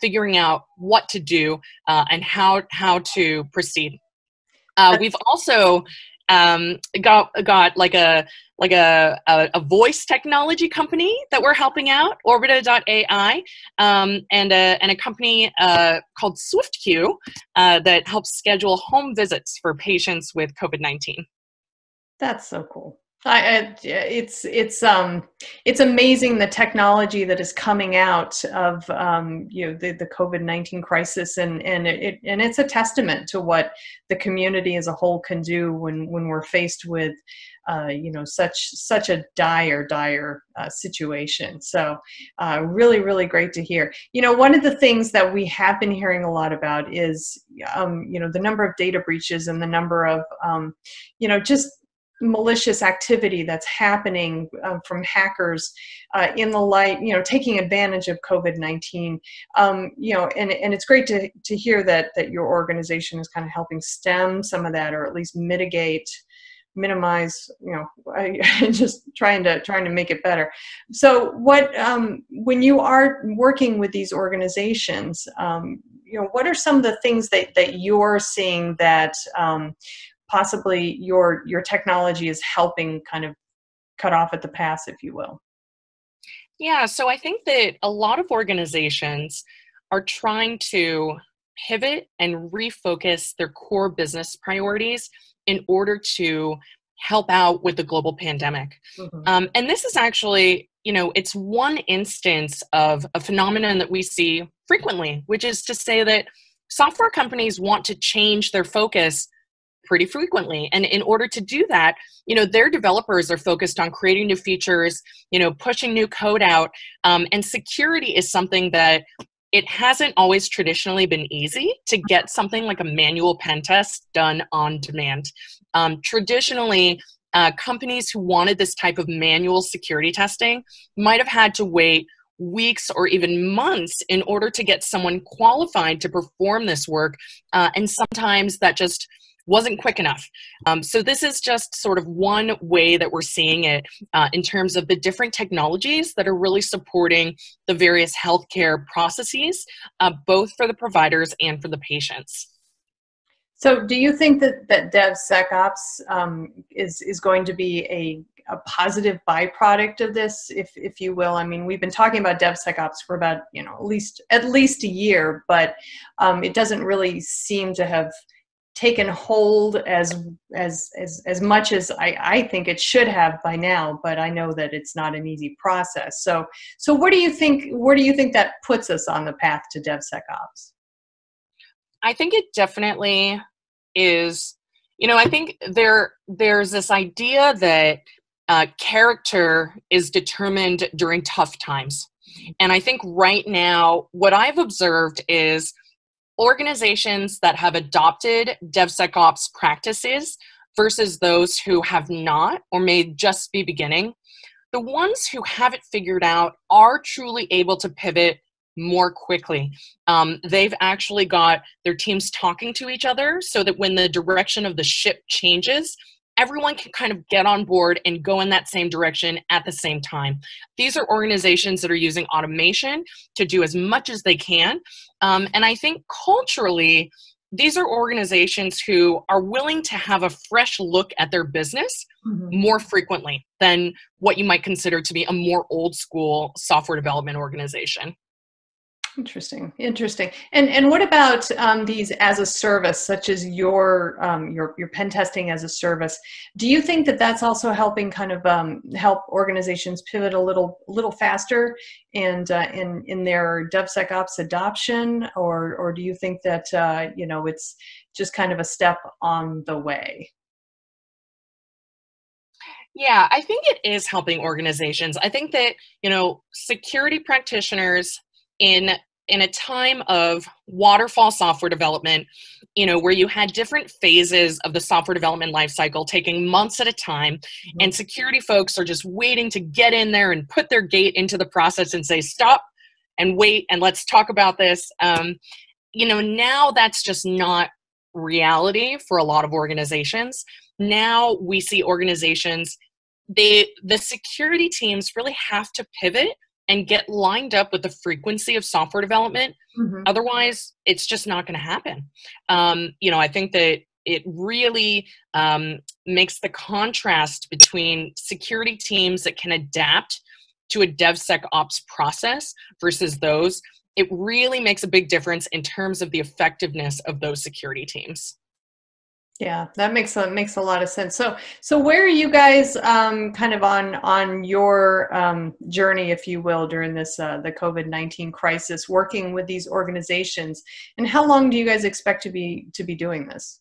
figuring out what to do and how to proceed. We've also got like a voice technology company that we're helping out, Orbita.ai, and a company called SwiftQ that helps schedule home visits for patients with COVID-19. That's so cool. It's amazing the technology that is coming out of the COVID-19 crisis, and it's a testament to what the community as a whole can do when we're faced with such a dire situation. So really great to hear. One of the things that we have been hearing a lot about is the number of data breaches and the number of just malicious activity that's happening from hackers in the light, taking advantage of COVID-19. And it's great to hear that your organization is kind of helping stem some of that, or at least minimize, just trying to make it better. So when you are working with these organizations, what are some of the things that you're seeing that possibly your technology is helping kind of cut off at the pass, if you will? Yeah, so I think that a lot of organizations are trying to pivot and refocus their core business priorities in order to help out with the global pandemic. And this is actually it's one instance of a phenomenon that we see frequently, which is to say that software companies want to change their focus pretty frequently. And in order to do that, their developers are focused on creating new features, pushing new code out. And security is something that it hasn't always traditionally been easy to get something like a manual pen test done on demand. Traditionally, companies who wanted this type of manual security testing might have had to wait weeks or even months in order to get someone qualified to perform this work. And sometimes that just wasn't quick enough. So this is just sort of one way that we're seeing it in terms of the different technologies that are really supporting the various healthcare processes, both for the providers and for the patients. So do you think that DevSecOps is going to be a positive byproduct of this, if you will? I mean, we've been talking about DevSecOps for about, at least a year, but it doesn't really seem to have taken hold as much as I think it should have by now, but I know that it's not an easy process. So where do you think that puts us on the path to DevSecOps? I think it definitely is. I think there's this idea that character is determined during tough times. And I think right now, what I've observed is organizations that have adopted DevSecOps practices versus those who have not or may just be beginning. The ones who have it figured out are truly able to pivot more quickly. They've actually got their teams talking to each other so that when the direction of the ship changes, everyone can kind of get on board and go in that same direction at the same time. These are organizations that are using automation to do as much as they can. And I think culturally, these are organizations who are willing to have a fresh look at their business more frequently than what you might consider to be a more old school software development organization. Interesting. And what about these as a service, such as your pen testing as a service? Do you think that that's also helping kind of help organizations pivot a little faster and in their DevSecOps adoption, or do you think that it's just kind of a step on the way? Yeah, I think it is helping organizations. I think that security practitioners in a time of waterfall software development, where you had different phases of the software development lifecycle taking months at a time, and security folks are just waiting to get in there and put their gate into the process and say, stop and wait, and let's talk about this. Now that's just not reality for a lot of organizations. Now we see organizations, the security teams really have to pivot and get lined up with the frequency of software development. Otherwise, it's just not going to happen. I think that it really makes the contrast between security teams that can adapt to a DevSecOps process versus those. It really makes a big difference in terms of the effectiveness of those security teams. Yeah, that makes a lot of sense. So where are you guys kind of on your journey, if you will, during this the COVID-19 crisis, working with these organizations, and how long do you guys expect to be doing this?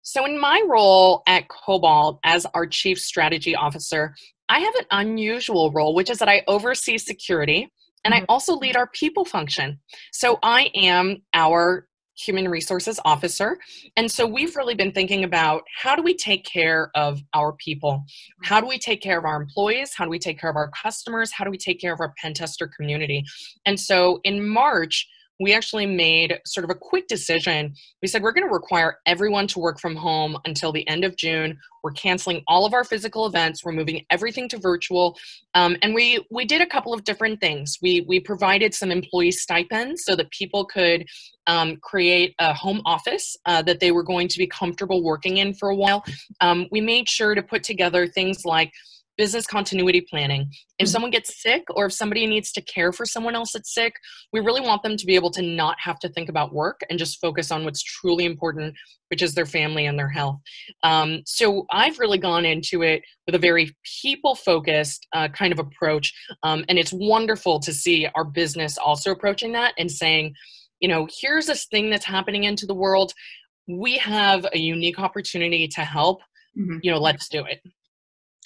So in my role at Cobalt as our Chief Strategy Officer, I have an unusual role, which is that I oversee security and I also lead our people function. So I am our Human Resources Officer. And so we've really been thinking about how do we take care of our people? How do we take care of our employees? How do we take care of our customers? How do we take care of our pen tester community? And so in March, we actually made sort of a quick decision. We said, we're going to require everyone to work from home until the end of June. We're canceling all of our physical events. We're moving everything to virtual. And we did a couple of different things. We provided some employee stipends so that people could create a home office that they were going to be comfortable working in for a while. We made sure to put together things like business continuity planning. If someone gets sick or if somebody needs to care for someone else that's sick, we really want them to be able to not have to think about work and just focus on what's truly important, which is their family and their health. So I've really gone into it with a very people-focused kind of approach, and it's wonderful to see our business also approaching that and saying, you know, here's this thing that's happening into the world. We have a unique opportunity to help. You know, let's do it.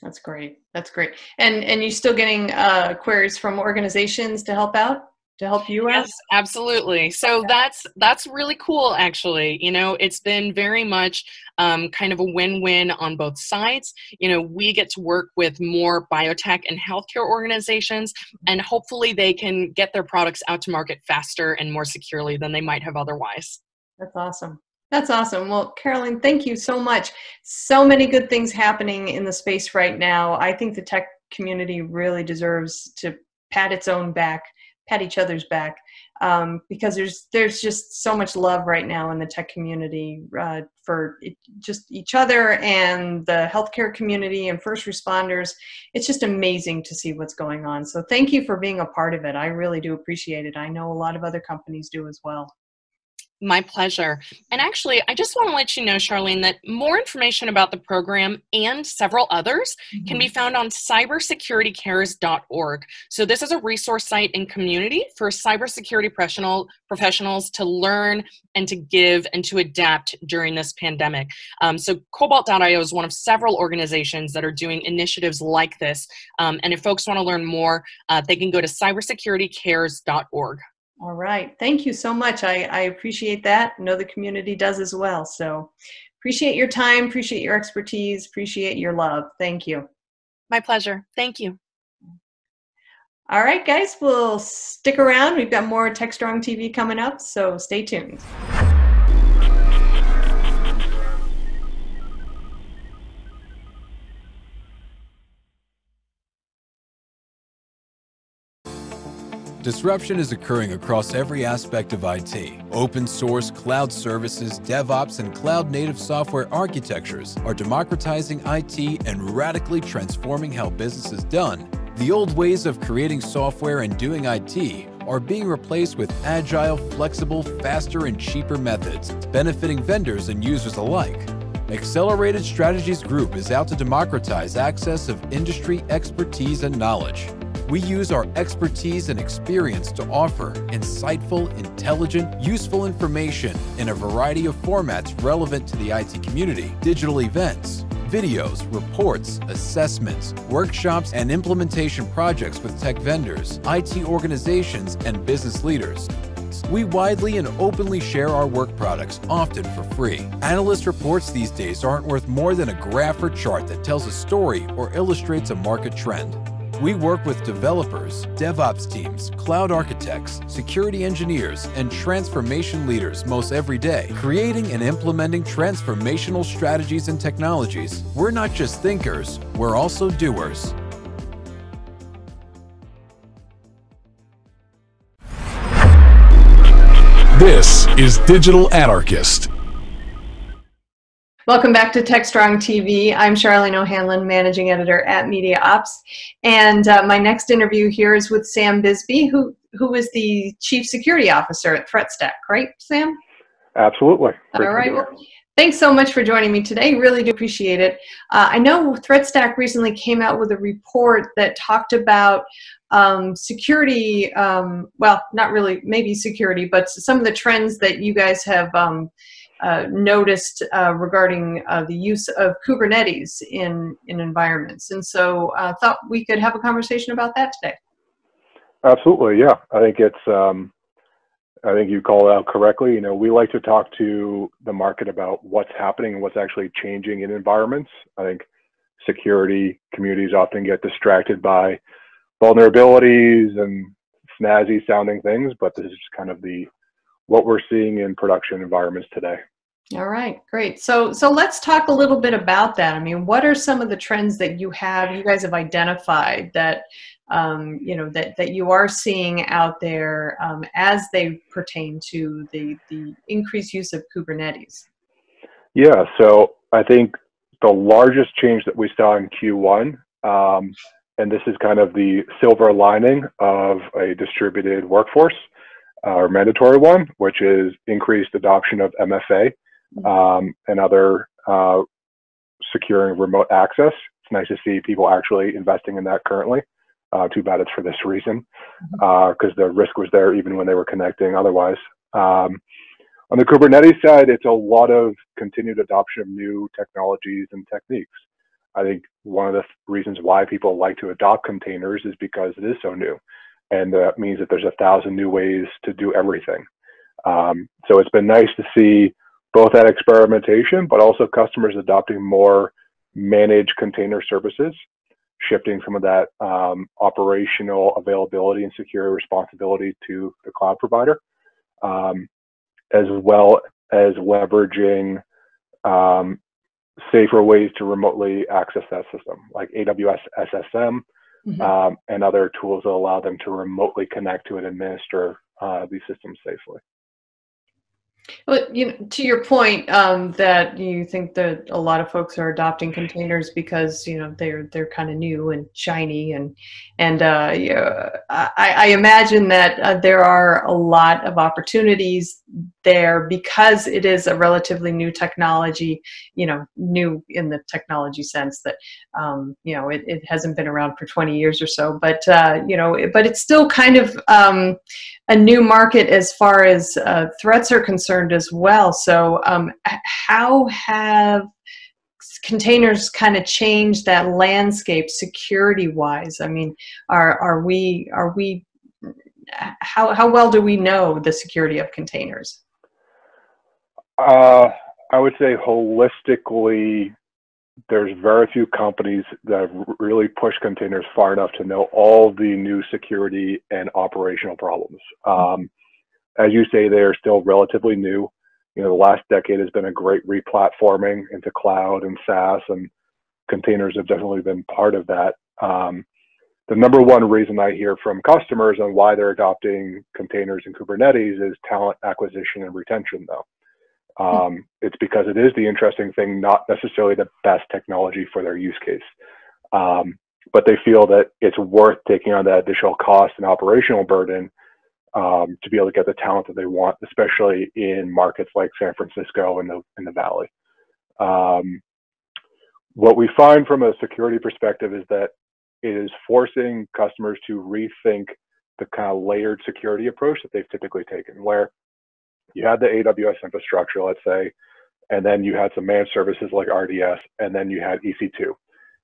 That's great. That's great. And you still getting queries from organizations to help out, to help you out? Yes, absolutely. So that's really cool, actually. You know, it's been very much kind of a win-win on both sides. You know, we get to work with more biotech and healthcare organizations, and hopefully they can get their products out to market faster and more securely than they might have otherwise. That's awesome. That's awesome. Well, Carolyn, thank you so much. So many good things happening in the space right now. I think the tech community really deserves to pat its own back, pat each other's back, because there's just so much love right now in the tech community for just each other and the healthcare community and first responders. It's just amazing to see what's going on. So thank you for being a part of it. I really do appreciate it. I know a lot of other companies do as well. My pleasure. And actually, I just want to let you know, Charlene, that more information about the program and several others can be found on cybersecuritycares.org. So this is a resource site and community for cybersecurity professionals to learn and to give and to adapt during this pandemic. So Cobalt.io is one of several organizations that are doing initiatives like this. And if folks want to learn more, they can go to cybersecuritycares.org. All right. Thank you so much. I appreciate that. I know the community does as well. So appreciate your time, appreciate your expertise, appreciate your love. Thank you. My pleasure. Thank you. All right, guys, we'll stick around. We've got more TechStrong TV coming up, so stay tuned. Disruption is occurring across every aspect of IT. Open source, cloud services, DevOps, and cloud-native software architectures are democratizing IT and radically transforming how business is done. The old ways of creating software and doing IT are being replaced with agile, flexible, faster, and cheaper methods, benefiting vendors and users alike. Accelerated Strategies Group is out to democratize access of industry expertise and knowledge. We use our expertise and experience to offer insightful, intelligent, useful information in a variety of formats relevant to the IT community: digital events, videos, reports, assessments, workshops, and implementation projects with tech vendors, IT organizations, and business leaders. We widely and openly share our work products, often for free. Analyst reports these days aren't worth more than a graph or chart that tells a story or illustrates a market trend. We work with developers, DevOps teams, cloud architects, security engineers, and transformation leaders most every day, creating and implementing transformational strategies and technologies. We're not just thinkers, we're also doers. This is Digital Anarchist. Welcome back to TechStrong TV. I'm Charlene O'Hanlon, Managing Editor at Media Ops. And my next interview here is with Sam Bisbee, who is the Chief Security Officer at ThreatStack, right, Sam? Absolutely. All right. Well, thanks so much for joining me today. Really do appreciate it. I know ThreatStack recently came out with a report that talked about security, well, not really, maybe security, but some of the trends that you guys have noticed regarding the use of Kubernetes in environments. And so I thought we could have a conversation about that today. Absolutely, yeah. I think it's, I think you called it out correctly. You know, we like to talk to the market about what's happening and what's actually changing in environments. I think security communities often get distracted by vulnerabilities and snazzy sounding things, but this is kind of what we're seeing in production environments today. All right, great. So let's talk a little bit about that. I mean, what are some of the trends that you guys have identified that you know, that you are seeing out there as they pertain to the increased use of Kubernetes? Yeah, so I think the largest change that we saw in Q1 And this is kind of the silver lining of a distributed workforce, or mandatory one, which is increased adoption of MFA and other securing remote access. It's nice to see people actually investing in that currently. Too bad it's for this reason, because the risk was there even when they were connecting otherwise. On the Kubernetes side, it's a lot of continued adoption of new technologies and techniques. I think one of the reasons why people like to adopt containers is because it is so new. And that means that there's 1,000 new ways to do everything. So it's been nice to see both that experimentation, but also customers adopting more managed container services, shifting some of that operational availability and security responsibility to the cloud provider, as well as leveraging safer ways to remotely access that system, like AWS SSM, and other tools that allow them to remotely connect to and administer these systems safely. Well, to your point, that you think that a lot of folks are adopting containers because they're kind of new and shiny, and I imagine that there are a lot of opportunities there because it is a relatively new technology. New in the technology sense that it hasn't been around for 20 years or so, but but it's still kind of a new market as far as threats are concerned as well. So how have containers kind of changed that landscape security wise? I mean, are we how well do we know the security of containers? I would say holistically, there's very few companies that have really pushed containers far enough to know all the new security and operational problems. As you say, they are still relatively new. The last decade has been a great replatforming into cloud and SaaS, and containers have definitely been part of that. The number one reason I hear from customers on why they're adopting containers and Kubernetes is talent acquisition and retention, though. It's because it is the interesting thing, not necessarily the best technology for their use case. But they feel that it's worth taking on that additional cost and operational burden to be able to get the talent that they want, especially in markets like San Francisco and the Valley. What we find from a security perspective is that it is forcing customers to rethink the kind of layered security approach that they've typically taken, where you had the AWS infrastructure, let's say, and then you had some managed services like RDS, and then you had EC2.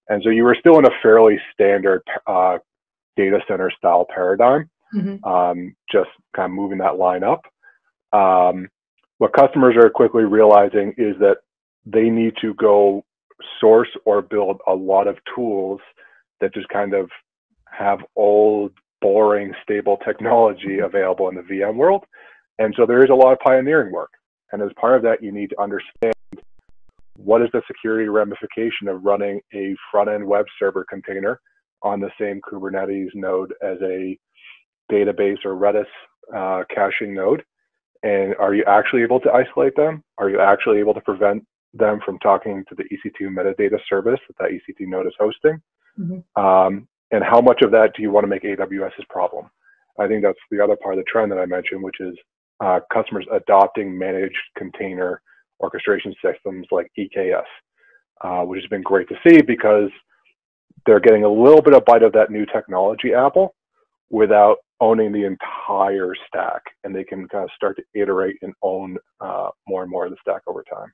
And so you were still in a fairly standard data center style paradigm, just kind of moving that line up. What customers are quickly realizing is that they need to go source or build a lot of tools that just kind of have old, boring, stable technology available in the VM world. And so there is a lot of pioneering work. And as part of that, you need to understand what is the security ramification of running a front-end web server container on the same Kubernetes node as a database or Redis caching node. And are you actually able to isolate them? Are you actually able to prevent them from talking to the EC2 metadata service that EC2 node is hosting? And how much of that do you want to make AWS's problem? I think that's the other part of the trend that I mentioned, which is customers adopting managed container orchestration systems like EKS, which has been great to see because they're getting a little bit of bite of that new technology apple without owning the entire stack, and they can kind of start to iterate and own more and more of the stack over time.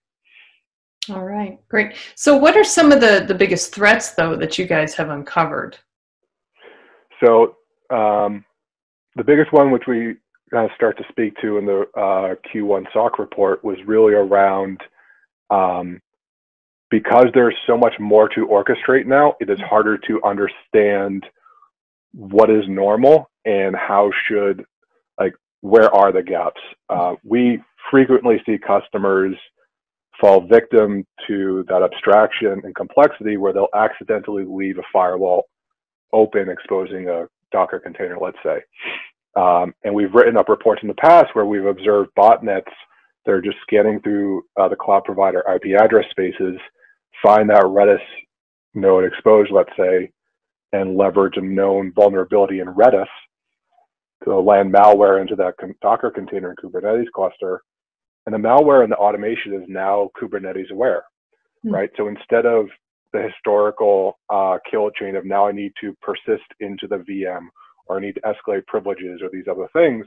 All right, great. So what are some of the biggest threats, though, that you guys have uncovered? So the biggest one, which we kind of start to speak to in the Q1 SOC report, was really around because there's so much more to orchestrate now, it is harder to understand what is normal and how should, like, where are the gaps? We frequently see customers fall victim to that abstraction and complexity where they'll accidentally leave a firewall open, exposing a Docker container, let's say. And we've written up reports in the past where we've observed botnets that are just scanning through the cloud provider IP address spaces, find that Redis node exposed, let's say, and leverage a known vulnerability in Redis to land malware into that Docker container and Kubernetes cluster. And the malware and the automation is now Kubernetes aware, right? So instead of the historical kill chain of now I need to persist into the VM or I need to escalate privileges or these other things,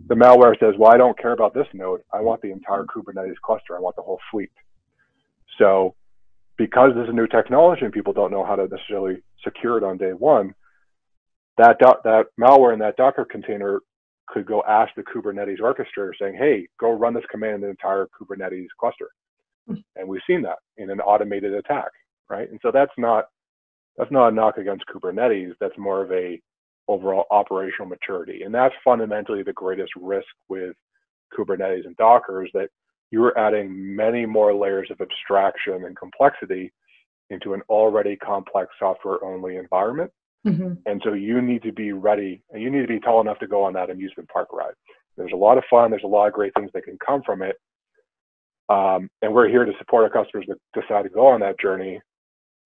the malware says, well, I don't care about this node. I want the entire Kubernetes cluster. I want the whole fleet. So because this is new technology and people don't know how to necessarily secure it on day one, that malware in that Docker container could go ask the Kubernetes orchestrator saying, hey, go run this command in the entire Kubernetes cluster. And we've seen that in an automated attack, right? And so that's not a knock against Kubernetes. That's more of a overall operational maturity. And that's fundamentally the greatest risk with Kubernetes and Docker, is that you're adding many more layers of abstraction and complexity into an already complex software-only environment. And so you need to be ready, and you need to be tall enough to go on that amusement park ride. There's a lot of fun. There's a lot of great things that can come from it. And we're here to support our customers that decide to go on that journey.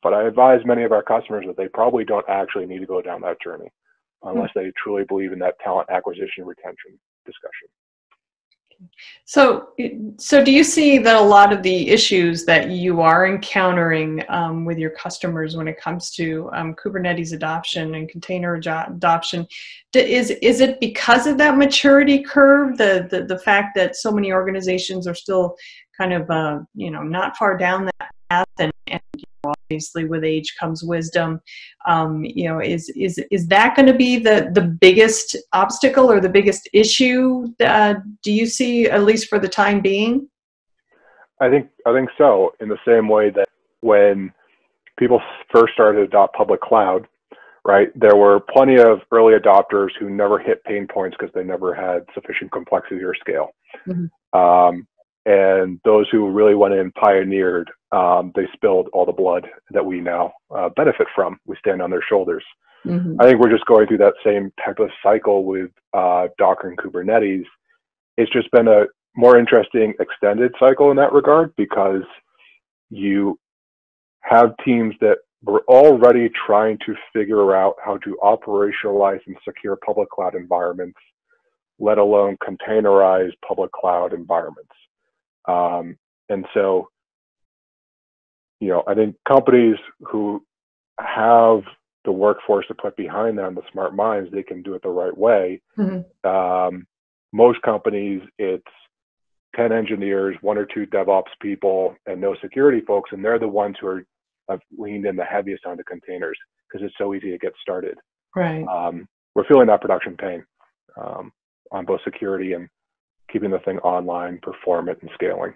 But I advise many of our customers that they probably don't actually need to go down that journey unless they truly believe in that talent acquisition and retention discussion. So do you see that a lot of the issues that you are encountering with your customers when it comes to Kubernetes adoption and container adoption, is it because of that maturity curve, the fact that so many organizations are still kind of not far down that path, and obviously with age comes wisdom, is that going to be the biggest obstacle or the biggest issue? Do you see, at least for the time being? I think so. In the same way that when people first started to adopt public cloud, right, there were plenty of early adopters who never hit pain points because they never had sufficient complexity or scale. And those who really went in and pioneered, they spilled all the blood that we now benefit from. We stand on their shoulders. I think we're just going through that same type of cycle with Docker and Kubernetes. It's just been a more interesting extended cycle in that regard, because you have teams that were already trying to figure out how to operationalize and secure public cloud environments, let alone containerize public cloud environments. And so, I think companies who have the workforce to put behind them, the smart minds, they can do it the right way. Most companies, it's 10 engineers, 1 or 2 DevOps people, and no security folks, and they're the ones who have leaned in the heaviest onto containers because it's so easy to get started. Right. We're feeling that production pain on both security and keeping the thing online, performant, and scaling.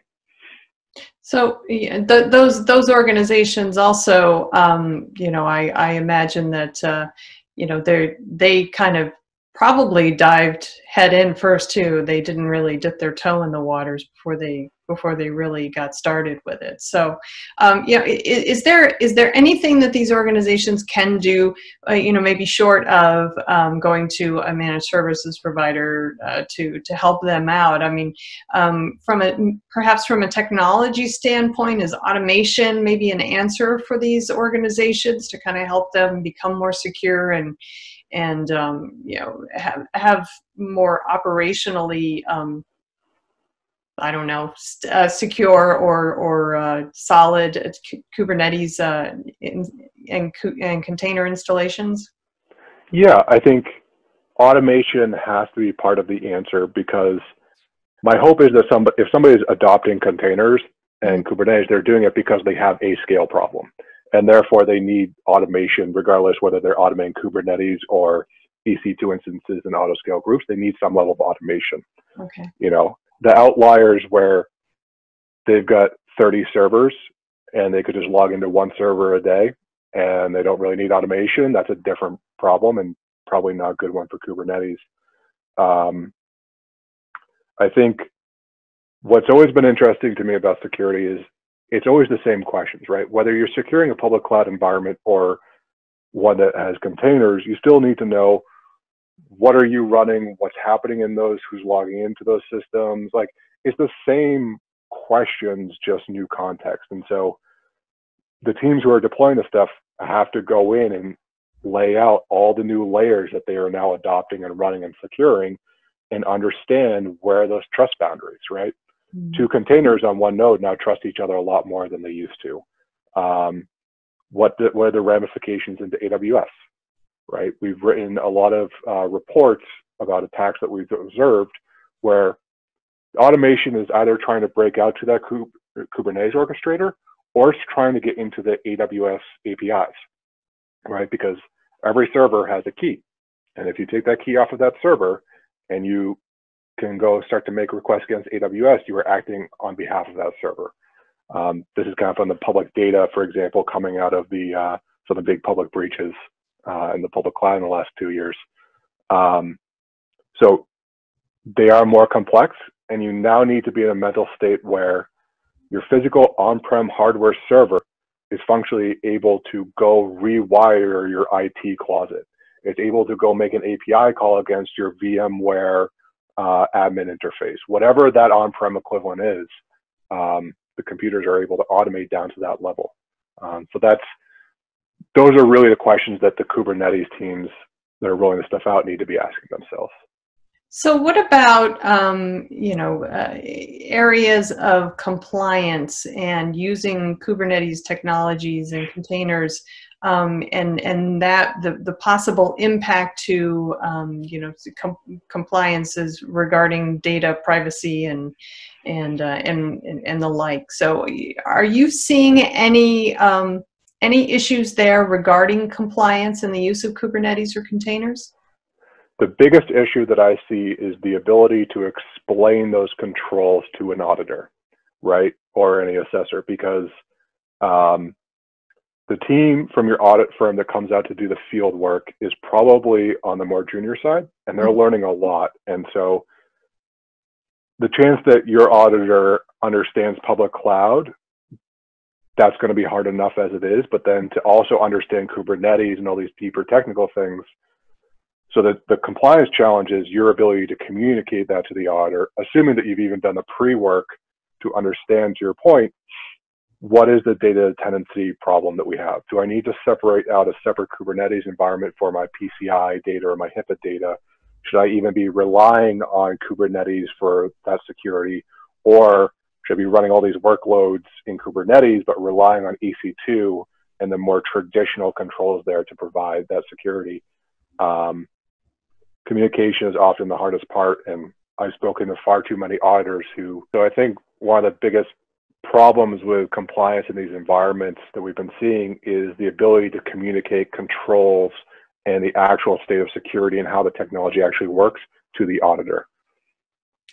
So those organizations also, I imagine that they kind of probably dived head in first too. They didn't really dip their toe in the waters before they really got started with it. So, is there anything that these organizations can do, maybe short of going to a managed services provider to help them out? I mean, perhaps from a technology standpoint, is automation maybe an answer for these organizations to kind of help them become more secure and have more operationally secure or solid Kubernetes and container installations? Yeah, I think automation has to be part of the answer, because my hope is that if somebody is adopting containers and Kubernetes, they're doing it because they have a scale problem. And therefore, they need automation, regardless whether they're automating Kubernetes or EC2 instances and autoscale groups. They need some level of automation. Okay. The outliers where they've got 30 servers and they could just log into one server a day and they don't really need automation, that's a different problem and probably not a good one for Kubernetes. I think what's always been interesting to me about security is it's always the same questions, right? Whether you're securing a public cloud environment or one that has containers, you still need to know what are you running, what's happening in those, who's logging into those systems. Like, it's the same questions, just new context. And so the teams who are deploying this stuff have to go in and lay out all the new layers that they are now adopting and running and securing, and understand where are those trust boundaries, right? Two containers on one node now trust each other a lot more than they used to. What are the ramifications into AWS, right? We've written a lot of reports about attacks that we've observed where automation is either trying to break out to that Kubernetes orchestrator, or it's trying to get into the AWS APIs, right? Because every server has a key. And if you take that key off of that server and you can go start to make requests against AWS, you are acting on behalf of that server. This is kind of from the public data, for example, coming out of the some of the big public breaches in the public cloud in the last 2 years. So they are more complex, and you now need to be in a mental state where your physical on-prem hardware server is functionally able to go rewire your IT closet. It's able to go make an API call against your VMware admin interface. Whatever that on-prem equivalent is, the computers are able to automate down to that level. So those are really the questions that the Kubernetes teams that are rolling this stuff out need to be asking themselves. So what about areas of compliance and using Kubernetes technologies and containers, and that the possible impact to compliances regarding data privacy and the like. So are you seeing any issues there regarding compliance and the use of Kubernetes or containers? The biggest issue that I see is the ability to explain those controls to an auditor, right? Or any assessor, because the team from your audit firm that comes out to do the field work is probably on the more junior side, and they're learning a lot. And so the chance that your auditor understands public cloud, that's going to be hard enough as it is, but then to also understand Kubernetes and all these deeper technical things. So that the compliance challenge is your ability to communicate that to the auditor, assuming that you've even done the pre-work to understand, to your point, what is the data tenancy problem that we have? Do I need to separate out a separate Kubernetes environment for my PCI data or my HIPAA data? Should I even be relying on Kubernetes for that security? Or should I be running all these workloads in Kubernetes, but relying on EC2 and the more traditional controls there to provide that security? Communication is often the hardest part, and I've spoken to far too many auditors so I think one of the biggest problems with compliance in these environments that we've been seeing is the ability to communicate controls and the actual state of security and how the technology actually works to the auditor.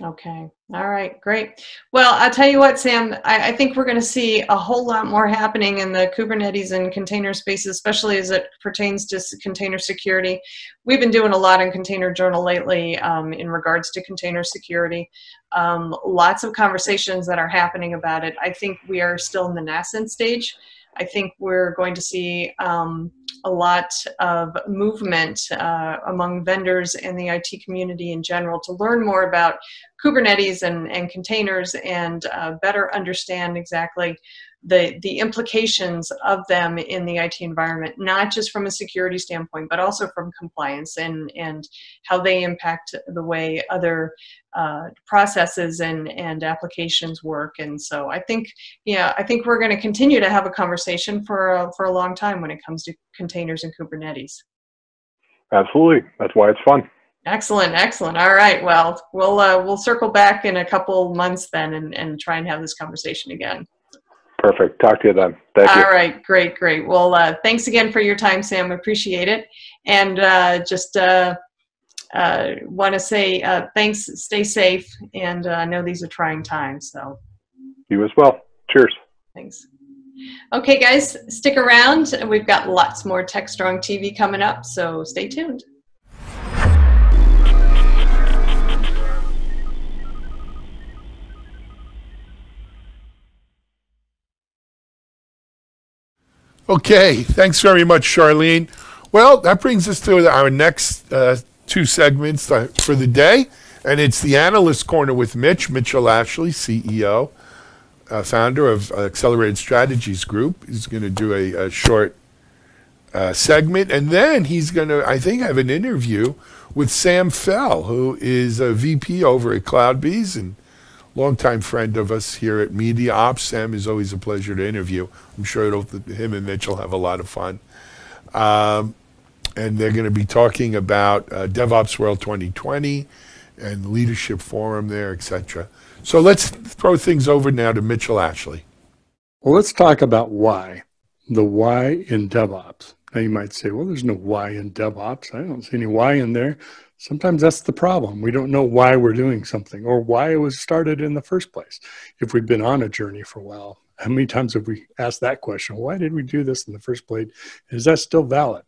Okay. All right. Great. Well, I'll tell you what, Sam, I think we're going to see a whole lot more happening in the Kubernetes and container space, especially as it pertains to container security. We've been doing a lot in Container Journal lately in regards to container security. Lots of conversations that are happening about it. I think we are still in the nascent stage. I think we're going to see a lot of movement among vendors and the IT community in general to learn more about Kubernetes and containers and better understand exactly the implications of them in the IT environment, not just from a security standpoint, but also from compliance and how they impact the way other processes and applications work. And so I think we're going to continue to have a conversation for a long time when it comes to containers and Kubernetes. Absolutely. That's why it's fun. Excellent. Excellent. All right. Well, we'll circle back in a couple months then and try and have this conversation again. Perfect. Talk to you then. Thank you. All right. Great. Great. Well, thanks again for your time, Sam. Appreciate it. And just want to say thanks. Stay safe. And I know these are trying times. So you as well. Cheers. Thanks. Okay, guys, stick around. We've got lots more TechStrong TV coming up, so stay tuned. Okay, thanks very much, Charlene. Well, that brings us to our next two segments for the day, and it's the Analyst Corner with Mitchell Ashley, CEO founder of Accelerated Strategies Group. He's going to do a short segment, and then he's going to, I think, have an interview with Sam Fell, who is a VP over at CloudBees and longtime friend of us here at Media Ops. Sam is always a pleasure to interview. I'm sure him and Mitch will have a lot of fun. And they're going to be talking about DevOps World 2020 and Leadership Forum there, etc. So let's throw things over now to Mitchell Ashley. Well, let's talk about why. The why in DevOps. Now you might say, well, there's no why in DevOps. I don't see any why in there. Sometimes that's the problem. We don't know why we're doing something or why it was started in the first place. If we've been on a journey for a while, how many times have we asked that question? Why did we do this in the first place? Is that still valid?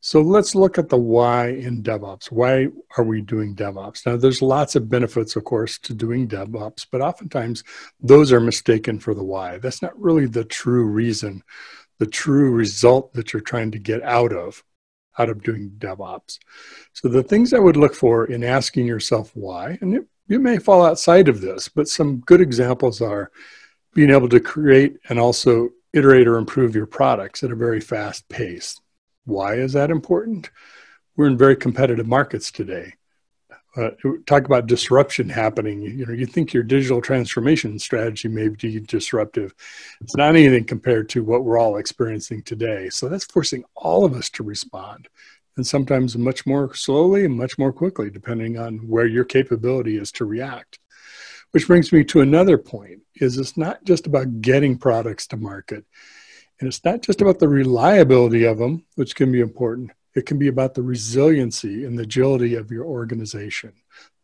So let's look at the why in DevOps. Why are we doing DevOps? Now, there's lots of benefits, of course, to doing DevOps, but oftentimes those are mistaken for the why. That's not really the true reason, the true result that you're trying to get out of doing DevOps. So the things I would look for in asking yourself why, and you may fall outside of this, but some good examples are being able to create and also iterate or improve your products at a very fast pace. Why is that important? We're in very competitive markets today. Talk about disruption happening. You think your digital transformation strategy may be disruptive. It's not anything compared to what we're all experiencing today. So that's forcing all of us to respond, and sometimes much more slowly and much more quickly, depending on where your capability is to react. Which brings me to another point, is it's not just about getting products to market. And it's not just about the reliability of them, which can be important. It can be about the resiliency and the agility of your organization.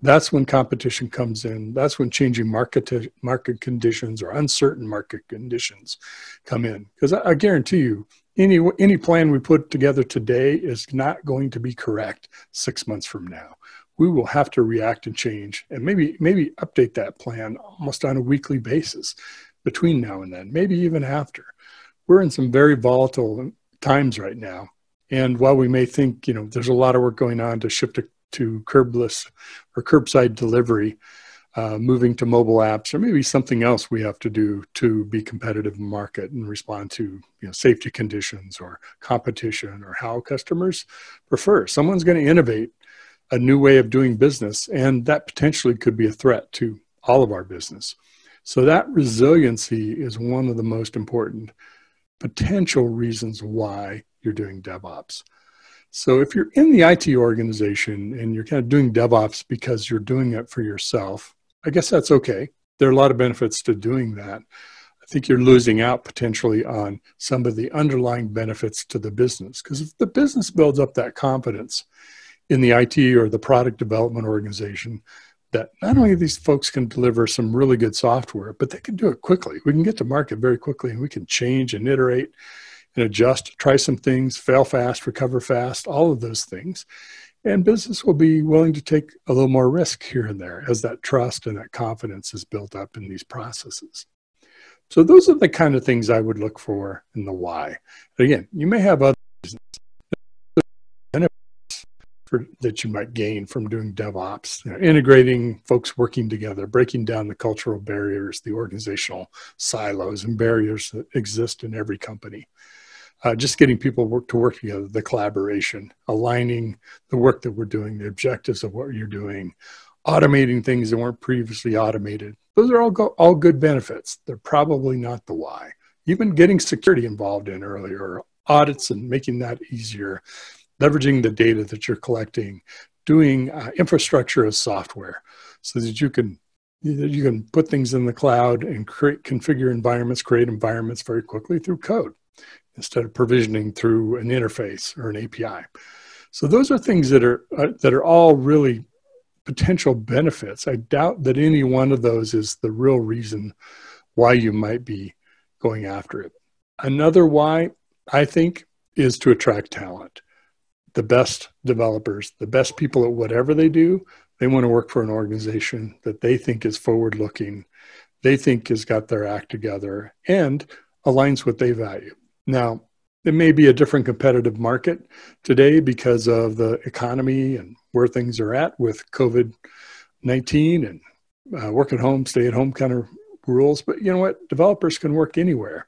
That's when competition comes in. That's when changing market conditions or uncertain market conditions come in. Because I guarantee you, any plan we put together today is not going to be correct 6 months from now. We will have to react and change and maybe update that plan almost on a weekly basis between now and then, maybe even after. We're in some very volatile times right now. And while we may think, there's a lot of work going on to shift to curbless or curbside delivery, moving to mobile apps, or maybe something else we have to do to be competitive in the market and respond to safety conditions or competition or how customers prefer. Someone's going to innovate a new way of doing business, and that potentially could be a threat to all of our business. So that resiliency is one of the most important potential reasons why you're doing DevOps. So if you're in the IT organization and you're kind of doing DevOps because you're doing it for yourself, I guess that's okay. There are a lot of benefits to doing that. I think you're losing out potentially on some of the underlying benefits to the business. Because if the business builds up that confidence in the IT or the product development organization, that not only these folks can deliver some really good software, but they can do it quickly. We can get to market very quickly, and we can change and iterate and adjust, try some things, fail fast, recover fast, all of those things. And business will be willing to take a little more risk here and there as that trust and that confidence is built up in these processes. So those are the kind of things I would look for in the why. Again, you may have other reasons that you might gain from doing DevOps, integrating folks working together, breaking down the cultural barriers, the organizational silos and barriers that exist in every company. Just getting people to work together, the collaboration, aligning the work that we're doing, the objectives of what you're doing, automating things that weren't previously automated. Those are all good benefits. They're probably not the why. Even getting security involved in earlier, audits and making that easier, leveraging the data that you're collecting, doing infrastructure as software so that you can put things in the cloud and configure environments, create environments very quickly through code instead of provisioning through an interface or an API. So those are things that are all really potential benefits. I doubt that any one of those is the real reason why you might be going after it. Another why, I think, is to attract talent. The best developers, the best people at whatever they do, they want to work for an organization that they think is forward-looking, they think has got their act together, and aligns what they value. Now, it may be a different competitive market today because of the economy and where things are at with COVID-19 and work at home, stay at home kind of rules, but you know what? Developers can work anywhere,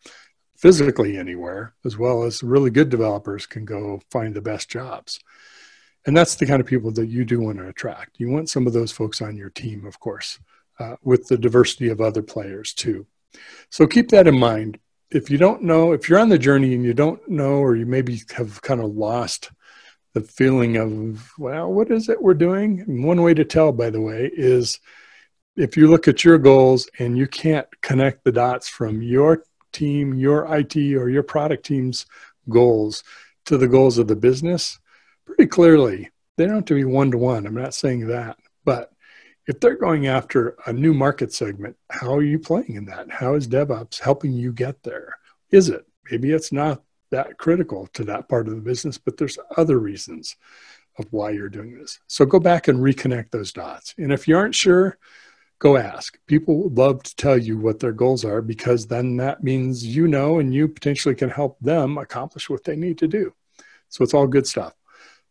physically anywhere, as well as really good developers can go find the best jobs. And that's the kind of people that you do want to attract. You want some of those folks on your team, of course, with the diversity of other players too. So keep that in mind. If you don't know, if you're on the journey and you don't know, or you maybe have kind of lost the feeling of, well, what is it we're doing? And one way to tell, by the way, is if you look at your goals and you can't connect the dots from your team, your IT, or your product team's goals to the goals of the business, pretty clearly, they don't have to be one-to-one. I'm not saying that. But if they're going after a new market segment, how are you playing in that? How is DevOps helping you get there? Is it? Maybe it's not that critical to that part of the business, but there's other reasons of why you're doing this. So go back and reconnect those dots. And if you aren't sure, go ask. People would love to tell you what their goals are, because then that means you know, and you potentially can help them accomplish what they need to do. So it's all good stuff.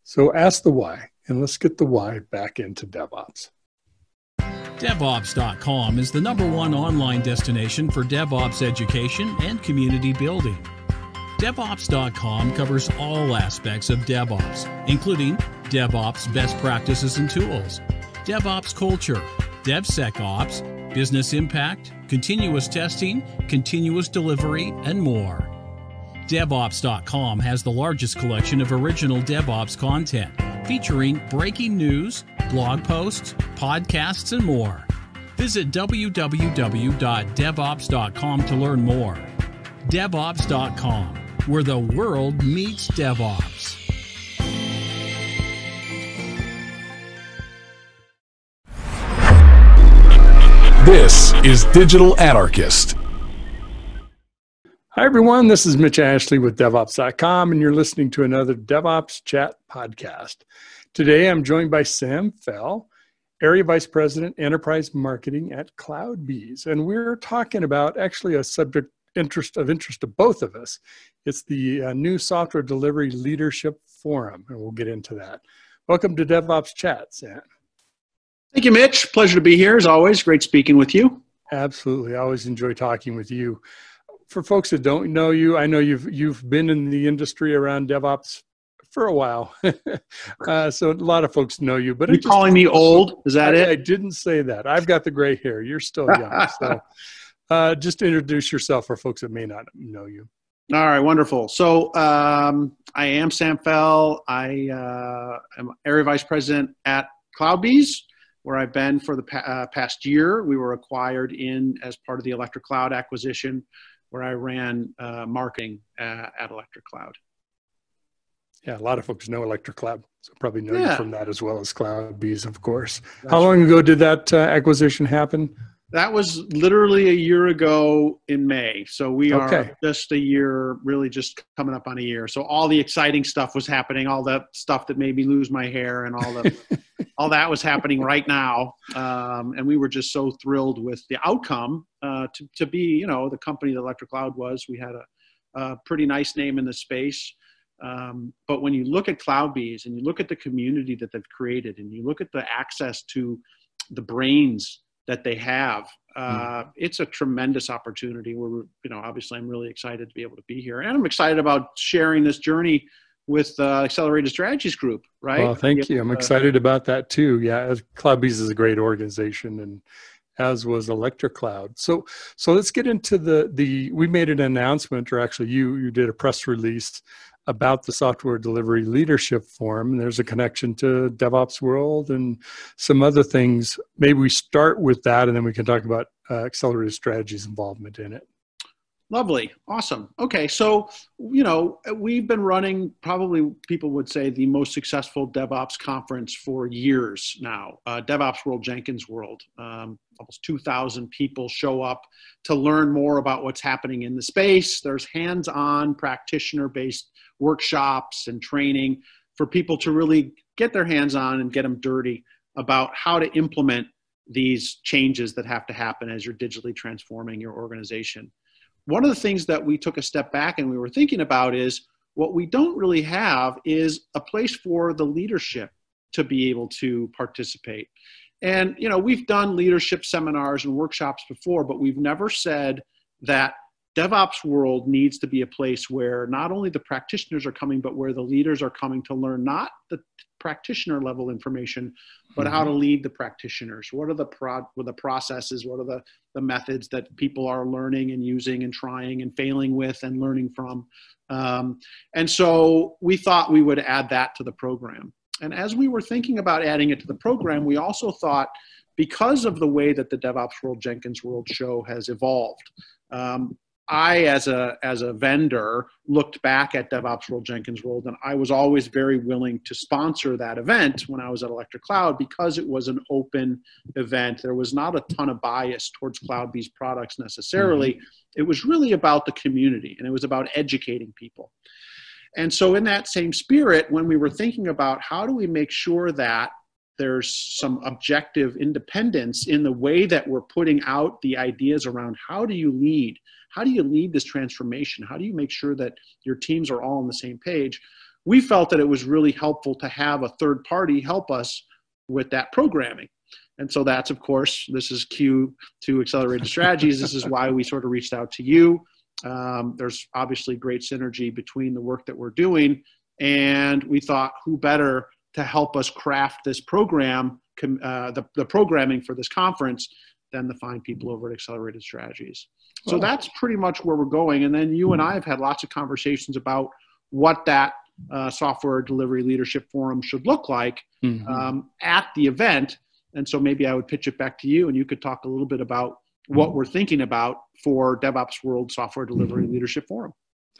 So ask the why, and let's get the why back into DevOps. DevOps.com is the #1 online destination for DevOps education and community building. DevOps.com covers all aspects of DevOps, including DevOps best practices and tools, DevOps culture, DevSecOps, business impact, continuous testing, continuous delivery, and more. DevOps.com has the largest collection of original DevOps content, featuring breaking news, blog posts, podcasts, and more. Visit www.devops.com to learn more. DevOps.com, where the world meets DevOps. This is Digital Anarchist. Hi, everyone. This is Mitch Ashley with DevOps.com, and you're listening to another DevOps Chat podcast. Today, I'm joined by Sam Fell, Area Vice President, Enterprise Marketing at CloudBees, and we're talking about actually a subject of interest to both of us. It's the new Software Delivery Leadership Forum, and we'll get into that. Welcome to DevOps Chat, Sam. Thank you, Mitch. Pleasure to be here, as always. Great speaking with you. Absolutely. I always enjoy talking with you. For folks that don't know you, I know you've been in the industry around DevOps for a while. So a lot of folks know you. But you're calling me old? Is that it? I didn't say that. I've got the gray hair. You're still young. So just introduce yourself for folks that may not know you. All right, wonderful. So I am Sam Fell. I am Area Vice President at CloudBees, where I've been for the past year. We were acquired as part of the Electric Cloud acquisition, where I ran marketing at Electric Cloud. Yeah, a lot of folks know Electric Cloud, so probably know you from that, as well as CloudBees, of course. That's How long ago did that acquisition happen? That was literally a year ago in May. So we are just a year, really just coming up on a year. So all the exciting stuff was happening, all the stuff that made me lose my hair and all the all that was happening right now. And we were just so thrilled with the outcome to be, the company that Electric Cloud was. We had a pretty nice name in the space. But when you look at CloudBees and you look at the community that they've created and you look at the access to the brains that they have, it's a tremendous opportunity. Obviously I'm really excited to be able to be here, and I'm excited about sharing this journey with Accelerated Strategies Group, right? Well, thank you. I'm excited about that too. Yeah, CloudBees is a great organization, and as was Electric Cloud. So let's get into we made an announcement, or actually you did a press release about the Software Delivery Leadership Forum. And there's a connection to DevOps World and some other things. Maybe we start with that, and then we can talk about Accelerated Strategies involvement in it. Lovely. Awesome. Okay. So, we've been running, probably people would say, the most successful DevOps conference for years now, DevOps World, Jenkins World. Almost 2,000 people show up to learn more about what's happening in the space. There's hands-on practitioner-based workshops and training for people to really get their hands on and get them dirty about how to implement these changes that have to happen as you're digitally transforming your organization. One of the things that we took a step back and we were thinking about is what we don't really have is a place for the leadership to be able to participate. And, you know, we've done leadership seminars and workshops before, but we've never said that DevOps world needs to be a place where not only the practitioners are coming, but where the leaders are coming to learn not the practitioner level information, but how to lead the practitioners. What are the processes? What are the methods that people are learning and using and trying and failing with and learning from? And so we thought we would add that to the program. And as we were thinking about adding it to the program, we also thought, because of the way that the DevOps World Jenkins World show has evolved, I, as a vendor, looked back at DevOps World Jenkins World, and I was always very willing to sponsor that event when I was at Electric Cloud because it was an open event. There was not a ton of bias towards CloudBees products necessarily. It was really about the community, and it was about educating people. And so in that same spirit, when we were thinking about how do we make sure that there's some objective independence in the way that we're putting out the ideas around how do you lead? How do you lead this transformation? How do you make sure that your teams are all on the same page? We felt that it was really helpful to have a third party help us with that programming. And so that's, of course, this is cue to Accelerated Strategies. This is why we sort of reached out to you. There's obviously great synergy between the work that we're doing. And we thought, who better to help us craft this program, the programming for this conference, than the fine people over at Accelerated Strategies. So that's pretty much where we're going. And then you and I have had lots of conversations about what that software delivery leadership forum should look like at the event. And so maybe I would pitch it back to you, and you could talk a little bit about what we're thinking about for DevOps World Software Delivery Leadership Forum.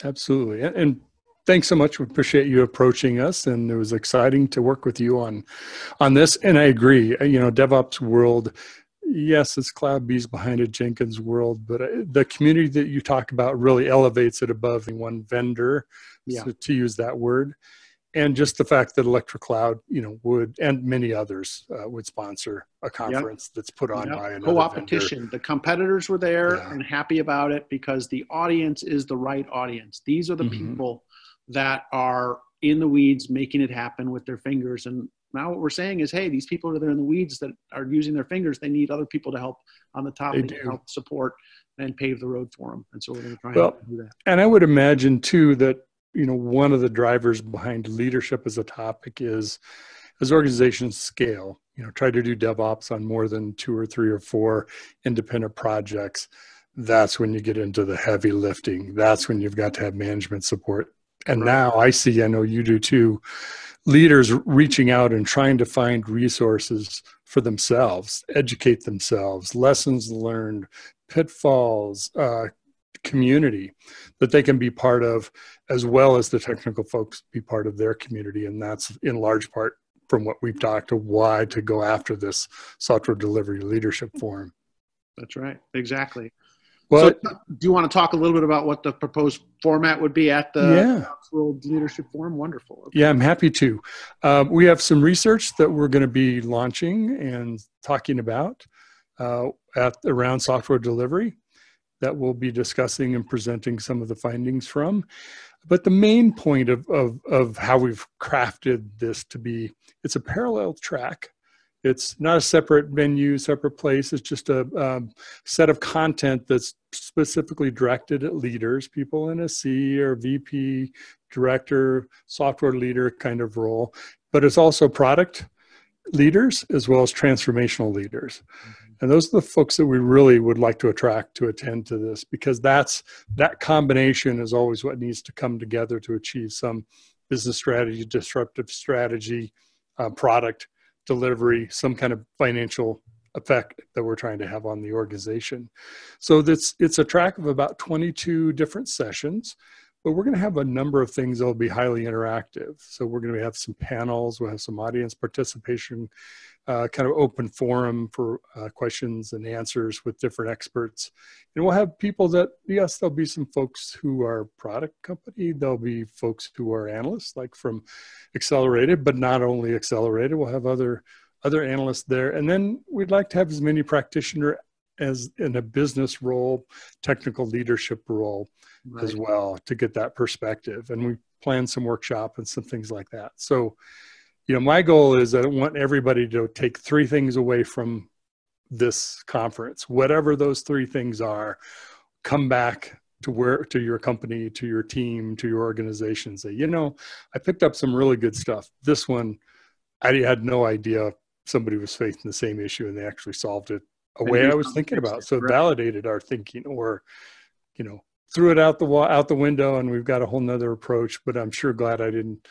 Absolutely. And thanks so much. We appreciate you approaching us, and it was exciting to work with you on this. And I agree, you know, DevOps World, yes, it's CloudBees behind it, Jenkins World, but the community that you talk about really elevates it above one vendor, so, to use that word. And just the fact that Electric Cloud, you know, would, and many others would sponsor a conference that's put on by another co-opetition. vendor. The competitors were there and happy about it because the audience is the right audience. These are the people that are in the weeds making it happen with their fingers. And now what we're saying is, hey, these people that are in the weeds that are using their fingers, they need other people to help on the top. They can help support and pave the road for them. And so we're going to try and do that. And I would imagine too that, you know, one of the drivers behind leadership as a topic is, as organizations scale, you know, try to do DevOps on more than 2 or 3 or 4 independent projects. That's when you get into the heavy lifting. That's when you've got to have management support. And now I see, I know you do too, leaders reaching out and trying to find resources for themselves, educate themselves, lessons learned, pitfalls, community that they can be part of, as well as the technical folks be part of their community. And that's in large part from what we've talked to why to go after this software delivery leadership forum. That's right. Exactly. Well, so, do you want to talk a little bit about what the proposed format would be at the World Leadership Forum? Wonderful. Okay. Yeah, I'm happy to. We have some research that we're going to be launching and talking about around software delivery that we'll be discussing and presenting some of the findings from. But the main point of how we've crafted this to be, it's a parallel track. It's not a separate venue, separate place. It's just a set of content that's specifically directed at leaders, people in a C or VP, director, software leader kind of role. But it's also product leaders as well as transformational leaders. And those are the folks that we really would like to attract to attend to this, because that combination is always what needs to come together to achieve some business strategy, disruptive strategy, product delivery, some kind of financial effect that we're trying to have on the organization. So it's a track of about 22 different sessions, but we're going to have a number of things that will be highly interactive. So we're going to have some panels, we'll have some audience participation, kind of open forum for questions and answers with different experts. And we'll have people that, yes, there'll be some folks who are product company, there'll be folks who are analysts, like from Accelerated, but not only Accelerated, we'll have other analysts there. And then we'd like to have as many practitioners as in a business role, technical leadership role as well, to get that perspective. And we plan some workshop and some things like that. So, my goal is I want everybody to take 3 things away from this conference, whatever those 3 things are. Come back to your company, to your team, to your organization, and say, I picked up some really good stuff. This one, I had no idea somebody was facing the same issue and they actually solved it a way I was thinking about. So it validated our thinking, or, threw it out the window, and we've got a whole nother approach. But I'm sure glad I didn't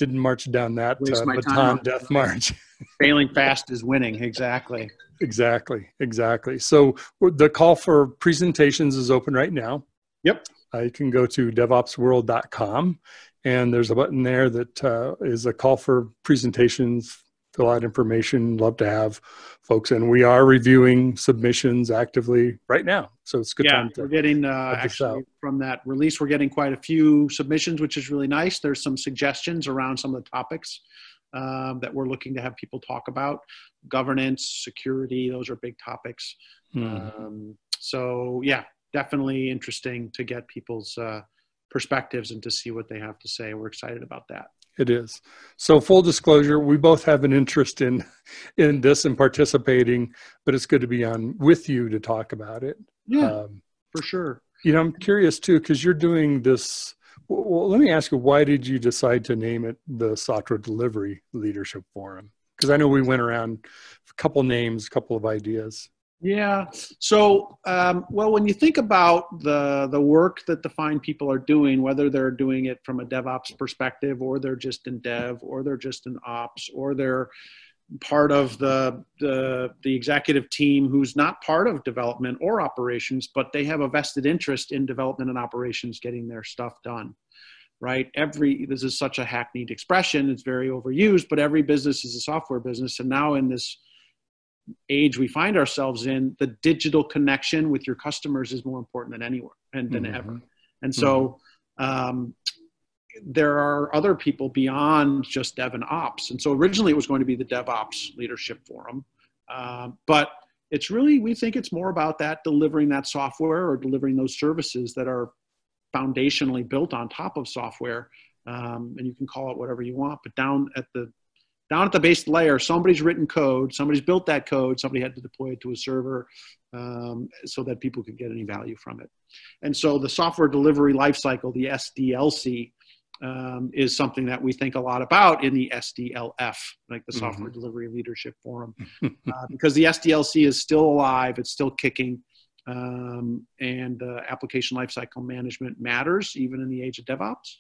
march down that baton death march. Failing fast is winning. Exactly. Exactly. So the call for presentations is open right now. Yep. You can go to devopsworld.com, and there's a button there that is a call for presentations. Fill out information. Love to have folks, and we are reviewing submissions actively right now. So it's a good time to. We're getting actually from that release, we're getting quite a few submissions, which is really nice. There's some suggestions around some of the topics that we're looking to have people talk about. Governance, security, those are big topics. So yeah, definitely interesting to get people's perspectives and to see what they have to say. We're excited about that. It is. So full disclosure, we both have an interest in this and participating, but it's good to be on with you to talk about it. Yeah, for sure. I'm curious too, because you're doing this. Well, let me ask you, why did you decide to name it the Software Delivery Leadership Forum? Because I know we went around a couple names, a couple of ideas. Yeah. So, well, when you think about the work that the fine people are doing, whether they're doing it from a DevOps perspective, or they're just in dev, or they're just in ops, or they're part of the executive team who's not part of development or operations, but they have a vested interest in development and operations getting their stuff done, right? This is such a hackneyed expression. It's very overused, but every business is a software business. And now in this age we find ourselves in, the digital connection with your customers is more important than anywhere and than ever. And so there are other people beyond just dev and ops. And so originally it was going to be the DevOps Leadership Forum. But it's really, we think it's more about that, delivering that software or delivering those services that are foundationally built on top of software. And you can call it whatever you want, but down at the base layer, somebody's written code, somebody's built that code, somebody had to deploy it to a server so that people could get any value from it. And so the software delivery lifecycle, the SDLC, is something that we think a lot about in the SDLF, like the Software Delivery Leadership Forum, because the SDLC is still alive, it's still kicking, and application lifecycle management matters even in the age of DevOps.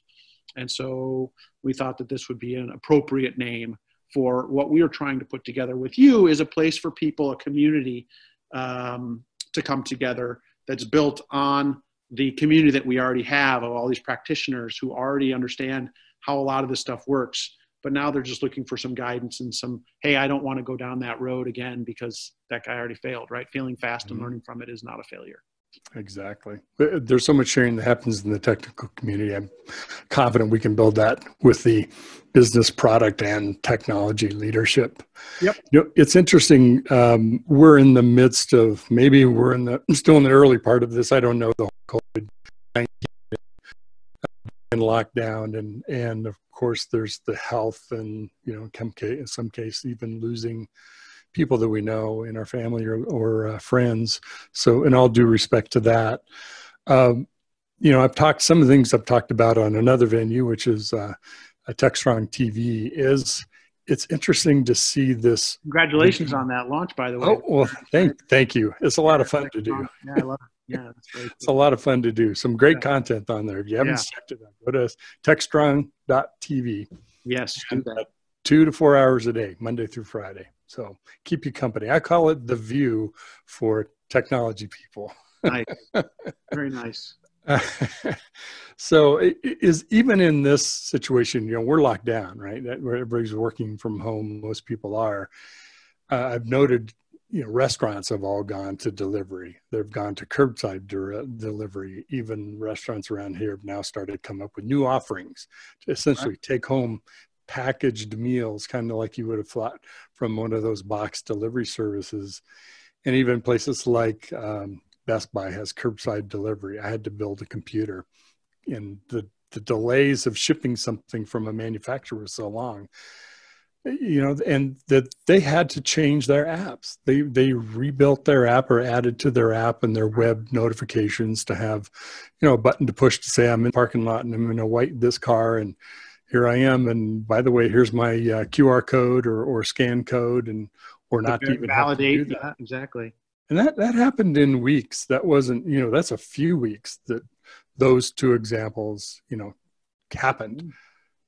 And so we thought that this would be an appropriate name for what we are trying to put together with you, is a place for people, a community to come together that's built on the community that we already have of all these practitioners who already understand how a lot of this stuff works. But now they're just looking for some guidance and some, hey, I don't want to go down that road again because that guy already failed, right? Failing fast and learning from it is not a failure. Exactly. There's so much sharing that happens in the technical community. I'm confident we can build that with the business, product, and technology leadership. Yep. It's interesting. We're in the midst of, maybe we're still in the early part of this. I don't know, the whole COVID-19 and lockdown, and of course there's the health, and in some case even losing people that we know in our family or friends. So in all due respect to that, some of the things I've talked about on another venue, which is a TechStrong TV, it's interesting to see this. Congratulations on that launch, by the way. Oh, well, thank you. It's a lot of fun to do. Yeah, I love it. Yeah, that's very cool. It's a lot of fun to do. Some great content on there. If you haven't checked it out, go to techstrong.tv. Yes, do that. 2 to 4 hours a day, Monday through Friday. So keep you company. I call it the view for technology people. Nice. Very nice. So is even in this situation, we're locked down, right? Where everybody's working from home. Most people are. I've noted, restaurants have all gone to delivery. They've gone to curbside delivery. Even restaurants around here have now started to come up with new offerings to essentially take home packaged meals, kind of like you would have thought from one of those box delivery services. And even places like Best Buy has curbside delivery. I had to build a computer, and the delays of shipping something from a manufacturer was so long. and that they had to change their apps. They rebuilt their app or added to their app and their web notifications to have, a button to push to say, I'm in the parking lot and I'm going to white this car and here I am. And by the way, here's my QR code or scan code, and or not to even validate. have to do that. Yeah, exactly. And that happened in weeks. That wasn't, that's a few weeks that those two examples, happened.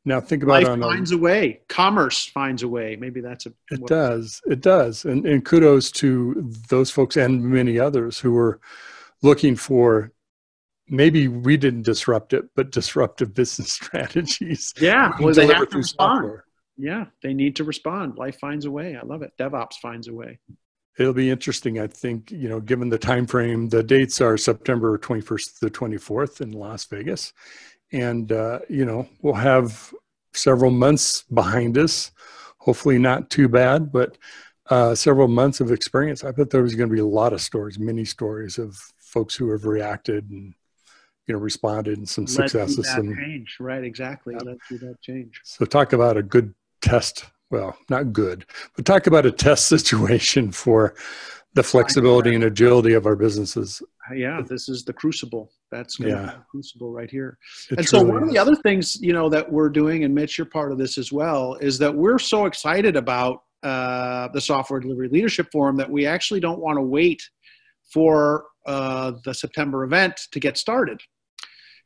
Now think about life finds a way. Commerce finds a way. Maybe that's a. It does. And kudos to those folks and many others who were looking for, maybe we didn't disrupt it, but disruptive business strategies. Yeah, well, they have to respond. Software. Yeah, they need to respond. Life finds a way. I love it. DevOps finds a way. It'll be interesting, I think, given the time frame. The dates are September 21st to the 24th in Las Vegas. And, we'll have several months behind us, hopefully not too bad, but several months of experience. I bet there was going to be a lot of stories, many stories of folks who have reacted and, responded, and some successes. Led through that change, right? Exactly. Led through that change. So talk about a good test. Well, not good, but talk about a test situation for the flexibility and agility of our businesses. Yeah, this is the crucible. That's going to be the crucible right here. It so truly one of the other things, that we're doing, and Mitch, you're part of this as well, is that we're so excited about the Software Delivery Leadership Forum that we actually don't want to wait for the September event to get started.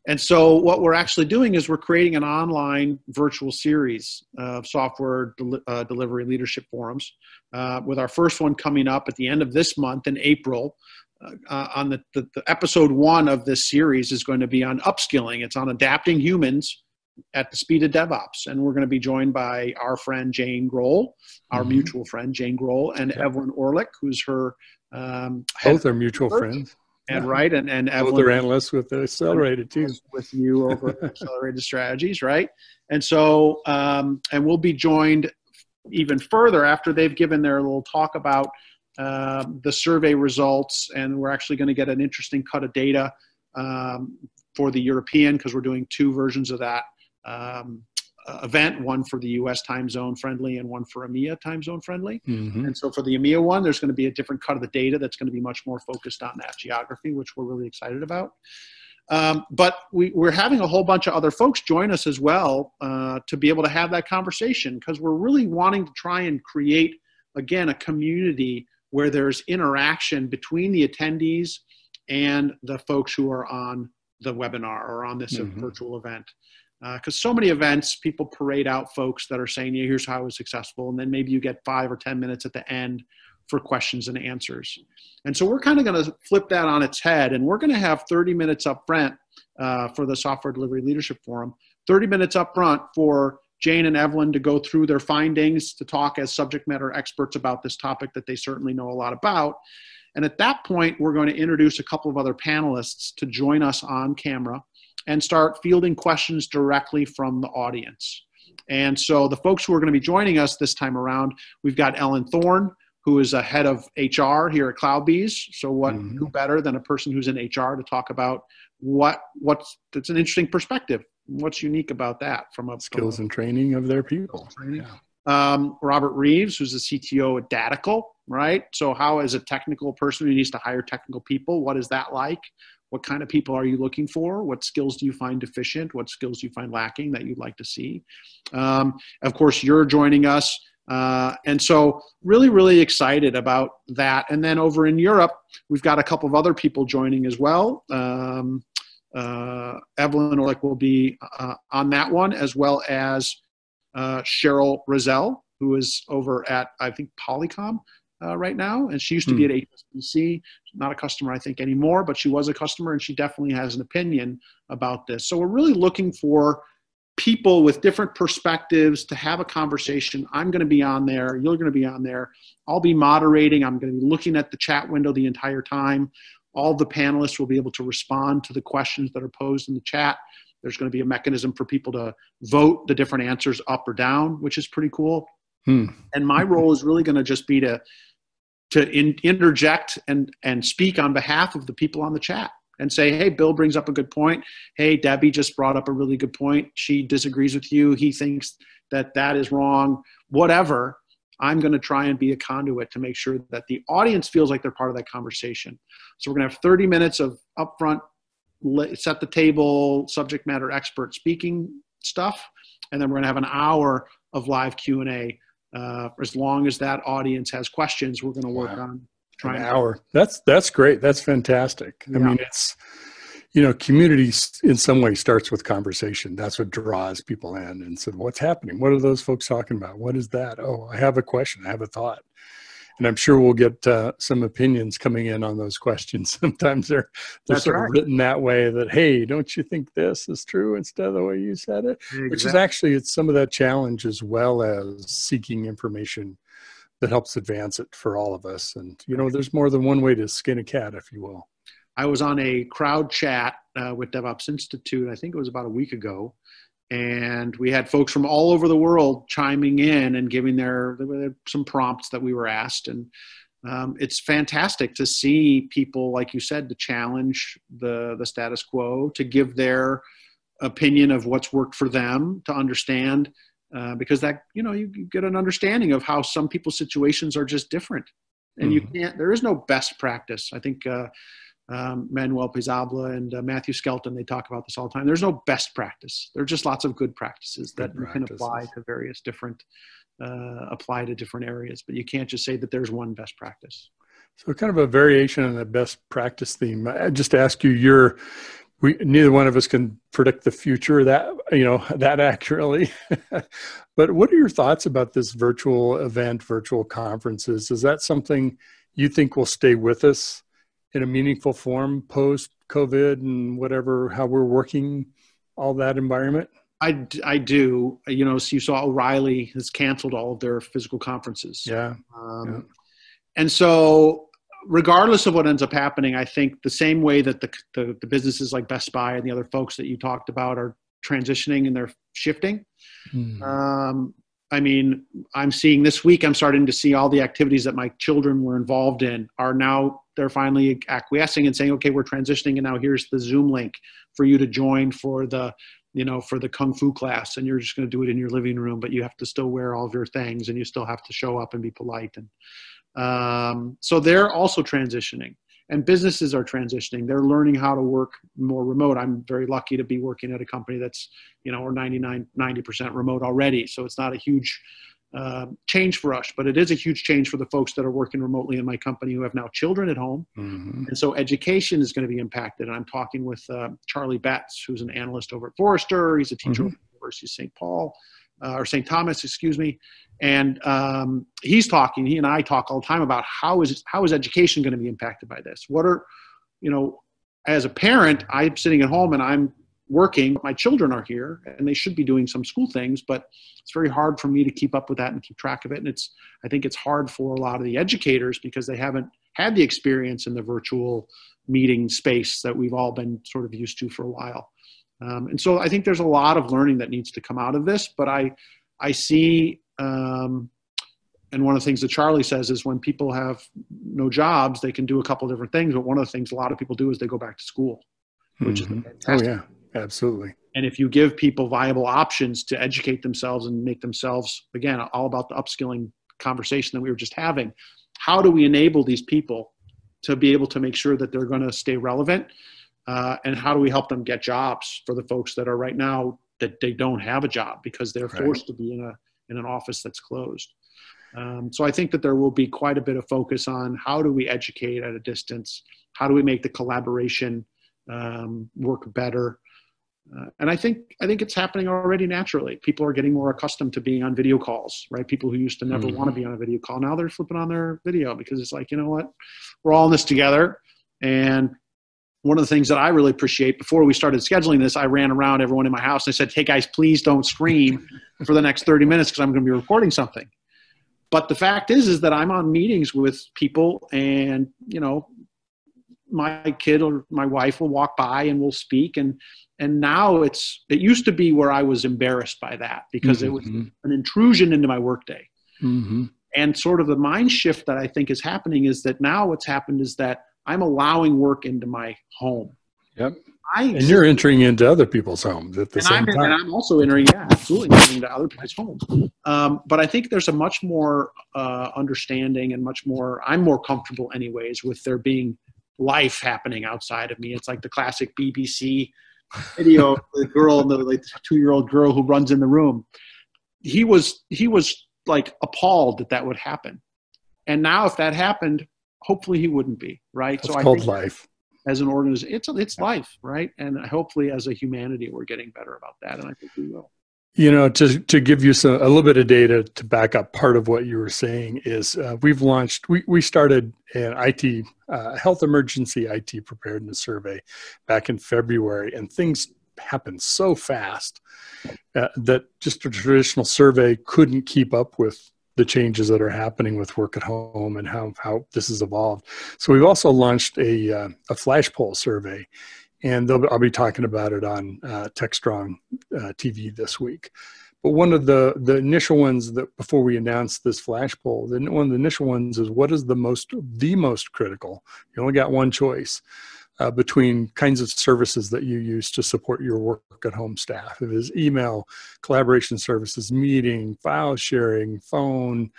And so what we're actually doing is we're creating an online virtual series of software delivery leadership forums, with our first one coming up at the end of this month in April. On the episode 1 of this series is going to be on upskilling. It's on adapting humans at the speed of DevOps. And we're going to be joined by our friend Jane Grohl, our mutual friend Jane Grohl, and Evelyn Orlick, who's her both are mutual friends. And right, and Evelyn, both are analysts with Accelerated too. With you over at Accelerated Strategies, right? And so, and we'll be joined even further after they've given their little talk about the survey results, and we're actually going to get an interesting cut of data for the European, because we're doing 2 versions of that event, one for the US time zone friendly and one for EMEA time zone friendly. And so for the EMEA one, there's going to be a different cut of the data that's going to be much more focused on that geography, which we're really excited about. But we're having a whole bunch of other folks join us as well to be able to have that conversation, because we're really wanting to try and create, again, a community where there's interaction between the attendees and the folks who are on the webinar or on this virtual event. Because so many events, people parade out folks that are saying, yeah, here's how I was successful. And then maybe you get 5 or 10 minutes at the end for questions and answers. And so we're kind of going to flip that on its head. And we're going to have 30 minutes up front for the Software Delivery Leadership Forum, 30 minutes up front for Jane and Evelyn to go through their findings, to talk as subject matter experts about this topic that they certainly know a lot about. And at that point, we're going to introduce a couple of other panelists to join us on camera and start fielding questions directly from the audience. And so the folks who are going to be joining us this time around, we've got Ellen Thorne, who is a head of HR here at CloudBees. So who better than a person who's in HR to talk about that's an interesting perspective. What's unique about that from a skills and training of their people. Robert Reeves, who's the CTO at Datical, right? So how, as a technical person who needs to hire technical people, what is that like? What kind of people are you looking for? What skills do you find deficient? What skills do you find lacking that you'd like to see? Of course, you're joining us. And so really, really excited about that. And then over in Europe, we've got a couple of other people joining as well. Evelyn Orlick will be on that one, as well as Cheryl Rozelle, who is over at, I think, Polycom right now. And she used to be at HSBC. Not a customer, I think, anymore, but she was a customer, and she definitely has an opinion about this. So we're really looking for people with different perspectives to have a conversation. I'm going to be on there. You're going to be on there. I'll be moderating. I'm going to be looking at the chat window the entire time. All the panelists will be able to respond to the questions that are posed in the chat. There's going to be a mechanism for people to vote the different answers up or down, which is pretty cool. And my role is really going to just be to interject and speak on behalf of the people on the chat. and say, hey, Bill brings up a good point. Hey, Debbie just brought up a really good point. She disagrees with you. He thinks that that is wrong, whatever. I'm going to try and be a conduit to make sure that the audience feels like they're part of that conversation. So we're going to have 30 minutes of upfront, set the table, subject matter expert speaking stuff. And then we're going to have an hour of live Q&A. As long as that audience has questions, we're going to work on trying. An hour. That's great. That's fantastic. Yeah. I mean, it's, you know, community in some way starts with conversation. That's what draws people in and said, what's happening? What are those folks talking about? What is that? Oh, I have a question. I have a thought. And I'm sure we'll get some opinions coming in on those questions. Sometimes they're sort of written that way that, hey, don't you think this is true instead of the way you said it? Exactly. Which is actually, it's some of that challenge as well as seeking information that helps advance it for all of us. And, you know, there's more than one way to skin a cat, if you will. I was on a crowd chat with DevOps Institute, I think it was about a week ago, and we had folks from all over the world chiming in and giving there were some prompts that we were asked. And it's fantastic to see people, like you said, to challenge the status quo, to give their opinion of what's worked for them, to understand, because that, you know, you get an understanding of how some people's situations are just different. And you can't, there is no best practice. I think Manuel Pizabla and Matthew Skelton, they talk about this all the time. There's no best practice. There are just lots of good practices that you can apply to various different, apply to different areas, but you can't just say that there's one best practice. So kind of a variation on the best practice theme. I just ask you, neither one of us can predict the future that accurately, but what are your thoughts about this virtual event, virtual conferences? Is that something you think will stay with us in a meaningful form post-COVID and whatever, how we're working all that environment? I do. You know, so you saw O'Reilly has canceled all of their physical conferences. Yeah. And so regardless of what ends up happening, I think the same way that the businesses like Best Buy and the other folks that you talked about are transitioning and they're shifting. I mean, I'm seeing this week, I'm starting to see all the activities that my children were involved in are now, they're finally acquiescing and saying, okay, we're transitioning and now here's the Zoom link for you to join for the, you know, for the Kung Fu class, and you're just going to do it in your living room, but you have to still wear all of your things and you still have to show up and be polite. And so they're also transitioning, and businesses are transitioning. They're learning how to work more remote. I'm very lucky to be working at a company that's, you know, we're 90% remote already. So it's not a huge change for us, but it is a huge change for the folks that are working remotely in my company who have now children at home. And so education is going to be impacted. And I'm talking with Charlie Betts, who's an analyst over at Forrester. He's a teacher at the University of St. Paul, or St. Thomas, excuse me. And he and I talk all the time about how is education going to be impacted by this? What are, you know, as a parent, I'm sitting at home and I'm working, my children are here and they should be doing some school things, but it's very hard for me to keep up with that and keep track of it. And I think it's hard for a lot of the educators because they haven't had the experience in the virtual meeting space that we've all been sort of used to for a while. And so I think there's a lot of learning that needs to come out of this, but I see, and one of the things that Charlie says is when people have no jobs, they can do a couple different things. But one of the things a lot of people do is they go back to school, which is fantastic. Oh yeah, absolutely. And if you give people viable options to educate themselves and make themselves, again, all about the upskilling conversation that we were just having, how do we enable these people to be able to make sure that they're going to stay relevant? And how do we help them get jobs for the folks that are right now that they don't have a job because they're forced to be in an office that's closed? So I think that there will be quite a bit of focus on how do we educate at a distance? How do we make the collaboration work better? And I think it's happening already naturally. People are getting more accustomed to being on video calls, right? People who used to never want to be on a video call, now they're flipping on their video because it's like, you know what, we're all in this together. And one of the things that I really appreciate, before we started scheduling this, I ran around everyone in my house and I said, hey guys, please don't scream for the next 30 minutes because I'm going to be recording something. But the fact is that I'm on meetings with people and, you know, my kid or my wife will walk by and we'll speak. And now it used to be where I was embarrassed by that because it was an intrusion into my workday. And sort of the mind shift that I think is happening is that now what's happened is that I'm allowing work into my home. Yep. And you're entering into other people's homes at the same time. And I'm also entering, absolutely entering into other people's homes. But I think there's a much more understanding and I'm more comfortable anyways with there being life happening outside of me. It's like the classic BBC video, the girl, the 2-year-old girl who runs in the room. He was like appalled that would happen. And now if that happened, hopefully he wouldn't be, right? It's called life. As an organization, it's life, right? And hopefully, as a humanity, we're getting better about that, and I think we will. You know, to give you a little bit of data to back up part of what you were saying is we started an IT health emergency IT preparedness survey back in February, and things happened so fast that just a traditional survey couldn't keep up with the changes that are happening with work at home and how this has evolved. So we've also launched a flash poll survey, and I'll be talking about it on TechStrong TV this week. But one of the initial ones that before we announced this flash poll, one of the initial ones is what is the most critical? You only got one choice between kinds of services that you use to support your work at home staff. It is email, collaboration services, meeting, file sharing, phone,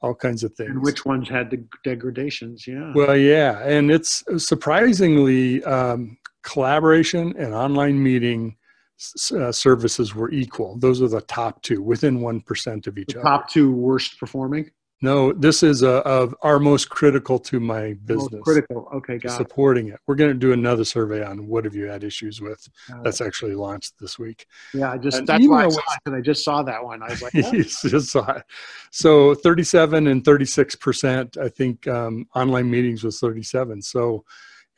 all kinds of things. And which ones had the degradations? Yeah. Well, yeah. And it's surprisingly, collaboration and online meeting services were equal. Those are the top two, within 1% of each other. Top two worst performing? No, this is of our most critical to my business. Most critical. Okay, got supporting it. We're going to do another survey on what have you had issues with. That's actually launched this week. Yeah, that's why I saw it, because I just saw that one. I was like, you just saw it. So 37 and 36%. I think online meetings was 37. So,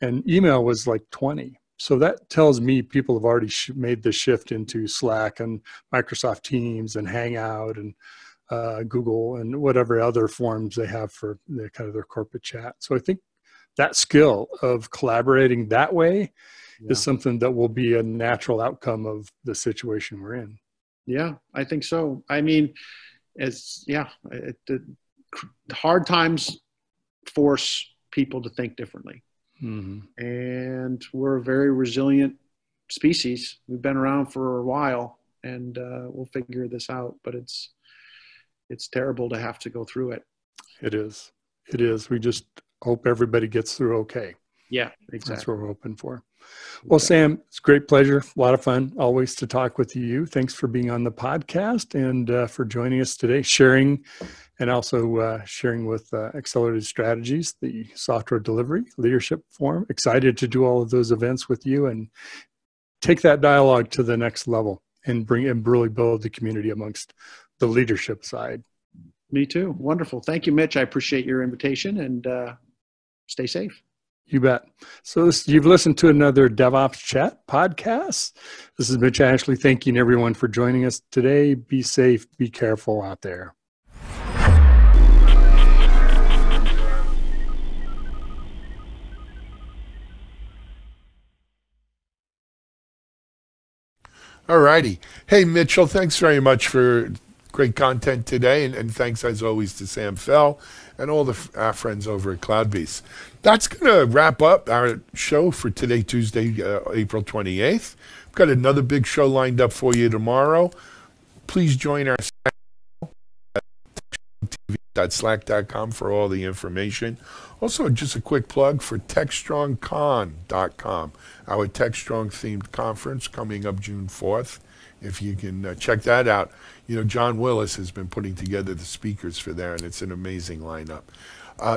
and email was like 20. So that tells me people have already made the shift into Slack and Microsoft Teams and Hangout and Google and whatever other forms they have for their corporate chat. So I think that skill of collaborating that way is something that will be a natural outcome of the situation we're in. Yeah, I think so. I mean, the hard times force people to think differently. Mm-hmm. And we're a very resilient species. We've been around for a while, and we'll figure this out, but it's terrible to have to go through it. It is. We just hope everybody gets through okay. Yeah, exactly. That's what we're hoping for. Well, Sam, it's a great pleasure. A lot of fun always to talk with you. Thanks for being on the podcast and for joining us today, sharing with Accelerated Strategies, the software delivery leadership forum. Excited to do all of those events with you and take that dialogue to the next level and really build the community amongst the leadership side. Me too. Wonderful. Thank you, Mitch. I appreciate your invitation, and stay safe. You bet. So you've listened to another DevOps Chat podcast. This is Mitch Ashley thanking everyone for joining us today. Be safe, be careful out there. All righty. Hey, Mitchell, thanks very much for great content today, and thanks as always to Sam Fell and all our friends over at CloudBeast. That's going to wrap up our show for today, Tuesday, April 28th. We've got another big show lined up for you tomorrow. Please join our site at tv.slack.com for all the information. Also, just a quick plug for TechStrongCon.com, our TechStrong themed conference coming up June 4th. If you can check that out. You know, John Willis has been putting together the speakers for there, and it's an amazing lineup.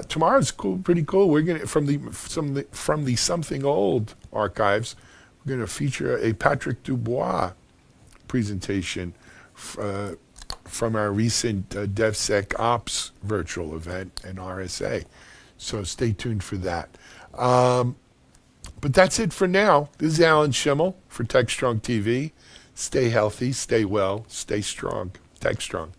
Tomorrow's pretty cool. We're gonna from the Something Old archives. We're gonna feature a Patrick Dubois presentation from our recent DevSecOps virtual event and RSA. So stay tuned for that. But that's it for now. This is Alan Schimmel for TechStrong TV. Stay healthy, stay well, stay strong. TechStrong.